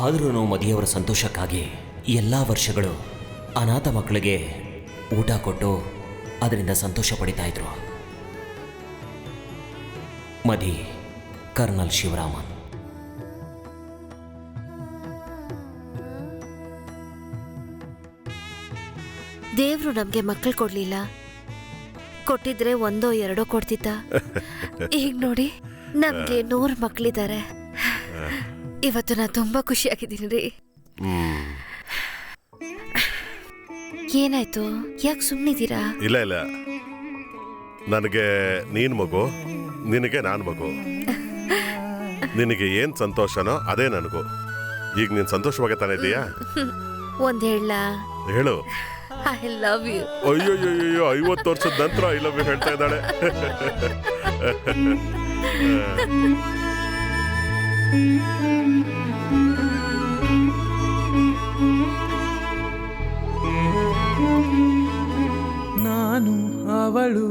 ಆದ್ರೂ ಮದಿಯವರ ಸಂತೋಷಕ್ಕಾಗಿ ಎಲ್ಲ ವರ್ಷಗಳು ಅನಾಥ ಮಕ್ಕಳಿಗೆ ಊಟ ಕೊಟ್ಟು ಅದರಿಂದ ಸಂತೋಷ ಪಡಿತಾ ಇದ್ರು. ಮದಿ ಕರ್ನಲ್ ಶಿವರಾಮನ್. ದೇವ್ರು ನಮ್ಗೆ ಮಕ್ಕಳು ಕೊಡ್ಲಿಲ್ಲ, ಕೊಟ್ಟಿದ್ರೆ 1 or 2 ಕೊಡ್ತಿದ್ದ. ಈಗ ನೋಡಿ ನಮ್ಗೆ 100 ಮಕ್ಕಳಿದ್ದಾರೆ. ಇವತ್ತು ನಾ ತುಂಬಾ ಖುಷಿಯಾಗಿದ್ದೀನಿ ರೀ. ಏನಾಯ್ತು? ಯಾಕೆ ಸುಮ್ಮನಿದ್ದೀರಾ? ಇಲ್ಲ, ನನಗೆ ನೀನ್ ಮಗು, ನಿನಗೆ ನಾನ್ ಮಗು. ನಿನಗೆ ಏನ್ ಸಂತೋಷನೋ ಅದೇ ನನಗೂ. ಈಗ ನೀನ್ ಸಂತೋಷವಾಗಿ ತಾನೇ ಇದೀಯಾ? ಒಂದ್ ಹೇಳು. I love you. ಅಯ್ಯೋ 50 ವರ್ಷದ ನಂತರ ಐ ಲವ್ ಯು ಹೇಳ್ತಾ ಇದ್ದಾಳೆ. ನಾನು ಅವಳು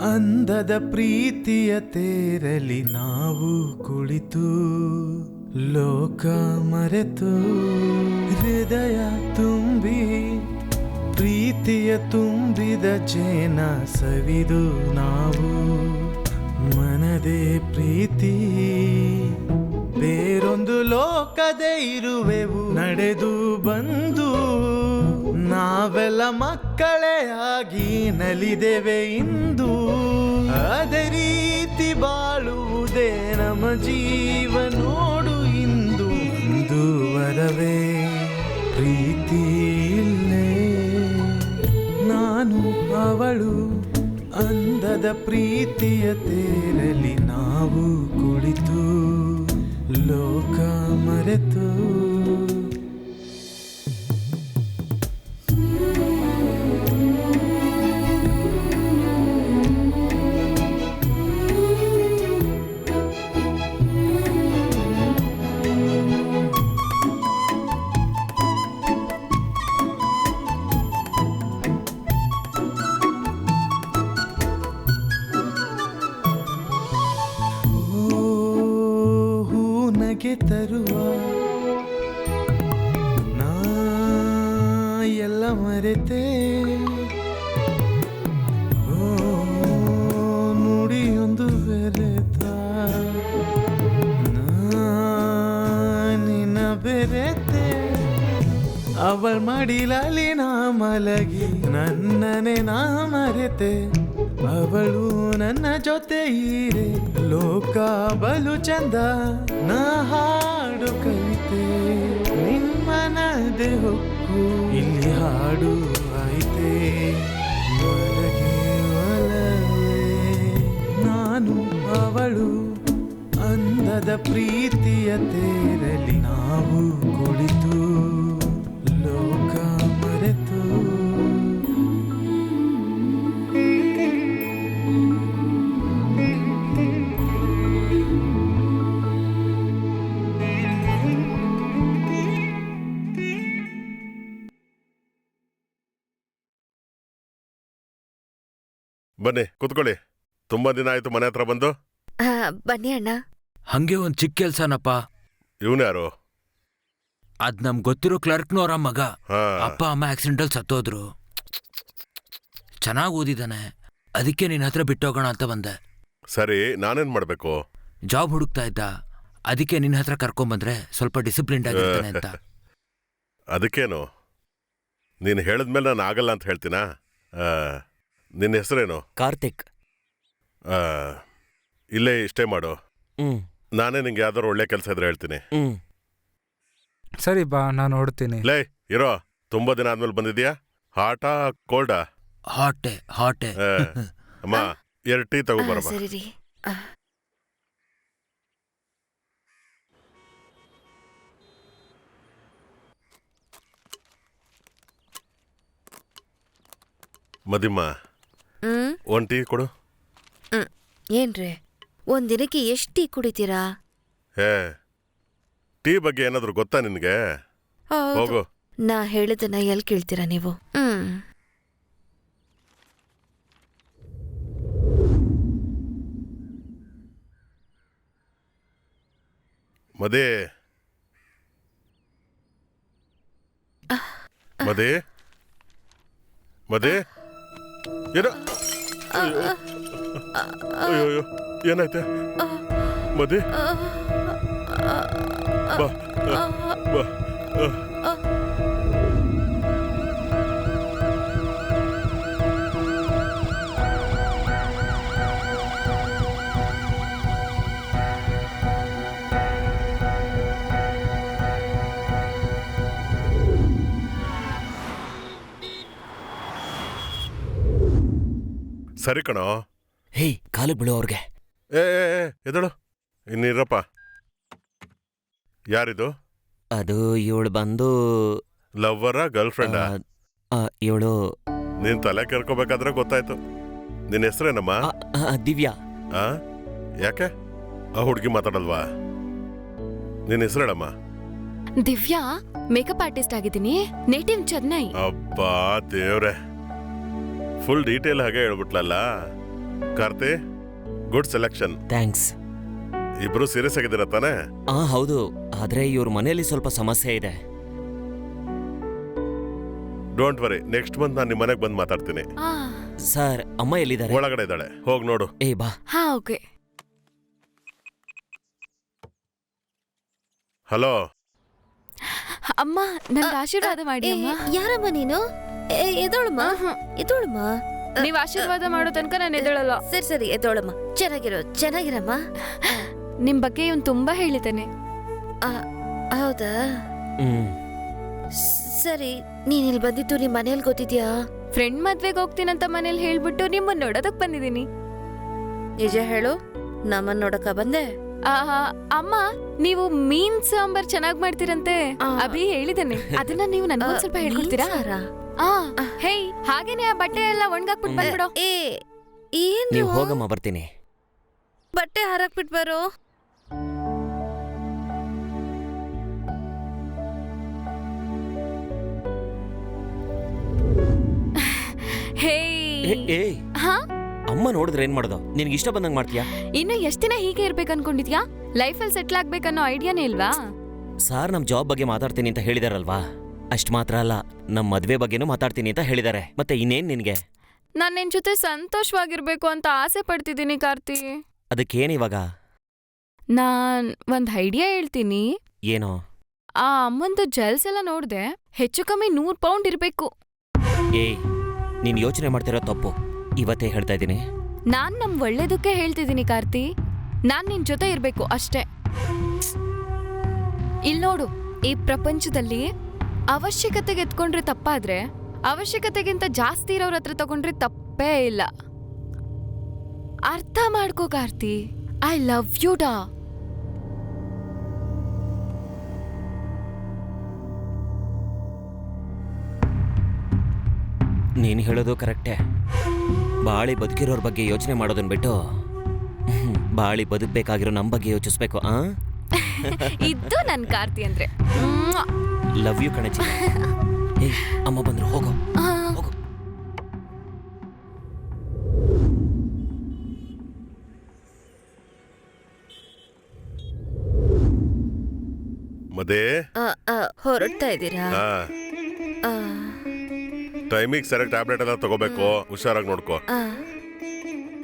ಅಂದದ ಪ್ರೀತಿಯ ತೇರಲಿ ನಾವು ಕುಳಿತು ಲೋಕ ಮರೆತು ಹೃದಯ ತುಂಬಿ ಪ್ರೀತಿಯ ತುಂಬಿದ ಜೇನ ಸವಿದು ನಾವು ಮನದೇ ಪ್ರೀತಿ ಬೇರೊಂದು ಲೋಕದೇ ಇರುವೆವು ನಡೆದು ಬಂದು ನಾವೆಲ್ಲ ಮಕ್ಕಳೇ ಆಗಿ ನಲಿದೆವೆ ಇಂದು ಅದೇ ರೀತಿ ಬಾಳುವುದೇ ನಮ್ಮ ಜೀವ ನೋಡು ಇಂದು ವರವೇ ಪ್ರೀತಿ ಇಲ್ಲೇ ನಾನು ಅವಳು ಅಂದದ ಪ್ರೀತಿಯ ತೇರಲಿ ನಾವು ಕುಳಿತು ಲೋಕ ಮರೆತು ತರುವ ನಾ ಎಲ್ಲ ಮರೆತೆ ನುಡಿಯೊಂದು ಬೆರೆತ ಅವಳ್ ಮಡಿಲಲ್ಲಿ ನಾ ಮಲಗಿ ನನ್ನನೆ ನಾ ಮರೆತೆ ಅವಳು ನನ್ನ ಜೊತೆ ಇರೆ ಲೋಕ ಬಲು ಚಂದ ನಾ ಹಾಡು ಕವಿತೆ ನಿಮ್ಮನದೆ ಹೊಕ್ಕು ಇಲ್ಲಿ ಹಾಡು ಐತೆ ಮಲಗೆ ಒಲವೇ ನಾನು ಅವಳು ಅಂದದ ಪ್ರೀತಿಯ ತೇರಲಿ ನಾವು ಕುಳಿತು ಲೋಕ ಮರೆತು ಬನ್ನಿ ಕೂತ್ಕೊಳ್ಳಿ. ತುಂಬಾ ದಿನ ಆಯ್ತು ಮನೆ ಹತ್ರ ಬಂದು. ಬನ್ನಿ ಅಣ್ಣ. ಹಂಗೆ ಒಂದ್ ಚಿಕ್ಕ ಕೆಲ್ಸನಪ್ಪ. ಇವನ್ಯಾರು? ಅದ್ ನಮ್ ಗೊತ್ತಿರೋ ಕ್ಲರ್ಕ್ನವರ ಮಗ. ಹಾ. ಅಪ್ಪ ಅಮ್ಮ ಆಕ್ಸಿಡೆಂಟಲ್ ಸತ್ತೋದ್ರು. ಚೆನ್ನಾಗ್ ಓದಿದಾನೆ, ಅದಕ್ಕೆ ನಿನ್ ಹತ್ರ ಬಿಟ್ಟೋಗೋಣ ಅಂತ ಬಂದೆ. ಸರಿ, ನಾನೇನ್ ಮಾಡ್ಬೇಕು? ಜಾಬ್ ಹುಡುಕ್ತಾ ಇದ್ದ, ಅದಕ್ಕೆ ನಿನ್ ಹತ್ರ ಕರ್ಕೊಂಬಂದ್ರೆ ಸ್ವಲ್ಪ ಡಿಸಿಪ್ಲಿನ್ಡ್ ಆಗಿರ್ತಾನೆ ಅಂತ. ಅದಕ್ಕೇನು, ನೀನು ಹೇಳಿದ್ಮೇಲೆ ನಾನು ಆಗಲ್ಲ ಅಂತ ಹೇಳ್ತೀನಾ? ನಿನ್ನ ಹೆಸರೇನು? ಕಾರ್ತಿಕ್. ಇಲ್ಲೇ ಇಷ್ಟೇ ಮಾಡು. ನಾನೇ ನಿಂಗೆ ಯಾವ್ದಾರು ಒಳ್ಳೆ ಕೆಲಸ ಇದ್ರೆ ಹೇಳ್ತೀನಿ. ಸರಿ ಬಾ, ನಾನು ಹೊಡ್ತೀನಿ. ಲೇ ಇರೋ, ತುಂಬಾ ದಿನ ಆದ್ಮೇಲೆ ಬಂದಿದ್ಯಾ? ಹಾಟಾ ಕೋಲ್ಡಾ? ಹಾಟೆ. ಅಮ್ಮ 2 ಟೀ ತಗೋಬರಮ್ಮ. ಸರಿ ರೀ. ಮದಿಮ್ಮ, 1 ಟೀ ಕೊಡು. ಏನ್ರಿ, ಒಂದಿನಕ್ಕೆ ಎಷ್ಟು ಟೀ ಕುಡಿತೀರಾ? ಟೀ ಬಗ್ಗೆ ಏನಾದ್ರು ಗೊತ್ತಾ ನಿನ್ಗೆ? ಹೋಗು. ನಾ ಹೇಳಿದನ್ನ ಎಲ್ಲಿ ಕೇಳ್ತೀರಾ ನೀವು? ಮದೇ ಮದೇ ಮದೇ ಏನೋ ಅಯ್ಯೋ ಏನಾಯ್ತೆ ಮದೇ? ಬಾ ಬಾ. ಸರಿ ಕಣೋ. ಹೇ, ಕಾಲಿಗೆ ಬಿಡು ಅವ್ರಿಗೆ. ಎದಳು ಇನ್ನಿರಪ್ಪ. ಯಾರಿದು? ಅದು ಇವಳು ಬಂದು ಲವ್ವರ ಗರ್ಲ್ ಫ್ರೆಂಡಾ? ಇವಳು ನೀನ್ ತಲೆ ಕೆರ್ಕೋಬೇಕಾದ್ರೆ ಗೊತ್ತಾಯ್ತು. ನಿನ್ನ ಹೆಸರೇನಮ್ಮ? ದಿವ್ಯಾ. ಯಾಕೆ ಆ ಹುಡುಗಿ ಮಾತಾಡಲ್ವಾ? ನಿನ್ನ ಹೆಸರೇಳಮ್ಮ? ದಿವ್ಯಾ, ಮೇಕಪ್ ಆರ್ಟಿಸ್ಟ್ ಆಗಿದ್ದೀನಿ, ನೇಟಿವ್ ಚೆನ್ನೈ. ಅಬ್ಬಾ ದೇವ್ರೆ, ಫುಲ್ ಡೀಟೇಲ್ ಹಾಗೆ ಹೇಳ್ಬಿಟ್ಲಲ್ಲ. Karthi, good selection. ಥ್ಯಾಂಕ್ಸ್. ಇಬ್ರು ಸೀರಿಯಸ್ ಆಗಿದ್ದೀರ ತಾನೆ? ಹೌದು, ಆದ್ರೆ ಇವ್ರ ಮನೆಯಲ್ಲಿ ಸ್ವಲ್ಪ ಸಮಸ್ಯೆ ಇದೆ. ಡೋಂಟ್ ವರಿ, ನೆಕ್ಸ್ಟ್ ಮಂತ್ ನಾನು ನಿಮ್ಮ ಮನೆಗೆ ಬಂದು ಮಾತಾಡ್ತೀನಿ. ಸರ್, ಅಮ್ಮ ಎಲ್ಲಿದ್ದಾರೆ? ಒಳಗಡೆ ಇದ್ದಾಳೆ, ಹೋಗಿ ನೋಡು. ಬಾ. ಓಕೆ. ಹಲೋ ಅಮ್ಮ, ನನ್ಗೆ ಆಶೀರ್ವಾದ ಮಾಡಿ ಅಮ್ಮ. ಯಾರಮ್ಮ ನೀನು? ಎದೋಳಮ್ಮ, ಎದೋಳಮ್ಮ. ನೀವ್ ಆಶೀರ್ವಾದ ಮಾಡೋ ತನಕ ನಾನು ಎದಳಲ್ಲ. ಸರಿ, ಎದೋಳಮ್ಮ. ಚೆನ್ನಾಗಿರಮ್ಮ. ನಿಮ್ ಬಗ್ಗೆ ಇವನ್ ತುಂಬಾ ಹೇಳಿದ್ದಾನೆ. ಹೌದಾ? ಸರಿ, ನೀನ್ ಇಲ್ಲಿ ಬಂದಿದ್ದು ನಿಮ್ ಮನೇಲಿ ಗೊತ್ತಿದ್ಯಾ? ಫ್ರೆಂಡ್ ಮದ್ವೆಗೆ ಹೋಗ್ತೀನಂತ ಮನೇಲಿ ಹೇಳ್ಬಿಟ್ಟು ನಿಮ್ಮನ್ನ ನೋಡೋದಕ್ ಬಂದಿದ್ದೀನಿ. ನಿಜ ಹೇಳು, ನಮ್ಮನ್ನ ನೋಡಕ ಬಂದೆ? ಅಮ್ಮ, ನೀವು ಮೀನ್ ಸಾಂಬಾರ್ ಚೆನ್ನಾಗ್ ಮಾಡ್ತೀರಂತೆ ಅಭಿ ಹೇಳಿದಾನೆ. ಅದನ್ನ ನೀವು ನನ್ಗೊಂದ್ ಸ್ವಲ್ಪ ಹೇಳ್ಕೊಡ್ತೀರಾ? ಹೇ, ಹಾಗೇನೆ ಆ ಬಟ್ಟೆ ಎಲ್ಲ ಒಣಗಾಕ್ಬಿಟ್ಟು ಬಂದ್ಬಿಡೋ. ನೀವು ಹೋಗಮ್ಮ, ಬರ್ತೀನಿ. ಬಟ್ಟೆ ಹಾರಾಕ್ಬಿಟ್ ಬರೋ. ಅಮ್ಮ ನೋಡಿದ್ರೆ ಏನ್ ಮಾಡೋದು? ನಿನ್ಗೆ ಇಷ್ಟ ಬಂದಂಗ್ ಮಾಡ್ತೀಯಾ? ಇನ್ನು ಎಷ್ಟ್ ದಿನ ಹೀಗೆ ಇರ್ಬೇಕು ಅನ್ಕೊಂಡಿದ್ಯಾ? ಲೈಫಲ್ಲಿ ಸೆಟ್ಲ್ ಆಗ್ಬೇಕನ್ನೋ ಐಡಿಯಾನೇ ಇಲ್ವಾ? ಸಾರ್ ನಮ್ ಜಾಬ್ ಬಗ್ಗೆ ಮಾತಾಡ್ತೀನಿ ಅಂತ ಹೇಳಿದಾರಲ್ವಾ, ಅಷ್ಟ್ ಮಾತ್ರ ಅಲ್ಲ, ನಮ್ ಮದ್ವೆ ಬಗ್ಗೆನೂ ಮಾತಾಡ್ತೀನಿ ಅಂತ ಹೇಳಿದಾರೆ. ಮತ್ತೆ ಇನ್ನೇನ್ ನಿನ್ಗೆ? ನಾನ್ ನಿನ್ ಜೊತೆ ಸಂತೋಷವಾಗಿರ್ಬೇಕು ಅಂತ ಆಸೆ ಪಡ್ತಿದ್ದೀನಿ ಕಾರ್ತಿ. ಅದಕ್ಕೇನ್ ಇವಾಗ? ನಾನ್ ಒಂದ್ ಐಡಿಯಾ ಹೇಳ್ತೀನಿ. ಏನೋ? ಆ ಅಮ್ಮಂದು ಜೆಲ್ಸ್ ಎಲ್ಲ ನೋಡ್ದೆ ಹೆಚ್ಚು ಕಮ್ಮಿ 100 ಪೌಂಡ್ ಇರ್ಬೇಕು. ಏಯ್ ನೀನ್ ಯೋಚನೆ ಮಾಡ್ತಿರೋ ತಪ್ಪು. ಇವತ್ತೇ ಹೇಳ್ತಾ ಇದ್ದೀನಿ. ನಾನ್ ನಮ್ ಒಳ್ಳೇದಕ್ಕೆ ಹೇಳ್ತಿದ್ದೀನಿ ಕಾರ್ತಿ. ನಾನ್ ನಿನ್ ಜೊತೆ ಇರ್ಬೇಕು ಅಷ್ಟೇ. ಇಲ್ ನೋಡು, ಈ ಪ್ರಪಂಚದಲ್ಲಿ ಅವಶ್ಯಕತೆಗೆ ಎತ್ಕೊಂಡ್ರೆ ತಪ್ಪಾದ್ರೆ ಅವಶ್ಯಕತೆಗಿಂತ ಜಾಸ್ತಿ ಇರೋರ ಹತ್ರ ತಗೊಂಡ್ರೆ ತಪ್ಪೇ ಇಲ್ಲ. ಅರ್ಥ ಮಾಡ್ಕೋ ಕಾರ್ತಿ. ಐ ಲವ್ ಯು ಡಾ. ನೀನು ಹೇಳೋದು ಕರೆಕ್ಟೇ. ಬಾಳಿ ಬದುಕಿರೋರ್ ಬಗ್ಗೆ ಯೋಚನೆ ಮಾಡೋದನ್ನ ಬಿಟ್ಟು ಬಾಳಿ ಬದುಕಬೇಕಾಗಿರೋ ನಮ್ಮ ಬಗ್ಗೆ ಯೋಚಿಸ್ಬೇಕು. ಇದು ನನ್ ಕಾರ್ತಿ ಅಂದ್ರೆ. ಲವ್ ಯು ಕಣಜಿ. ಏ ಅಮ್ಮ ಬಂದ್ರು, ಹೋಗೋ ಹೋಗೋ. ಮದೇ ಹೊರಡ್ತಾ ಇದ್ದೀರಾ? ಟೈಮಿಗೆ ಸರಿಯಾಗಿ ಟ್ಯಾಬ್ಲೆಟ್ ಎಲ್ಲ ತಗೋಬೇಕು. ಹುಷಾರಾಗಿ ನೋಡ್ಕೋ.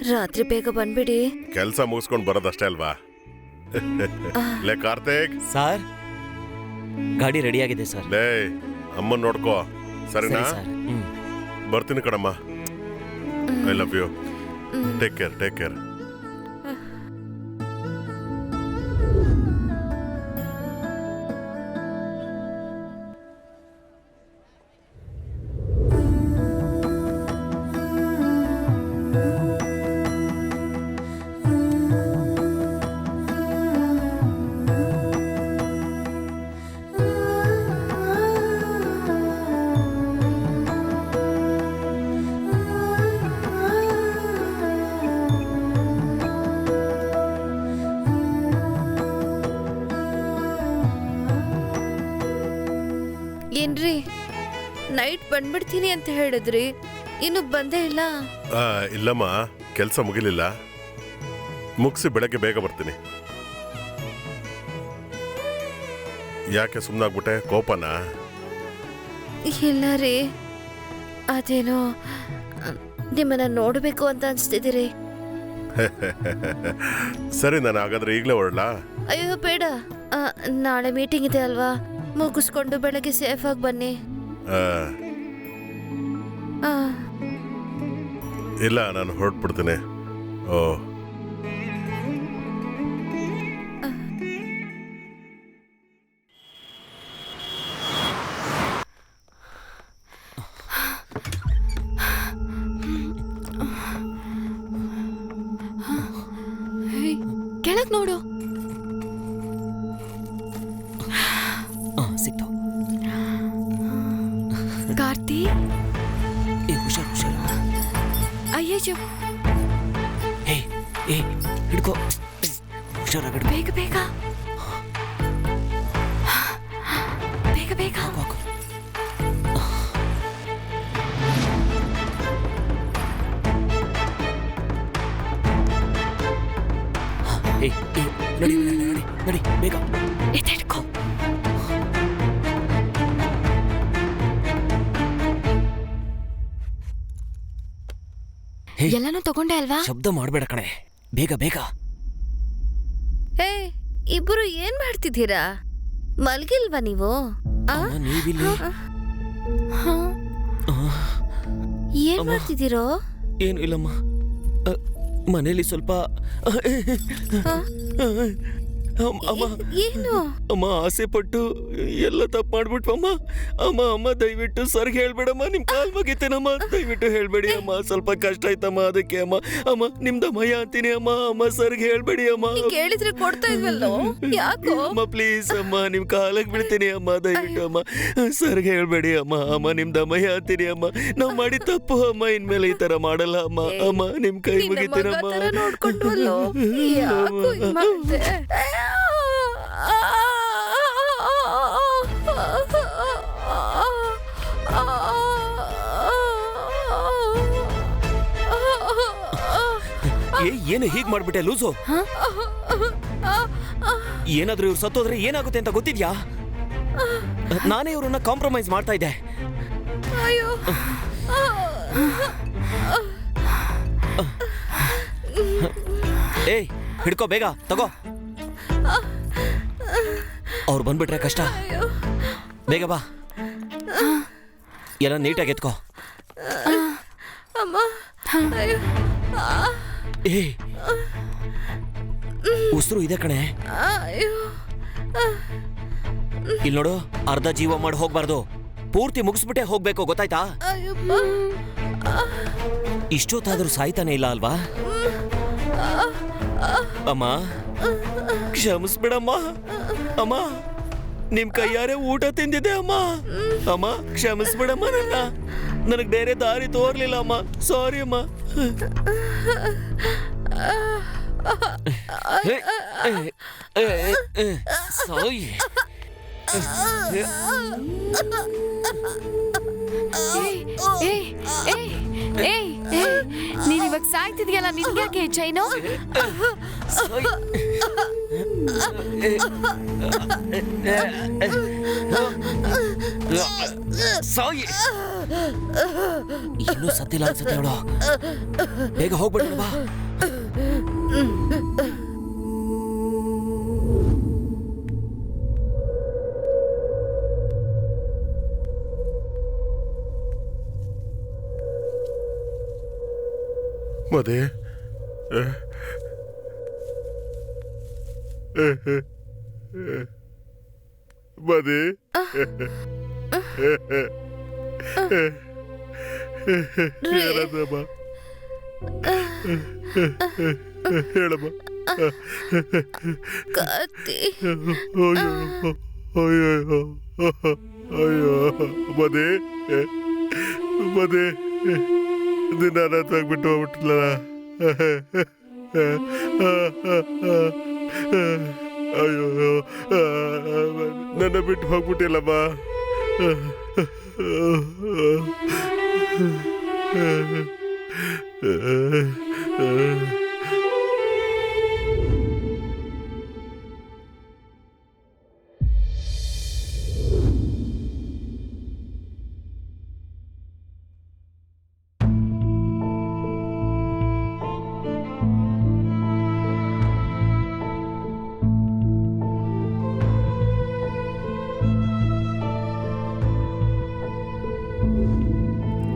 ರಾತ್ರಿ ಬೇಗ ಬಂದ್ಬಿಡಿ. ಕೆಲಸ ಮುಗಿಸ್ಕೊಂಡು ಬರೋದಷ್ಟೇ ಅಲ್ವಾ? ಲೇ ಕಾರ್ತಿಕ್. ಸರ್ ಗಾಡಿ ರೆಡಿ ಆಗಿದೆ ಸರ್. ಲೇ ಅಮ್ಮನ್ ನೋಡ್ಕೋ, ಸರಿನಾ? ಬರ್ತೀನಿ ಕಣಮ್ಮ. I love you. Take care, take care. ಏನ್ರಿ ನೈಟ್ ಬಂದ್ಬಿಡ್ತೀನಿ ಅಂತ ಹೇಳಿದ್ರಿ, ಇನ್ನು ಬಂದೇ ಇಲ್ಲ? ಇಲ್ಲಮ್ಮ, ಕೆಲಸ ಮುಗಿಲಿಲ್ಲ. ಮುಗಿಸಿ ಬೆಳಗ್ಗೆ ಬೇಗ ಬರ್ತೀನಿ. ಯಾಕೆ ಸುಮ್ಮನಾಗ್ಬಿಟ್ಟೆ? ಕೋಪನಾ? ಇಲ್ಲ ರೀ, ಅದೇನೋ ನಿಮ್ಮನ್ನ ನೋಡ್ಬೇಕು ಅಂತ ಅನ್ಸ್ತಿದ್ದೀರಿ. ಸರಿ, ನಾನು ಹಾಗಾದ್ರೆ ಈಗಲೇ ಹೊರಡ್ಲಾ? ಅಯ್ಯೋ ಬೇಡ, ನಾಳೆ ಮೀಟಿಂಗ್ ಇದೆ ಅಲ್ವಾ, ಮುಗಿಸ್ಕೊಂಡು ಬೆಳಗ್ಗೆ ಸೇಫ್ ಆಗಿ ಬನ್ನಿ. ಇಲ್ಲ, ನಾನು ಹೊರಟ್ಬಿಡ್ತೀನಿ. ಓ ಕೆಳಗ್ ನೋಡು. ಸಿಕ್ತು. ಕಾರ್ತಿ, ಹುಷಾರ್ ಹುಷಾರ್. ಅಯ್ಯೋ, ಏ ಹಿಡ್ಕೋ, ಹುಷಾರಾಗಿ. ಬೇಗ ಬೇಗ ಬೇಗ ಬೇಗ. ನಡಿ ನಡಿ ನಡಿ, ಬೇಗ ಎತ್ತಿಡ್ಕೋ. ಎಲ್ಲಾನು ತಗೊಂಡೆ ಅಲ್ವಾ? ಶಬ್ದ ಮಾಡ್ಬೇಡ ಕಣೆ, ಬೇಗ ಬೇಗ. ಹೇ, ಇಬ್ರು ಏನ್ ಮಾಡ್ತಿದ್ದೀರಾ? ಮಲ್ಗಿಲ್ವಾ ನೀವು? ನೀವಿಲ್ಲಿ ಏನ್ ಮಾಡ್ತಿದ್ದೀರೋ? ಏನು ಇಲ್ಲಮ್ಮ, ಮನೇಲಿ ಸ್ವಲ್ಪ ಏನು ಅಮ್ಮ ಆಸೆ ಪಟ್ಟು ಎಲ್ಲ ತಪ್ಪು ಮಾಡ್ಬಿಟ್ವಮ್ಮ. ಅಮ್ಮ ದಯವಿಟ್ಟು ಸರ್ಗೆ ಹೇಳ್ಬೇಡಮ್ಮ, ನಿಮ್ ಕಾಲ್ ಮುಗಿತೇನಮ್ಮ, ದಯವಿಟ್ಟು ಹೇಳ್ಬೇಡಿ ಅಮ್ಮ. ಸ್ವಲ್ಪ ಕಷ್ಟ ಆಯ್ತಮ್ಮ, ಅದಕ್ಕೆ ಅಮ್ಮ ನಿಮ್ದ ಮಯ ಅಂತೀನಿ ಅಮ್ಮ ಸರ್ಗೆ ಹೇಳ್ಬೇಡಿ ಅಮ್ಮ. ಕೇಳಿದ್ರೆ ಕೊಡ್ತಾ ಇದ್ವಲ್ಲೋ, ಯಾಕೋ? ಅಮ್ಮ ಪ್ಲೀಸ್ ಅಮ್ಮ, ನಿಮ್ ಕಾಲಕ್ಕೆ ಬೀಳ್ತೀನಿ ಅಮ್ಮ, ದಯವಿಟ್ಟು ಅಮ್ಮ ಸರ್ಗೆ ಹೇಳ್ಬೇಡಿ ಅಮ್ಮ ನಿಮ್ದ ಮಯ ಅಂತೀನಿ ಅಮ್ಮ. ನಾವ್ ಮಾಡಿ ತಪ್ಪು ಅಮ್ಮ, ಇನ್ಮೇಲೆ ಈ ತರ ಮಾಡಲ್ಲ ಅಮ್ಮ ನಿಮ್ ಕೈ ಮುಗಿತೀನಮ್ಮ. ನೋಡ್ಕೊಂಡ್ವಲ್ಲೋ, ಯಾಕೋ ಹಿಂಗ್ ಮಾಡ್ದೆ? ಏನು ಹೀಗ್ ಮಾಡ್ಬಿಟ್ಟೆ ಲೂಸು? ಏನಾದ್ರೂ ಇವ್ರು ಸತ್ತೋದ್ರೆ ಏನಾಗುತ್ತೆ ಅಂತ ಗೊತ್ತಿದ್ಯಾ? ನಾನೇ ಇವ್ರನ್ನ ಕಾಂಪ್ರಮೈಸ್ ಮಾಡ್ತಾ ಇದ್ದೆ. ಏಯ್ ಹಿಡ್ಕೋ, ಬೇಗ ತಗೋ. ಅವ್ರು ಬಂದ್ಬಿಟ್ರೆ ಕಷ್ಟ. ಬೇಗ ಬಾ, ಎಲ್ಲ ನೀಟಾಗಿ ಎತ್ಕೋ. ಏ ಉಸಿರು ಇದೆ ಕಣೆ. ಇಲ್ಲಿ ನೋಡು, ಅರ್ಧ ಜೀವ ಮಾಡಿ ಹೋಗ್ಬಾರ್ದು, ಪೂರ್ತಿ ಮುಗಿಸ್ಬಿಟ್ಟೆ ಹೋಗ್ಬೇಕು, ಗೊತ್ತಾಯ್ತಾ? ಇಷ್ಟೊತ್ತಾದ್ರೂ ಸಾಯ್ತಾನೆ ಇಲ್ಲ ಅಲ್ವಾ? ಅಮ್ಮ ಕ್ಷಮಿಸ್ಬಿಡಮ್ಮ. ಅಮ್ಮ ನಿಮ್ ಕೈಯಾರೆ ಊಟ ತಿಂದಿದೆ ಅಮ್ಮ. ಅಮ್ಮ ಕ್ಷಮಿಸ್ಬಿಡಮ್ಮ, ನನಗ್ ಬೇರೆ ದಾರಿ ತೋರ್ಲಿಲ್ಲ ಅಮ್ಮ. ಸಾರಿ ಅಮ್ಮ. ಸಾರಿ. ನೀನ್ ಇವಾಗ ಸಾಯ್ತಿದ್ಯಲ್ಲ, ನಿನ್ಗ್ಯಾಕೆ ಚೈನು? ಸಾಯಿ ಇನ್ನೂ ಸತ್ತಿಲ್ಲ ಅನ್ಸುತ್ತೆ ಅವಳು. ಬೇಗ ಹೋಗ್ಬಿಡ್ರಿ ಬಾ. ಮದೇ ಮದೇ ಹೇಳದಮ್ಮ, ಹೇಳಮ್ಮ. ಅಯ್ಯೋ ಮದೇ ಮದೇ ನಿನ್ನ ಅನಾಥಾಗ್ಬಿಟ್ಟು ಹೋಗ್ಬಿಟ್ಟಿಲ್ಲ. ಅಯ್ಯೋ ನನ್ನ ಬಿಟ್ಟು ಹೋಗ್ಬಿಟ್ಟಿಲ್ಲಮ್ಮ.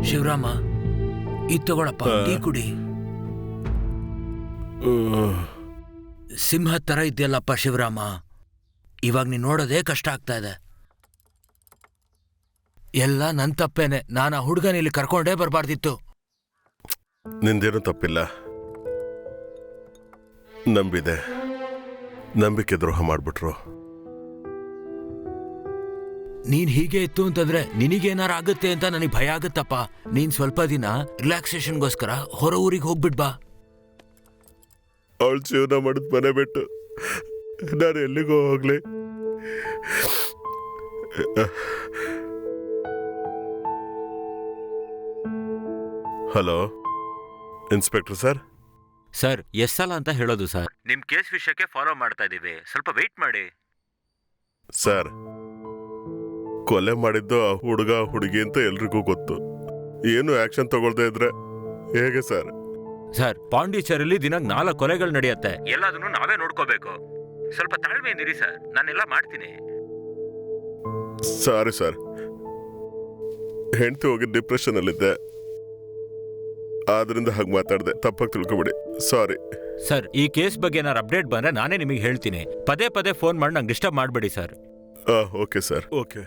ಶಿವರಾಮ, ಇದು ತಗೊಳಪ್ಪ, ಟೀ ಕುಡಿ. ಸಿಂಹ ತರ ಇದೆಯಲ್ಲಪ್ಪ ಶಿವರಾಮ, ಇವಾಗ ನೀನ್ ನೋಡೋದೇ ಕಷ್ಟ ಆಗ್ತಾ ಇದೆ. ಎಲ್ಲ ನನ್ ತಪ್ಪೇನೆ, ನಾನು ಆ ಹುಡುಗನ ಇಲ್ಲಿ ಕರ್ಕೊಂಡೇ ಬರಬಾರ್ದಿತ್ತು. ನಿಂದೇನು ತಪ್ಪಿಲ್ಲ. ನಂಬಿದೆ, ನಂಬಿಕೆ ದ್ರೋಹ ಮಾಡ್ಬಿಟ್ರು. ನೀನ್ ಹೀಗೆ ಇತ್ತು ಅಂತಂದ್ರೆ ನಿನಗೇನಾರ ಆಗುತ್ತೆ ಅಂತ ನನಗೆ ಭಯ ಆಗುತ್ತಪ್ಪ. ನೀನ್ ಸ್ವಲ್ಪ ದಿನ ರಿಲ್ಯಾಕ್ಸೇಷನ್ಗೋಸ್ಕರ ಹೊರ ಊರಿಗೆ ಹೋಗ್ಬಿಡ್ಬಾ. ಅವಳು ಜೀವನ ಮಾಡಿದ್ ಮನೆ ಬಿಟ್ಟು ನಾನು ಎಲ್ಲಿಗೋ ಹೋಗ್ಲಿ. Hello inspector sir. ಸರ್ ಎಷ್ಟಲ್ಲ ಅಂತ ಹೇಳೋದು ಸರ್? ನಿಮ್ ಕೇಸ್ ವಿಷಯಕ್ಕೆ ಫಾಲೋ ಮಾಡ್ತಾ ಇದೀವಿ, ಸ್ವಲ್ಪ ವೆಯ್ಟ್ ಮಾಡಿ. ಸರ್, ಕೊಲೆ ಮಾಡಿದ್ದು ಆ ಹುಡುಗ ಹುಡುಗಿ ಅಂತ ಎಲ್ರಿಗೂ ಗೊತ್ತು. ಏನು ಆಕ್ಷನ್ ತಗೊಳ್ದೇ ಇದ್ರೆ ಹೇಗೆ ಸರ್? ಸರ್, ಪಾಂಡಿಚೇರಿಯಲ್ಲಿ ದಿನ 4 ಕೊಲೆಗಳು ನಡೆಯುತ್ತೆ. ಎಲ್ಲದನ್ನು ನಾವೇ ನೋಡ್ಕೋಬೇಕು. ಸ್ವಲ್ಪ ತಾಳ್ಮೆಯಿಂದ ಇರಿ ಸರ್, ನಾನೆಲ್ಲ ಮಾಡ್ತೀನಿ. ಸಾರಿ ಸರ್, ಹೆಂಡತಿ ಹೋಗಿ ಡಿಪ್ರೆಷನ್ ಅಲ್ಲಿದ್ದೆ, ಆದ್ರಿಂದ ಹಾಗೆ ಮಾತಾಡಿದೆ, ತಪ್ಪಾಗಿ ತಿಳ್ಕೊಬೇಡಿ. Sorry sir. ಈ ಕೇಸ್ ಬಗ್ಗೆ ಏನಾರು ಅಪ್ಡೇಟ್ ಬಂದ್ರೆ ನಾನೇ ನಿಮಗೆ ಹೇಳ್ತೀನಿ. ಪದೇ ಪದೇ ಫೋನ್ ಮಾಡಿ ನಂಗೆ ಡಿಸ್ಟರ್ಬ್ ಮಾಡಬೇಡಿ ಸರ್. Okay sir, okay.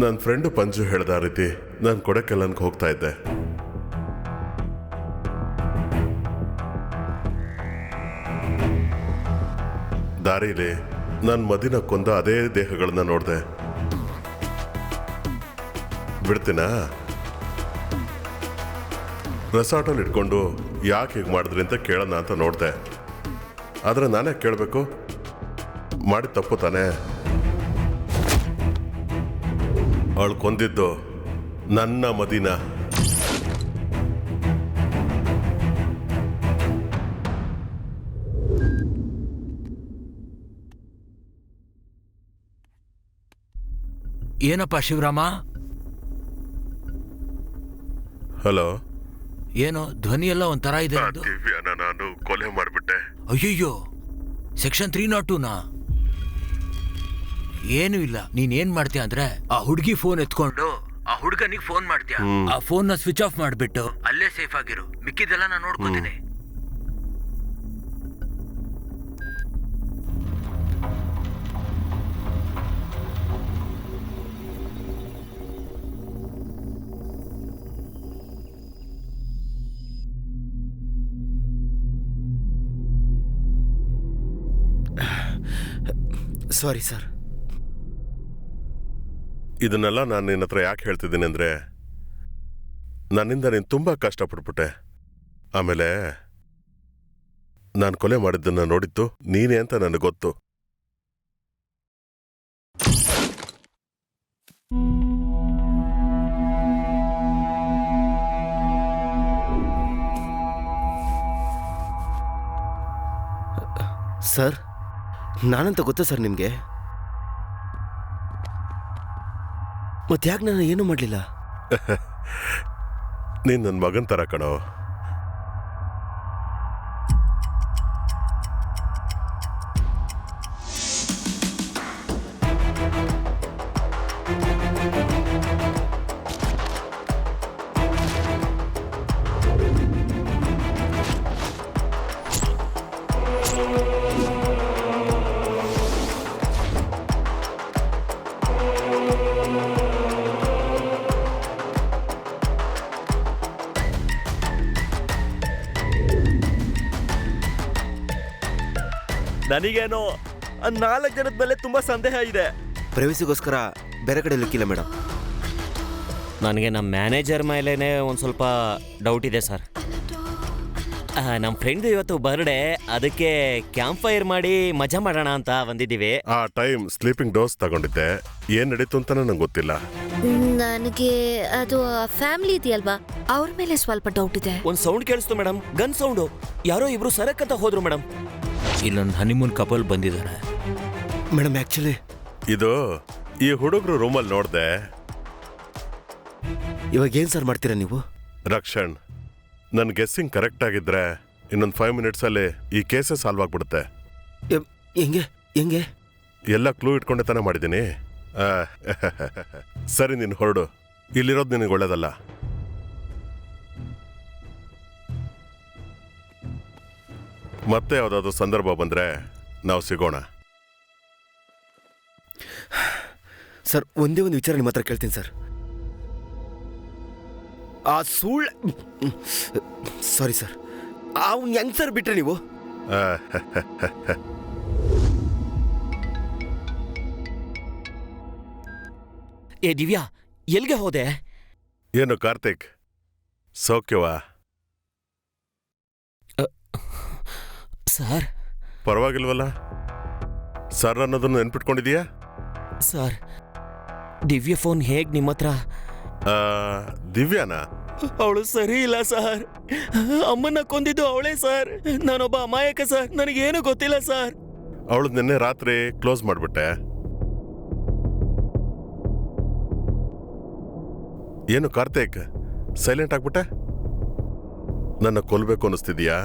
ನನ್ನ ಫ್ರೆಂಡು ಪಂಜು ಹೇಳ್ದ ರೀತಿ ನಾನು ಕೊಡಕ್ಕೆಲ್ಲನ್ಗೆ ಹೋಗ್ತಾ ಇದ್ದೆ. ದಾರಿಲಿ ನನ್ನ ಮದಿನ ಕೊಂದ ಅದೇ ದೇಹಗಳನ್ನ ನೋಡಿದೆ. ಬಿಡ್ತೀನಾ? ರೆಸಾರ್ಟಲ್ಲಿ ಇಟ್ಕೊಂಡು ಯಾಕೆ ಹೀಗೆ ಮಾಡಿದ್ರಿ ಅಂತ ಕೇಳೋಣ ಅಂತ ನೋಡಿದೆ. ಆದರೆ ನಾನೇ ಕೇಳಬೇಕು, ಮಾಡಿ ತಪ್ಪು ತಾನೇ. ಅವಳು ಕೊಂದಿದ್ದು ನನ್ನ ಮದಿನ. ಏನಪ್ಪ ಶಿವರಾಮ? ಹಲೋ. ಏನೋ ಧ್ವನಿ ಎಲ್ಲ ಒಂಥರ ಇದೆ. ದಿವ್ಯಾನ ನಾನು ಕೊಲೆ ಮಾಡಿಬಿಟ್ಟೆ. ಅಯ್ಯಯ್ಯೋ, ಸೆಕ್ಷನ್ 302ನಾ? ಏನೂ ಇಲ್ಲ, ನೀನ್ ಏನ್ ಮಾಡ್ತೀಯ ಅಂದ್ರೆ ಆ ಹುಡುಗಿ ಫೋನ್ ಎತ್ಕೊಂಡು ಆ ಹುಡುಗನಿಗೆ ಫೋನ್ ಮಾಡ್ತೀಯ. ಆ ಫೋನ್ ನ ಸ್ವಿಚ್ ಆಫ್ ಮಾಡ್ಬಿಟ್ಟು ಅಲ್ಲೇ ಸೇಫ್ ಆಗಿರು. ಮಿಕ್ಕಿದೆಲ್ಲ ನಾನು ನೋಡ್ಕೋತೀನಿ. Sorry sir. ಇದನ್ನೆಲ್ಲ ನಾನು ನಿನ್ನ ಹತ್ರ ಯಾಕೆ ಹೇಳ್ತಿದ್ದೀನಿ ಅಂದರೆ, ನನ್ನಿಂದ ನೀನು ತುಂಬ ಕಷ್ಟಪಟ್ಬಿಟ್ಟೆ. ಆಮೇಲೆ ನಾನು ಕೊಲೆ ಮಾಡಿದ್ದನ್ನು ನೋಡಿದ್ದು ನೀನೇ ಅಂತ ನನಗೆ ಗೊತ್ತು. ಸರ್, ನಾನಂತ ಗೊತ್ತಾ ಸರ್ ನಿಮಗೆ? ಮತ್ತೆ ಯಾಕೆ ನಾನು ಏನೂ ಮಾಡಲಿಲ್ಲ? ನೀನು ನನ್ನ ಮಗನ ಥರ ಕಣೋ. ನನಗೇನೋ 4 ಜನದ ಮೇಲೆ ತುಂಬಾ ಸಂದೇಹ ಇದೆ. ಪ್ರೈವಸಿಗೋಸ್ಕರ ಬೇರೆ ಕಡೆ ಲಿಕ್ಕಿಲ್ಲ ಮೇಡಮ್. ನನಗೆ ನಮ್ಮ ಮ್ಯಾನೇಜರ್ ಮೇಲೇ ಒಂದು ಸ್ವಲ್ಪ ಡೌಟ್ ಇದೆ ಸರ್. ನಮ್ಮ ಫ್ರೆಂಡ್ ಇವತ್ತು ಬರ್ಡೇ, ಅದಕ್ಕೆ ಕ್ಯಾಂಪ್ ಫೈರ್ ಮಾಡಿ ಮಜಾ ಮಾಡೋಣ ಅಂತ ಬಂದಿದ್ದೀವಿ. ಆ ಟೈಮ್ ಸ್ಲೀಪಿಂಗ್ ಡೋಸ್ ತಗೊಂಡಿದ್ದೆ. ಏನ್ ನಡೀತು ಅಂತ ನಂಗೆ ಗೊತ್ತಿಲ್ಲ. ನನಗೆ ಅದು ಫ್ಯಾಮಿಲಿ ಇದೆಯಲ್ವಾ, ಅವ್ರ ಮೇಲೆ ಸ್ವಲ್ಪ ಡೌಟ್ ಇದೆ. ಒಂದು ಸೌಂಡ್ ಕೇಳಿಸ್ತು ಮೇಡಮ್, ಗನ್ ಸೌಂಡು. ಯಾರೋ ಇಬ್ರು ಸರಕ್ ಅಂತ ಹೋದ್ರು ಮೇಡಮ್. ಇಲ್ಲೊಂದು ಹನಿಮೂನ್ ಕಪಲ್ ಬಂದಿದ್ದಾರೆ ಮೇಡಮ್. ಆಕ್ಚುಲಿ ಇದು ಈ ಹುಡುಗರು ರೂಮಲ್ಲಿ ನೋಡ್ದೆ. ಇವಾಗ ಏನ್ ಸರ್ ಮಾಡ್ತೀರಾ ನೀವು? ರಕ್ಷಣ್, ನನ್ನ ಗೆಸ್ಸಿಂಗ್ ಕರೆಕ್ಟ್ ಆಗಿದ್ರೆ ಇನ್ನೊಂದು 5 ಮಿನಿಟ್ಸಲ್ಲಿ ಈ ಕೇಸೇ ಸಾಲ್ವ್ ಆಗ್ಬಿಡುತ್ತೆ. ಹೆಂಗೆ? ಎಲ್ಲ ಕ್ಲೂ ಇಟ್ಕೊಂಡೆ ತಾನೇ ಮಾಡಿದ್ದೀನಿ. ಸರಿ, ನೀನು ಹೊರಡು. ಇಲ್ಲಿರೋದು ನಿನಗೆ ಒಳ್ಳೇದಲ್ಲ. ಮತ್ತೆ ಯಾವುದಾದ್ರು ಸಂದರ್ಭ ಬಂದರೆ ನಾವು ಸಿಗೋಣ. ಸರ್, ಒಂದೇ ಒಂದು ವಿಚಾರ ನಿಮ್ಮ ಹತ್ರ ಕೇಳ್ತೀನಿ ಸರ್. ಆ ಸಾರಿ ಸರ್, ಅವ್ನು ಹೆಂಗ್ ಸರ್ ಬಿಟ್ರೆ ನೀವು? ಏ ದಿವ್ಯಾ, ಎಲ್ಗೆ ಹೋದೆ? ಏನು ಕಾರ್ತಿಕ್, ಸೌಖ್ಯವಾ? ಸರ್, ಪರವಾಗಿಲ್ವಲ್ಲ? ಸರ್ ಅನ್ನೋದನ್ನು ನೆನ್ಪಿಟ್ಕೊಂಡಿದೀಯಾ? ಸರ್, ದಿವ್ಯ ಫೋನ್ ಹೇಗ್ ನಿಮ್ಮ ಹತ್ರ? ದಿವ್ಯಾನಾ? ಅವಳು ಸರಿ ಇಲ್ಲ ಸರ್. ಅಮ್ಮನ್ನ ಕೊಂದಿದ್ದು ಅವಳೇ ಸರ್. ನಾನೊಬ್ಬ ಅಮಾಯಕ ಸರ್, ನನಗೇನು ಗೊತ್ತಿಲ್ಲ ಸರ್. ಅವಳು ನಿನ್ನೆ ರಾತ್ರಿ ಕ್ಲೋಸ್ ಮಾಡ್ಬಿಟ್ಟೆ. ಏನು ಕಾರ್ತಿಕ್, ಸೈಲೆಂಟ್ ಆಗ್ಬಿಟ್ಟೆ? ನನ್ನ ಕೊಲ್ಬೇಕು ಅನ್ನಿಸ್ತಿದ್ಯಾ?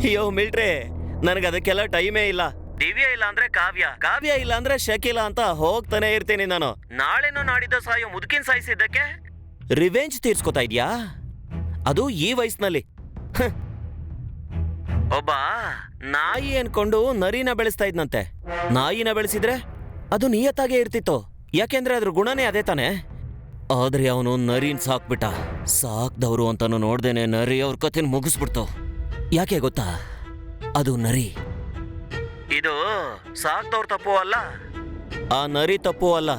ಅಯ್ಯೋ ಮಿಲ್ಟ್ರಿ, ನನಗೆ ಅದಕ್ಕೆಲ್ಲ ಟೈಮೇ ಇಲ್ಲ. ದಿವ್ಯ ಇಲ್ಲ ಅಂದ್ರೆ ಕಾವ್ಯ, ಕಾವ್ಯ ಇಲ್ಲ ಅಂದ್ರೆ ಶಕೀಲ ಅಂತ ಹೋಗ್ತಾನೆ ಇರ್ತೀನಿ ನಾನು. ನಾಳೆನೋ ನಾಡಿದ್ದು ಸಾಯೋ ಮುದುಕಿನ ಸಾಯಿಸಿದ್ದಕ್ಕೆ ರಿವೆಂಜ್ ತೀರ್ಸ್ಕೊತಾ ಇದ್ಯಾ? ಅದು ಈ ವಯಸ್ಸಿನಲ್ಲಿ. ಒಬ್ಬ ನಾಯಿ ಅನ್ಕೊಂಡು ನರಿನ ಬೆಳೆಸ್ತಾ ಇದ್ನಂತೆ. ನಾಯಿನ ಬೆಳೆಸಿದ್ರೆ ಅದು ನಿಯತ್ತಾಗೆ ಇರ್ತಿತ್ತು, ಯಾಕೆಂದ್ರೆ ಅದ್ರ ಗುಣನೇ ಅದೇ ತಾನೆ. ಆದ್ರೆ ಅವನು ನರಿನ್ ಸಾಕ್ಬಿಟ್ಟ. ಸಾಕ್ದವ್ರು ಅಂತಾನು ನೋಡ್ದೇನೆ ನರಿ ಅವ್ರ ಕಥೆನ ಮುಗಿಸ್ಬಿಡ್ತು. ಯಾಕೆ ಗೊತ್ತಾ? ಅದು ನರಿ. ಇದು ಸಾಕ್ದವ್ರ ತಪ್ಪು ಅಲ್ಲ, ಆ ನರಿ ತಪ್ಪು ಅಲ್ಲ,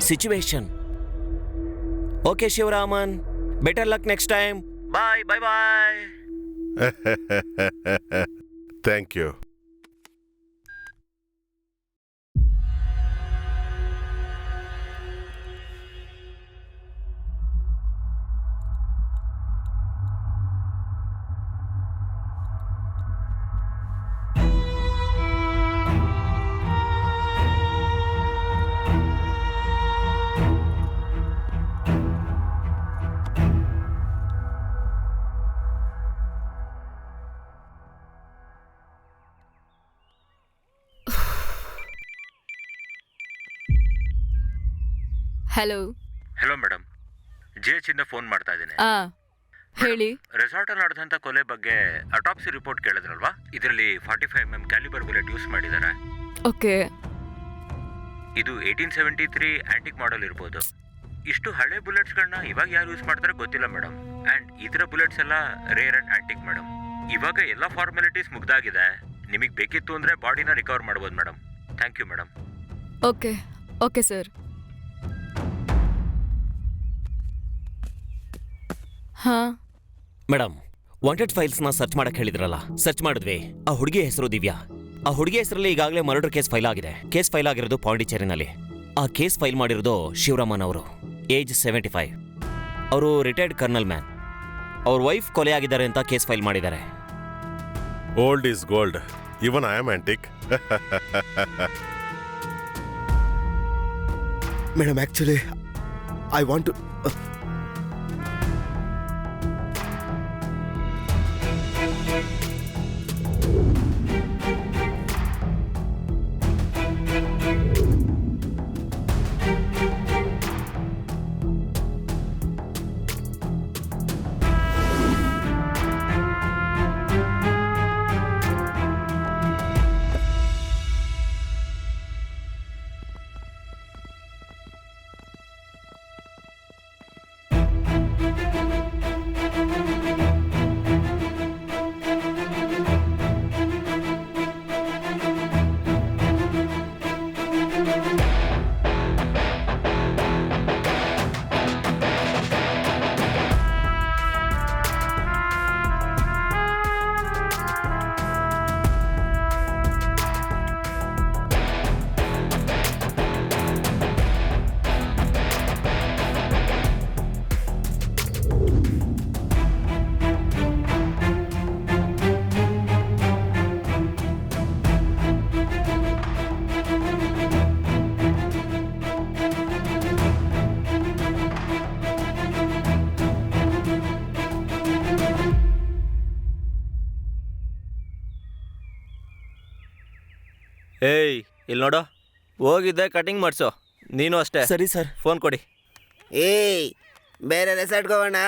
situation. Okay Shivaraman, better luck next time. Bye bye bye. Thank you. Hello. Hello madam, GH ಇಂದ ಫೋನ್ ಮಾಡ್ತಾ ಇದ್ದೀನಿ. ಹೇಳಿ. ರೆಸಾರ್ಟ್ ಅಲ್ಲಿ ನಡೆದಂತ ಕೊಲೆ ಬಗ್ಗೆ ಅಟಾಪ್ಸಿ ರಿಪೋರ್ಟ್ ಕೇಳಿದ್ರಲ್ವಾ? ಇದರಲ್ಲಿ 45mm ಕ್ಯಾಲಿಬರ್ ಬುಲೆಟ್ ಯೂಸ್ ಮಾಡಿದ್ದಾರೆ. ಓಕೆ. ಇದು 1873 ಆಂಟಿಕ್ ಮಾಡೆಲ್ ಇರ್ಬೋದು. ಇಷ್ಟು ಹಳೆ ಬುಲೆಟ್ಸ್ಗಳನ್ನ ಇವಾಗ ಯಾರು ಯೂಸ್ ಮಾಡ್ತಾರೆ ಗೊತ್ತಿಲ್ಲ ಮೇಡಮ್. ಅಂಡ್ ಇದರ ಬುಲೆಟ್ಸ್ ಎಲ್ಲ ರೇರ್ ಅಂಡ್ ಆಂಟಿಕ್ ಮೇಡಮ್. ಇವಾಗ ಎಲ್ಲ ಫಾರ್ಮಾಲಿಟೀಸ್ ಮುಗ್ದಾಗಿದೆ. ನಿಮಗೆ ಬೇಕಿತ್ತು ಅಂದ್ರೆ ಬಾಡಿನ ರಿಕವರ್ ಮಾಡ್ಬೋದು madam. Thank you madam. Okay okay sir. ಹಾ ಮೇಡಮ್, ವಾಂಟೆಡ್ ಫೈಲ್ಸ್ನ ಸರ್ಚ್ ಮಾಡಕ್ ಹೇಳಿದ್ರಲ್ಲ, ಸರ್ಚ್ ಮಾಡಿದ್ವಿ. ಆ ಹುಡುಗಿ ಹೆಸರು ದಿವ್ಯಾ. ಆ ಹುಡುಗಿ ಹೆಸರಲ್ಲಿ ಈಗಾಗಲೇ ಮರ್ಡರ್ ಕೇಸ್ ಫೈಲ್ ಆಗಿದೆ. ಕೇಸ್ ಫೈಲ್ ಆಗಿರೋದು ಪಾಂಡಿಚೇರಿನಲ್ಲಿ. ಆ ಕೇಸ್ ಫೈಲ್ ಮಾಡಿರೋದು ಶಿವರಾಮನ್ ಅವರು. ಏಜ್ 75. ಅವರು ರಿಟೈರ್ಡ್ ಕರ್ನಲ್ ಮ್ಯಾನ್. ಅವ್ರ ವೈಫ್ ಕೊಲೆ ಆಗಿದ್ದಾರೆ ಅಂತ ಕೇಸ್ ಫೈಲ್ ಮಾಡಿದ್ದಾರೆ. Old is gold. Even I am antique. Madam, actually I want to ಏಯ್, ಇಲ್ಲಿ ನೋಡು, ಹೋಗಿದ್ದೆ ಕಟಿಂಗ್ ಮಾಡಿಸು. ನೀನು ಅಷ್ಟೇ. ಸರಿ ಸರ್. ಫೋನ್ ಕೊಡಿ. ಏಯ್, ಬೇರೆ ರೆಸಾರ್ಟ್ಗೆ ಹೋಗೋಣ,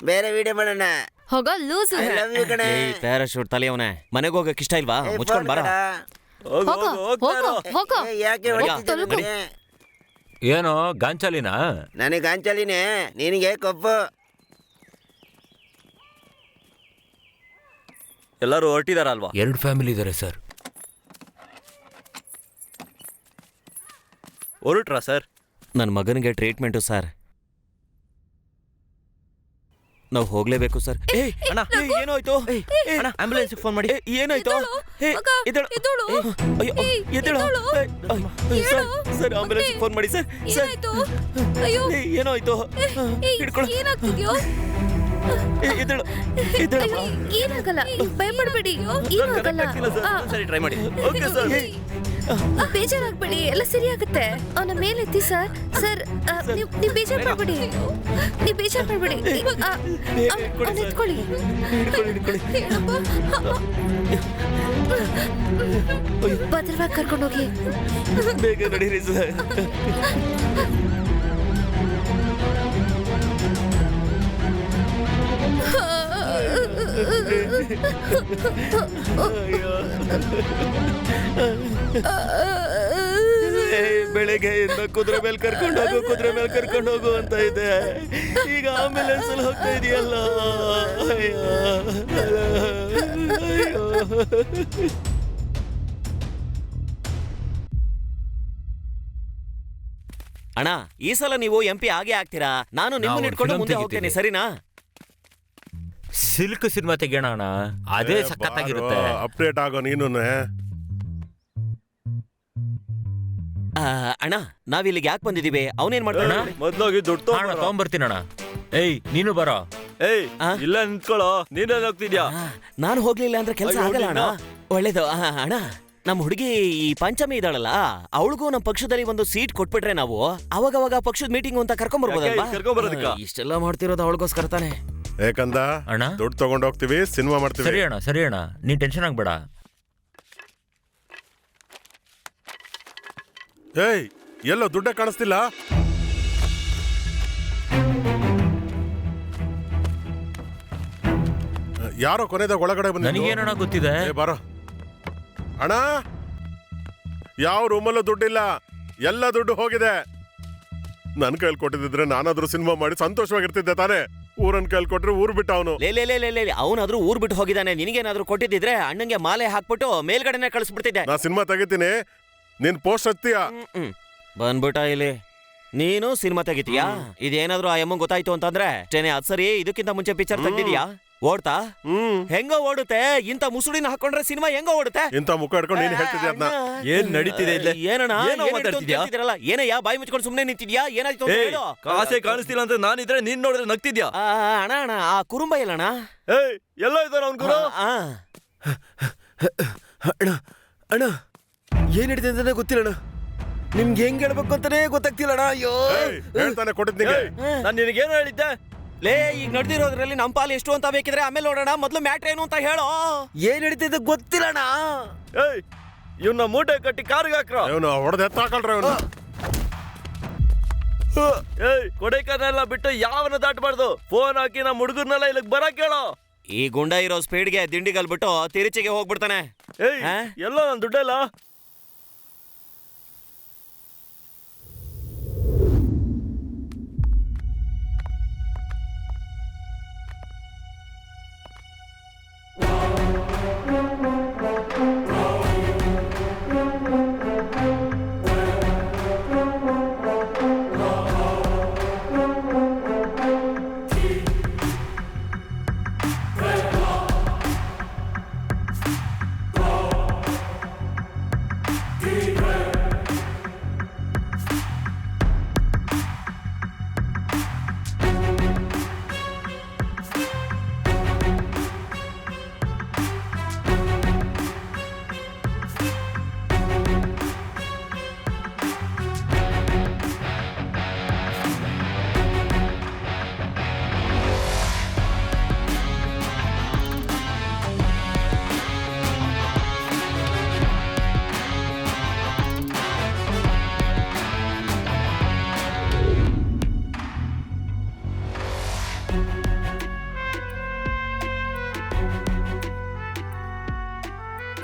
ಬೇರೆ ವಿಡಿಯೋ ಮಾಡೋಣ. ಹೋಗೋ ಲೂಸು. ಪ್ಯಾರಾಶೂಟ್ ತಲೆಯವನೇ. ಮನೆಗೆ ಹೋಗಕ್ಕೆ ಇಷ್ಟ ಇಲ್ವಾ? ಮುಚ್ಕೊಂಡ್ ಬರ. ಯಾಕೆ ಏನೋ ಗಾಂಚಾಲಿನಾ? ನನಗೆ ಗಾಂಚಾಲಿನೇ, ನಿನಗೆ ಕೊಪ್ಪು. ಎಲ್ಲರೂ ಹೊರಟಿದಾರಲ್ವಾ? 2 ಫ್ಯಾಮಿಲಿ ಇದ್ದಾರೆ ಸರ್. ಹೊರಟ್ರಾ ಸರ್? ನನ್ನ ಮಗನಿಗೆ ಟ್ರೀಟ್ಮೆಂಟು ಸರ್. ನಾವು ಹೋಗ್ಲೇಬೇಕು ಸರ್. ಅಣ್ಣ, ಏನಾಯ್ತು? ಅಣ್ಣ, ಆಂಬ್ಯುಲೆನ್ಸ್ ಫೋನ್ ಮಾಡಿ. ಏನಾಯ್ತು? ಸರ್, ಆಂಬ್ಯುಲೆನ್ಸ್ ಫೋನ್ ಮಾಡಿ ಸರ್. ಏನಾಯ್ತು? ಏನಾಗಲ್ಲ, ಭಯಪಡಬೇಡಿ, ಏನಾಗಲ್ಲ. ಸರಿ, ಟ್ರೈ ಮಾಡಿ. ಬೇಜಾರಾಗ್ಬೇಡಿ, ಎಲ್ಲ ಸರಿಯಾಗುತ್ತೆ. ಅವನ ಮೇಲೆತ್ತಿ ಸರ್. ಸರ್, ನೀವು ಬೇಜಾರು ಮಾಡ್ಬೇಡಿ, ನೀವು ಬೇಜಾರು ಮಾಡ್ಬೇಡಿ. ಅವ್ನ ಎತ್ಕೊಳ್ಳಿ. ಭದ್ರವಾಗಿ ಕರ್ಕೊಂಡೋಗಿ. ಬೇಗ ನಡೀರಿ ಸರ್. ಬೆಳಿಗ್ಗೆಯಿಂದ ಕುದುರೆ ಮೇಲೆ ಕರ್ಕೊಂಡು ಹೋಗು ಅಂತ ಇದೆ. ಈಗ ಆಂಬ್ಯುಲೆನ್ಸ್ ಅಲ್ಲಿ ಹೋಗ್ತಾ ಇದೆಯಲ್ಲ. ಅಣ್ಣ, ಈ ಸಲ ನೀವು MP ಆಗೇ ಆಗ್ತೀರಾ. ನಾನು ನಿಮ್ಮನ್ನ ಇಟ್ಕೊಂಡು ಮುಂದೆ ಹೋಗ್ತೇನೆ, ಸರಿನಾ? ಸಿಲ್ಕ್ ಸಿನಿಮಾ ತೆಗಿಯೋಣ ಅಣ್ಣ, ಅದೇ ಸಖತ್ತಾಗಿರುತ್ತೆ. ಅಪ್ಡೇಟ್ ಆಗೋ ನೀನು. ಅಣ್ಣ, ನಾವಿಲ್ಲಿಗೆ ಯಾಕೆ ಬಂದಿದೀವಿ? ಅವನೇನ್ ಮಾಡ್ತಾನ? ಮೊದ್ಲಾಗಿ ದುಡ್ಡು ತಗೊಂಡ್ಬರ್ತೀನಿ ಅಣ್ಣ. ಏಯ್ ನೀನು ಬರೋ. ಏಯ್ ಇಲ್ಲ ನಿಂತ್ಕೊಳ್ಳೋ, ನೀನೇನ್ ಹೋಗ್ತಿದ್ಯಾ? ನಾನು ಹೋಗ್ಲಿಲ್ಲ ಅಂದ್ರೆ ಕೆಲಸ ಆಗಲ್ಲ ಅಣ್ಣ. ಒಳ್ಳೇದು. ಅಣ್ಣ, ನಮ್ಮ ಹುಡುಗಿ ಈ ಪಂಚಮಿ ಇದ್ದಾಳಲ್ಲ, ಅವಳಿಗೂ ನಮ್ಮ ಪಕ್ಷದಲ್ಲಿ ಒಂದು ಸೀಟ್ ಕೊಟ್ಬಿಟ್ರೆ ನಾವು ಅವಾಗವಾಗ ಪಕ್ಷದ ಮೀಟಿಂಗ್ ಅಂತ ಕರ್ಕೊಂಡ್ಬರ್ಬೋದಲ್ವಾ? ಇಷ್ಟೆಲ್ಲ ಮಾಡ್ತಿರೋದು ಅವಳಿಗೋಸ್ಕರ ತಾನೆ. ಯಾಕಂದ ಅಣ್ಣ ದುಡ್ಡು ತಗೊಂಡ್ ಹೋಗ್ತೀವಿ, ಸಿನಿಮಾ ಮಾಡ್ತೀವಿ. ಸರಿ ಅಣ್ಣ, ನೀನ್ ಟೆನ್ಷನ್ ಆಗ್ಬೇಡ. ಏಯ್, ಎಲ್ಲೋ ದುಡ್ಡೇ ಕಾಣಿಸ್ತಿಲ್ಲ. ಯಾರೋ ಕೊನೆದಾಗ ಒಳಗಡೆ ಬಂದ. ನನಗೇನಣ್ಣ ಗೊತ್ತಿದೆ. ಬಾರೋ ಅಣ್ಣ, ಯಾವ ರೂಮಲ್ಲೂ ದುಡ್ಡಿಲ್ಲ, ಎಲ್ಲ ದುಡ್ಡು ಹೋಗಿದೆ. ನನ್ ಕೈಲಿ ಕೊಟ್ಟಿದ್ರೆ ನಾನಾದ್ರೂ ಸಿನಿಮಾ ಮಾಡಿ ಸಂತೋಷವಾಗಿರ್ತಿದ್ದೆ ತಾನೇ. ಊರನ್ ಕೈಲಿ ಕೊಟ್ರೆ ಊರ್ ಬಿಟ್ಟ ಅವನು. ಅವನಾದ್ರೂ ಊರ್ ಬಿಟ್ಟು ಹೋಗಿದ್ದಾನೆ. ನಿನಗೇನಾದ್ರೂ ಕೊಟ್ಟಿದ್ರೆ ಅಣ್ಣಂಗೆ ಮಾಲೆ ಹಾಕ್ಬಿಟ್ಟು ಮೇಲ್ಗಡೆನೆ ಕಳಿಸ್ಬಿಡ್ತಿದ್ದೆ. ನಾ ಸಿನಿಮಾ ತೆಗಿತೀನಿ, ನೀನ್ ಪೋಸ್ಟ್ ಹಚ್ತೀಯ. ಬಂದ್ಬಿಟ್ಟ ಇಲ್ಲಿ. ನೀನು ಸಿನಿಮಾ ತೆಗಿತೀಯಾ? ಇದೇನಾದ್ರೂ ಆ ಎಮ್ಮಂಗ್ ಗೊತ್ತಾಯ್ತು ಅಂತಂದ್ರೆ ಅದ್ ಸರಿ. ಇದಕ್ಕಿಂತ ಮುಂಚೆ ಪಿಕ್ಚರ್ ತೆಗ್ದಿದ್ಯಾ? ಓಡ್ತಾ? ಹೆಂಗ ಓಡುತ್ತೆ? ಇಂತ ಮುಸುಡಿನ ಹಾಕೊಂಡ್ರೆ ಸಿನಿಮಾ ಹೆಂಗ ಓಡುತ್ತೆ? ಇಂತ ಮುಖ ಹಿಡ್ಕೊಂಡು ನೀನ್ ಹೇಳ್ತಿದ್ಯಾ? ಏನ್ ನಡೀತಿದೆ ಇಲ್ಲಿ? ಏನಣ್ಣ ಮಾತಾಡ್ತಿದ್ಯಾ? ಏನಯ್ಯ ಬಾಯಿ ಮುಚ್ಕೊಂಡು ಸುಮ್ನೆ ನಿಂತಿದ್ಯಾ? ಏನಾಯ್ತು? ಕಾಸೆ ಕಾಣಿಸ್ತಿಲ್ಲ ಅಂತ ನಾನಿದ್ರೆ ನೀನ್ ನೋಡಿದ್ರೆ ನಗ್ತಿದ್ಯಾ? ಅಣ್ಣ, ಆ ಕುರುಂಬ ಇಲ್ಲಣ್ಣ. ಏಯ್, ಎಲ್ಲ ಇದ್ದಾನ ಅವ್ನ್ ಗುರು. ಅಣ್ಣ, ಏನ್ ನಡೀತಿದೆ ಅಂತಾನೆ ಗೊತ್ತಿಲ್ಲಣ್ಣ. ನಿಮ್ಗೆ ಹೆಂಗ್ ಹೇಳ್ಬೇಕು ಅಂತಾನೆ ಗೊತ್ತಾಗ್ತಿಲ್ಲಣ್ಣ. ಅಯ್ಯೋ, ಹೇಳ್ತಾನೆ ಕೊಟ್ಟಿದ್ದೆ. ನಾನ್ ನಿನಗೇನು ಹೇಳಿದ್ದೆ? ಲೇ, ಈಗ ನಡೆದಿರೋದ್ರಲ್ಲಿ ನಮ್ಮ ಪಾಲು ಎಷ್ಟು ಅಂತ ಬೇಕಿದ್ರೆ ಆಮೇಲೆ ನೋಡೋಣ. ಮೊದ್ಲು ಮ್ಯಾಟ್ರ್ ಏನು ಅಂತ ಹೇಳೋ. ಏನ್ ನಡೀತಿದೆ ಗೊತ್ತಿಲ್ಲಣ್ಣ. ಏಯ್, ಇವನ್ನ ಮೂಟೆ ಕಟ್ಟಿ ಕಾರ್ಗೆ ಹಾಕ್ರ. ಹೊಡೆದ ಎತ್ತಾಕಲ್ರ ಇವನು. ಏಯ್, ಕೊಡೈಕನೆಲ್ಲ ಬಿಟ್ಟು ಯಾವನ್ನ ದಾಟಬಾರ್ದು. ಫೋನ್ ಹಾಕಿ ನಮ್ಮ ಹುಡುಗರ್ನೆಲ್ಲ ಇಲ್ಲಿಗೆ ಬರಕ್ ಹೇಳೋ. ಈ ಗುಂಡ ಇರೋ ಸ್ಪೀಡ್ಗೆ ದಿಂಡಿಗಲ್ಬಿಟ್ಟು ತಿರುಚಿಗೆ ಹೋಗ್ಬಿಡ್ತಾನೆ. ಏಯ್, ಎಲ್ಲ ನನ್ ದುಡ್ಡೆಲ್ಲ.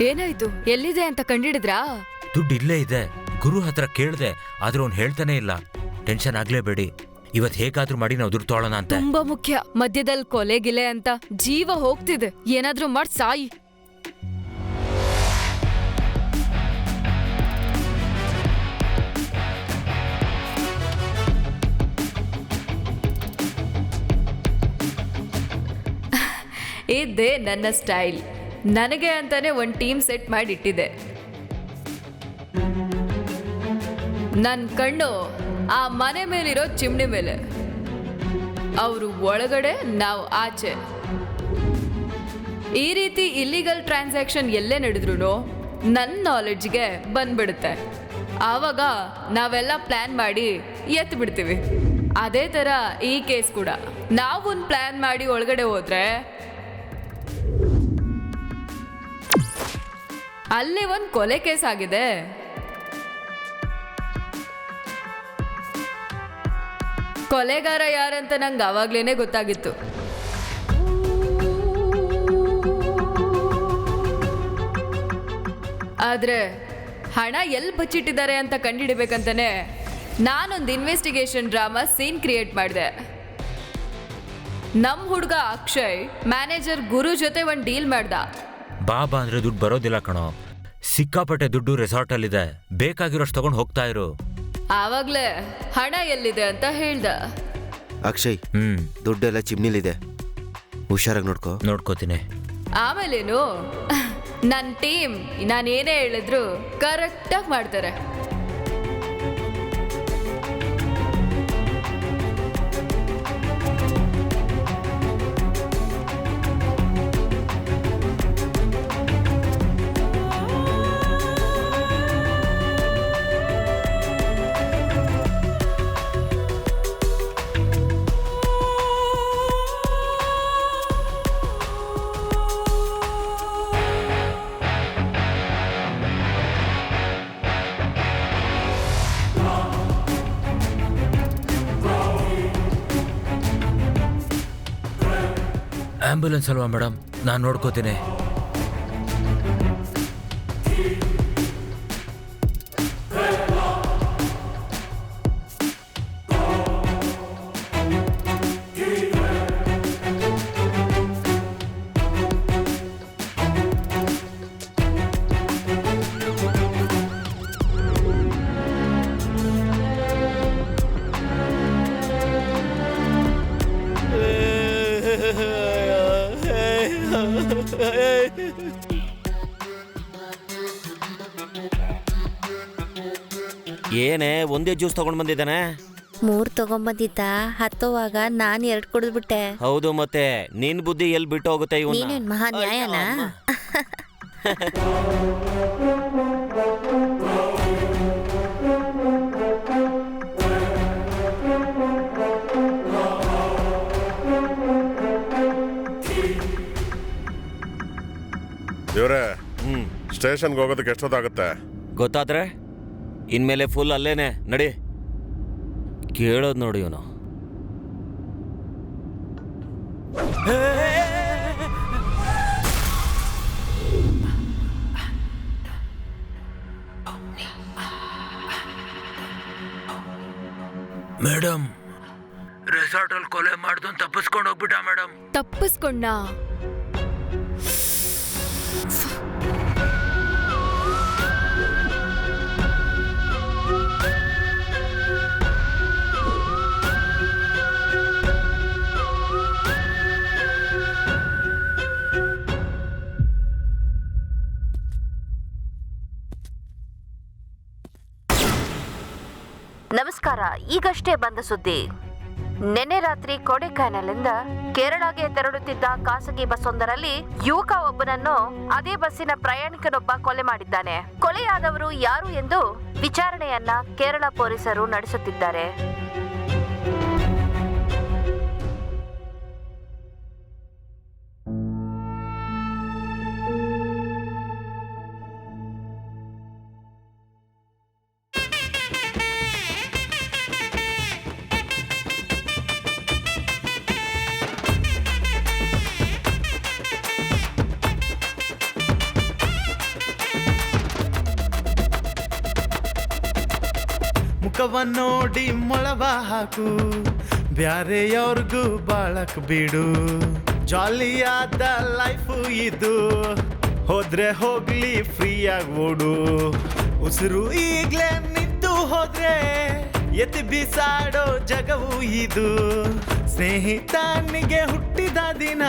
ಏನಾಯ್ತು? ಎಲ್ಲಿದೆ ಅಂತ ಕಂಡಿಡಿದ್ರಾ? ದುಡ್ಡು ಇಲ್ಲೇ ಇದೆ. ಗುರು ಹತ್ರ ಕೇಳ್ದೆ, ಆದ್ರೆ ಅವ್ನು ಹೇಳ್ತಾನೆ ಇಲ್ಲ. ಟೆನ್ಷನ್ ಆಗ್ಲೇಬೇಡಿ, ಇವತ್ ಹೇಗಾದ್ರೂ ಮಾಡಿ ನಾವು ದುಡ್ಡು ತೊಗೊಳ್ಳೋಣ ಅಂತ. ತುಂಬಾ ಮುಖ್ಯ. ಮಧ್ಯದಲ್ಲಿ ಕೊಲೆಗಿಲೆ ಅಂತ ಜೀವ ಹೋಗ್ತಿದೆ. ಏನಾದ್ರೂ ಮಾಡಿ ಸಾಯಿ. ಇದೇ ನನ್ನ ಸ್ಟೈಲ್. ನನಗೆ ಅಂತಾನೆ ಒಂದು ಟೀಮ್ ಸೆಟ್ ಮಾಡಿ ಇಟ್ಟಿದೆ. ನನ್ನ ಕಣ್ಣು ಆ ಮನೆ ಮೇಲಿರೋ ಚಿಮ್ನಿ ಮೇಲೆ. ಅವರು ಒಳಗಡೆ, ನಾವು ಆಚೆ. ಈ ರೀತಿ ಇಲ್ಲಿಗಲ್ ಟ್ರಾನ್ಸಾಕ್ಷನ್ ಎಲ್ಲೇ ನಡೆದ್ರು ನನ್ನ ನಾಲೆಡ್ಜ್ಗೆ ಬಂದ್ಬಿಡುತ್ತೆ. ಆವಾಗ ನಾವೆಲ್ಲ ಪ್ಲಾನ್ ಮಾಡಿ ಎತ್ತು ಬಿಡ್ತೀವಿ. ಅದೇ ಥರ ಈ ಕೇಸ್ ಕೂಡ. ನಾವೊಂದು ಪ್ಲಾನ್ ಮಾಡಿ ಒಳಗಡೆ ಹೋದ್ರೆ ಅಲ್ಲಿ ಒಂದು ಕೊಲೆ ಕೇಸ್ ಆಗಿದೆ. ಕೊಲೆಗಾರ ಯಾರಂತ ನಂಗೆ ಆವಾಗ್ಲೇನೆ ಗೊತ್ತಾಗಿತ್ತು. ಆದ್ರೆ ಹಣ ಎಲ್ಲಿ ಬಚ್ಚಿಟ್ಟಿದ್ದಾರೆ ಅಂತ ಕಂಡುಹಿಡಿಬೇಕಂತಾನೆ ನಾನೊಂದು ಇನ್ವೆಸ್ಟಿಗೇಷನ್ ಡ್ರಾಮಾ ಸೀನ್ ಕ್ರಿಯೇಟ್ ಮಾಡಿದೆ. ನಮ್ ಹುಡುಗ ಅಕ್ಷಯ್ ಮ್ಯಾನೇಜರ್ ಗುರು ಜೊತೆ ಒಂದು ಡೀಲ್ ಮಾಡ್ದ. ಬಾಬಾ ಅಂದ್ರೆ ದುಡ್ಡು ಬರೋದಿಲ್ಲ ಕಣೋ, ಸಿಕ್ಕಾಪಟ್ಟೆ ದುಡ್ಡು ರೆಸಾರ್ಟ್ ಅಲ್ಲಿದೆ, ಬೇಕಾಗಿರೋಷ್ಟು ತಗೊಂಡು ಹೋಗ್ತಾ ಇರು. ಆವಾಗ್ಲೇ ಹಣ ಎಲ್ಲಿದೆ ಅಂತ ಹೇಳ್ದ. ಅಕ್ಷಯ್, ದುಡ್ಡೆಲ್ಲ ಚಿಮ್ನಿಲಿದೆ, ಹುಷಾರಾಗಿ ನೋಡ್ಕೋತೀನಿ. ಆಮೇಲೇನು ನನ್ನ ಟೀಮ್ ನಾನೇನೇ ಹೇಳಿದ್ರು ಕರೆಕ್ಟಾಗಿ ಮಾಡ್ತಾರೆ. ಆಂಬ್ಯುಲೆನ್ಸ್ ಅಲ್ವಾ ಮೇಡಮ್, ನಾನು ನೋಡ್ಕೋತೀನಿ. ಏನೇ ಒಂದೇ ಜ್ಯೂಸ್ ತಗೊಂಡ್ ಬಂದಿದ್ದಾನೆ? 3 ತಗೊಂಬಂದಿದ್ದ, ಹತ್ತೋವಾಗ ನಾನು 2 ಕುಡಿದ್ಬಿಟ್ಟೆ. ಹೌದು, ಮತ್ತೆ ನಿನ್ ಬುದ್ಧಿ ಎಲ್ಲಿ ಬಿಟ್ಟು ಹೋಗುತ್ತೆ ಇವನ್ನ? ನೀನೇನ್ ಮಹಾ ನ್ಯಾಯನಾ? ಇವ್ರೆ, ಸ್ಟೇಷನ್ಗೆ ಹೋಗೋದಕ್ಕೆ ಎಷ್ಟೊತ್ತಾಗುತ್ತೆ? ಗೊತ್ತಾದ್ರೆ ಇನ್ಮೇಲೆ ಫುಲ್ ಅಲ್ಲೇನೆ ನಡಿ. ಕೇಳೋದು ನೋಡಿ ಇವನು. ಮೇಡಮ್, ರೆಸಾರ್ಟ್ ಅಲ್ಲಿ ಕೊಲೆ ಮಾಡ್ದು ತಪ್ಪಿಸ್ಕೊಂಡು ಹೋಗ್ಬಿಟ್ಟ ಮೇಡಮ್. ತಪ್ಪಿಸ್ಕೊಂಡ? ನಮಸ್ಕಾರ. ಈಗಷ್ಟೇ ಬಂದ ಸುದ್ದಿ. ನಿನ್ನೆ ರಾತ್ರಿ ಕೊಡೆಕೈನಲ್ನಿಂದ ಕೇರಳಗೆ ತೆರಳುತ್ತಿದ್ದ ಖಾಸಗಿ ಬಸ್ಸೊಂದರಲ್ಲಿ ಯುವಕ ಒಬ್ಬನನ್ನು ಅದೇ ಬಸ್ಸಿನ ಪ್ರಯಾಣಿಕನೊಬ್ಬ ಕೊಲೆ ಮಾಡಿದ್ದಾನೆ. ಕೊಲೆಯಾದವರು ಯಾರು ಎಂದು ವಿಚಾರಣೆಯನ್ನ ಕೇರಳ ಪೊಲೀಸರು ನಡೆಸುತ್ತಿದ್ದಾರೆ. ಮುಖವ ನೋಡಿ ಮೊಳವ ಹಾಕು, ಬ್ಯಾರೆಯವ್ರಿಗೂ ಬಾಳಕ್ ಬಿಡು. ಜಾಲಿಯಾದ ಲೈಫು ಇದು, ಹೋದ್ರೆ ಹೋಗ್ಲಿ ಫ್ರೀಯಾಗಿ ಓಡು. ಉಸಿರು ಈಗ್ಲೇ ನಿಂತು ಹೋದ್ರೆ ಎತ್ತಿ ಬಿಸಾಡೋ ಜಗವು ಇದು. ಸ್ನೇಹಿತನಿಗೆ ಹುಟ್ಟಿದ ದಿನ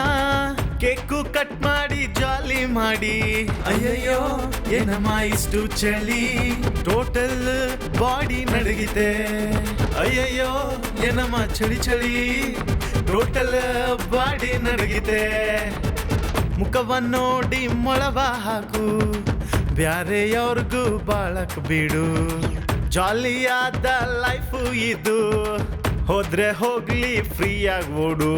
ಕೇಕು ಕಟ್ ಮಾಡಿ ಜಾಲಿ ಮಾಡಿ. ಅಯ್ಯಯ್ಯೋ ಏನಮ್ಮ ಇಷ್ಟು ಚಳಿ, ಟೋಟಲ್ ಬಾಡಿ ನಡಗಿದೆ. ಅಯ್ಯಯ್ಯೋ ಏನಮ್ಮ ಚಳಿ ಚಳಿ, ಟೋಟಲ್ ಬಾಡಿ ನಡಗಿದೆ. ಮುಖವನ್ನು ನೋಡಿ ಮೊಳವ ಹಾಕು, ಬ್ಯಾರೆಯವ್ರಿಗೂ ಬಾಳಕ್ ಬಿಡು. ಜಾಲಿಯಾದ ಲೈಫು ಇದು, ಹೋದ್ರೆ ಹೋಗ್ಲಿ ಫ್ರೀಯಾಗಿ ಓಡು.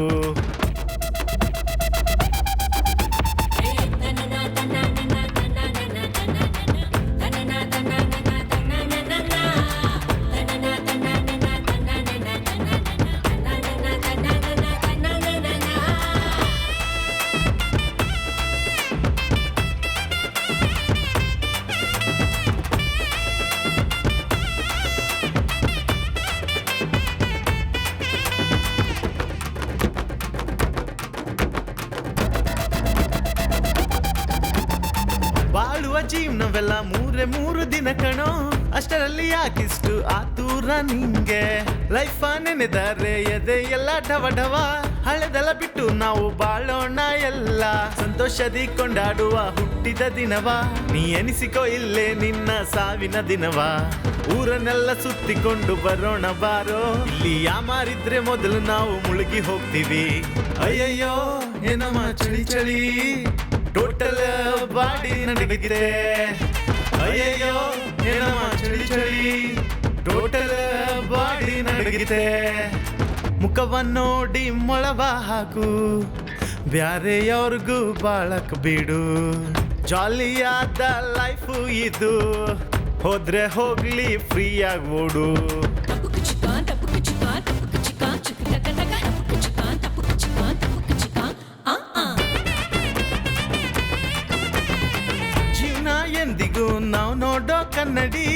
ಕೇವಲ 3 ದಿನ ಕಣೋ, ಅಷ್ಟರಲ್ಲಿ ಯಾಕಿಷ್ಟು ಆತೂರ ನಿಂಗೆ? ಲೈಫ್ ನೆನೆದರೆ ಎದೆ ಎಲ್ಲ ಢವ ಢವ, ಹಳೆದೆಲ್ಲ ಬಿಟ್ಟು ನಾವು ಬಾಳೋಣ ಎಲ್ಲ, ಸಂತೋಷದಿ ಕೊಂಡಾಡುವ ಹುಟ್ಟಿದ ದಿನವ, ನೀ ಎನಿಸಿಕೋ ಇಲ್ಲೇ ನಿನ್ನ ಸಾವಿನ ದಿನವ. ಊರನ್ನೆಲ್ಲ ಸುತ್ತಿಕೊಂಡು ಬರೋಣ ಬಾರೋ, ಇಲ್ಲಿ ಯಾಮಾರಿದ್ರೆ ಮೊದಲು ನಾವು ಮುಳುಗಿ ಹೋಗ್ತೀವಿ. ಅಯ್ಯಯ್ಯೋ ಏನಮ್ಮ ಚಳಿ ಚಳಿ, ಟೋಟಲ್ ಬಾಡಿ ನಡಗಿದೆ. ಅಯ್ಯಯ್ಯೋ ಏನಮ್ಮ ಚಳಿ ಚಳಿ, ಟೋಟಲ್ ಬಾಡಿ ನಡಗಿದೆ. ಮುಖವನ್ನೋಡಿ ಮೊಳವ ಹಾಕು, ಬ್ಯಾರೆಯವ್ರಿಗೂ ಬಾಳಕ್ ಬಿಡು. ಜಾಲಿಯಾದ ಲೈಫು ಇದು, ಹೋದ್ರೆ ಹೋಗ್ಲಿ ಫ್ರೀಯಾಗಿ ಓಡು. ಜೀವನ ಎಂದಿಗೂ ನಾವು ನೋಡೋ ಕನ್ನಡಿ,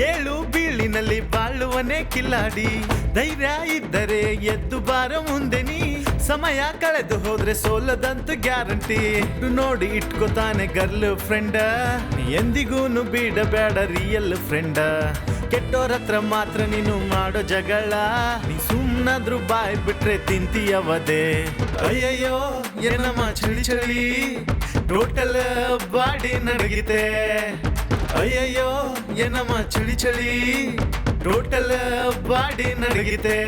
ಏಳು ಬೀಳಿನಲ್ಲಿ ಬಾಳುವನೇ ಕಿಲ್ಲಾಡಿ. ಧೈರ್ಯ ಇದ್ದರೆ ಎದ್ದು ಬಾರ ಮುಂದೆ ನೀ, ಸಮಯ ಕಳೆದು ಹೋದ್ರೆ ಸೋಲದಂತೂ ಗ್ಯಾರಂಟಿ. ನೋಡಿ ಇಟ್ಕೋತಾನೆ ಗರ್ಲ್ ಫ್ರೆಂಡ, ನೀ ಎಂದಿಗೂನು ಬಿಡಬೇಡ ರಿಯಲ್ ಫ್ರೆಂಡ. ಕೆಟ್ಟೋರ ಹತ್ರ ಮಾತ್ರ ನೀನು ಮಾಡೋ ಜಗಳ, ನೀ ಸುಮ್ಮನಾದ್ರೂ ಬಾಯ್ ಬಿಟ್ರೆ ತಿಂತೀಯವದೆ. ಅಯ್ಯಯ್ಯೋ ಏನಮ್ಮ ಚಳಿ ಚಳಿ, ಟೋಟಲ್ ಬಾಡಿ ನಡಗಿದೆ. ಅಯ್ಯಯ್ಯೋ ಏನಮ್ಮ ಚಳಿ ಚಳಿ, ಟೋಟಲ್ ಬಾಡಿ ನಡಗಿದೆ.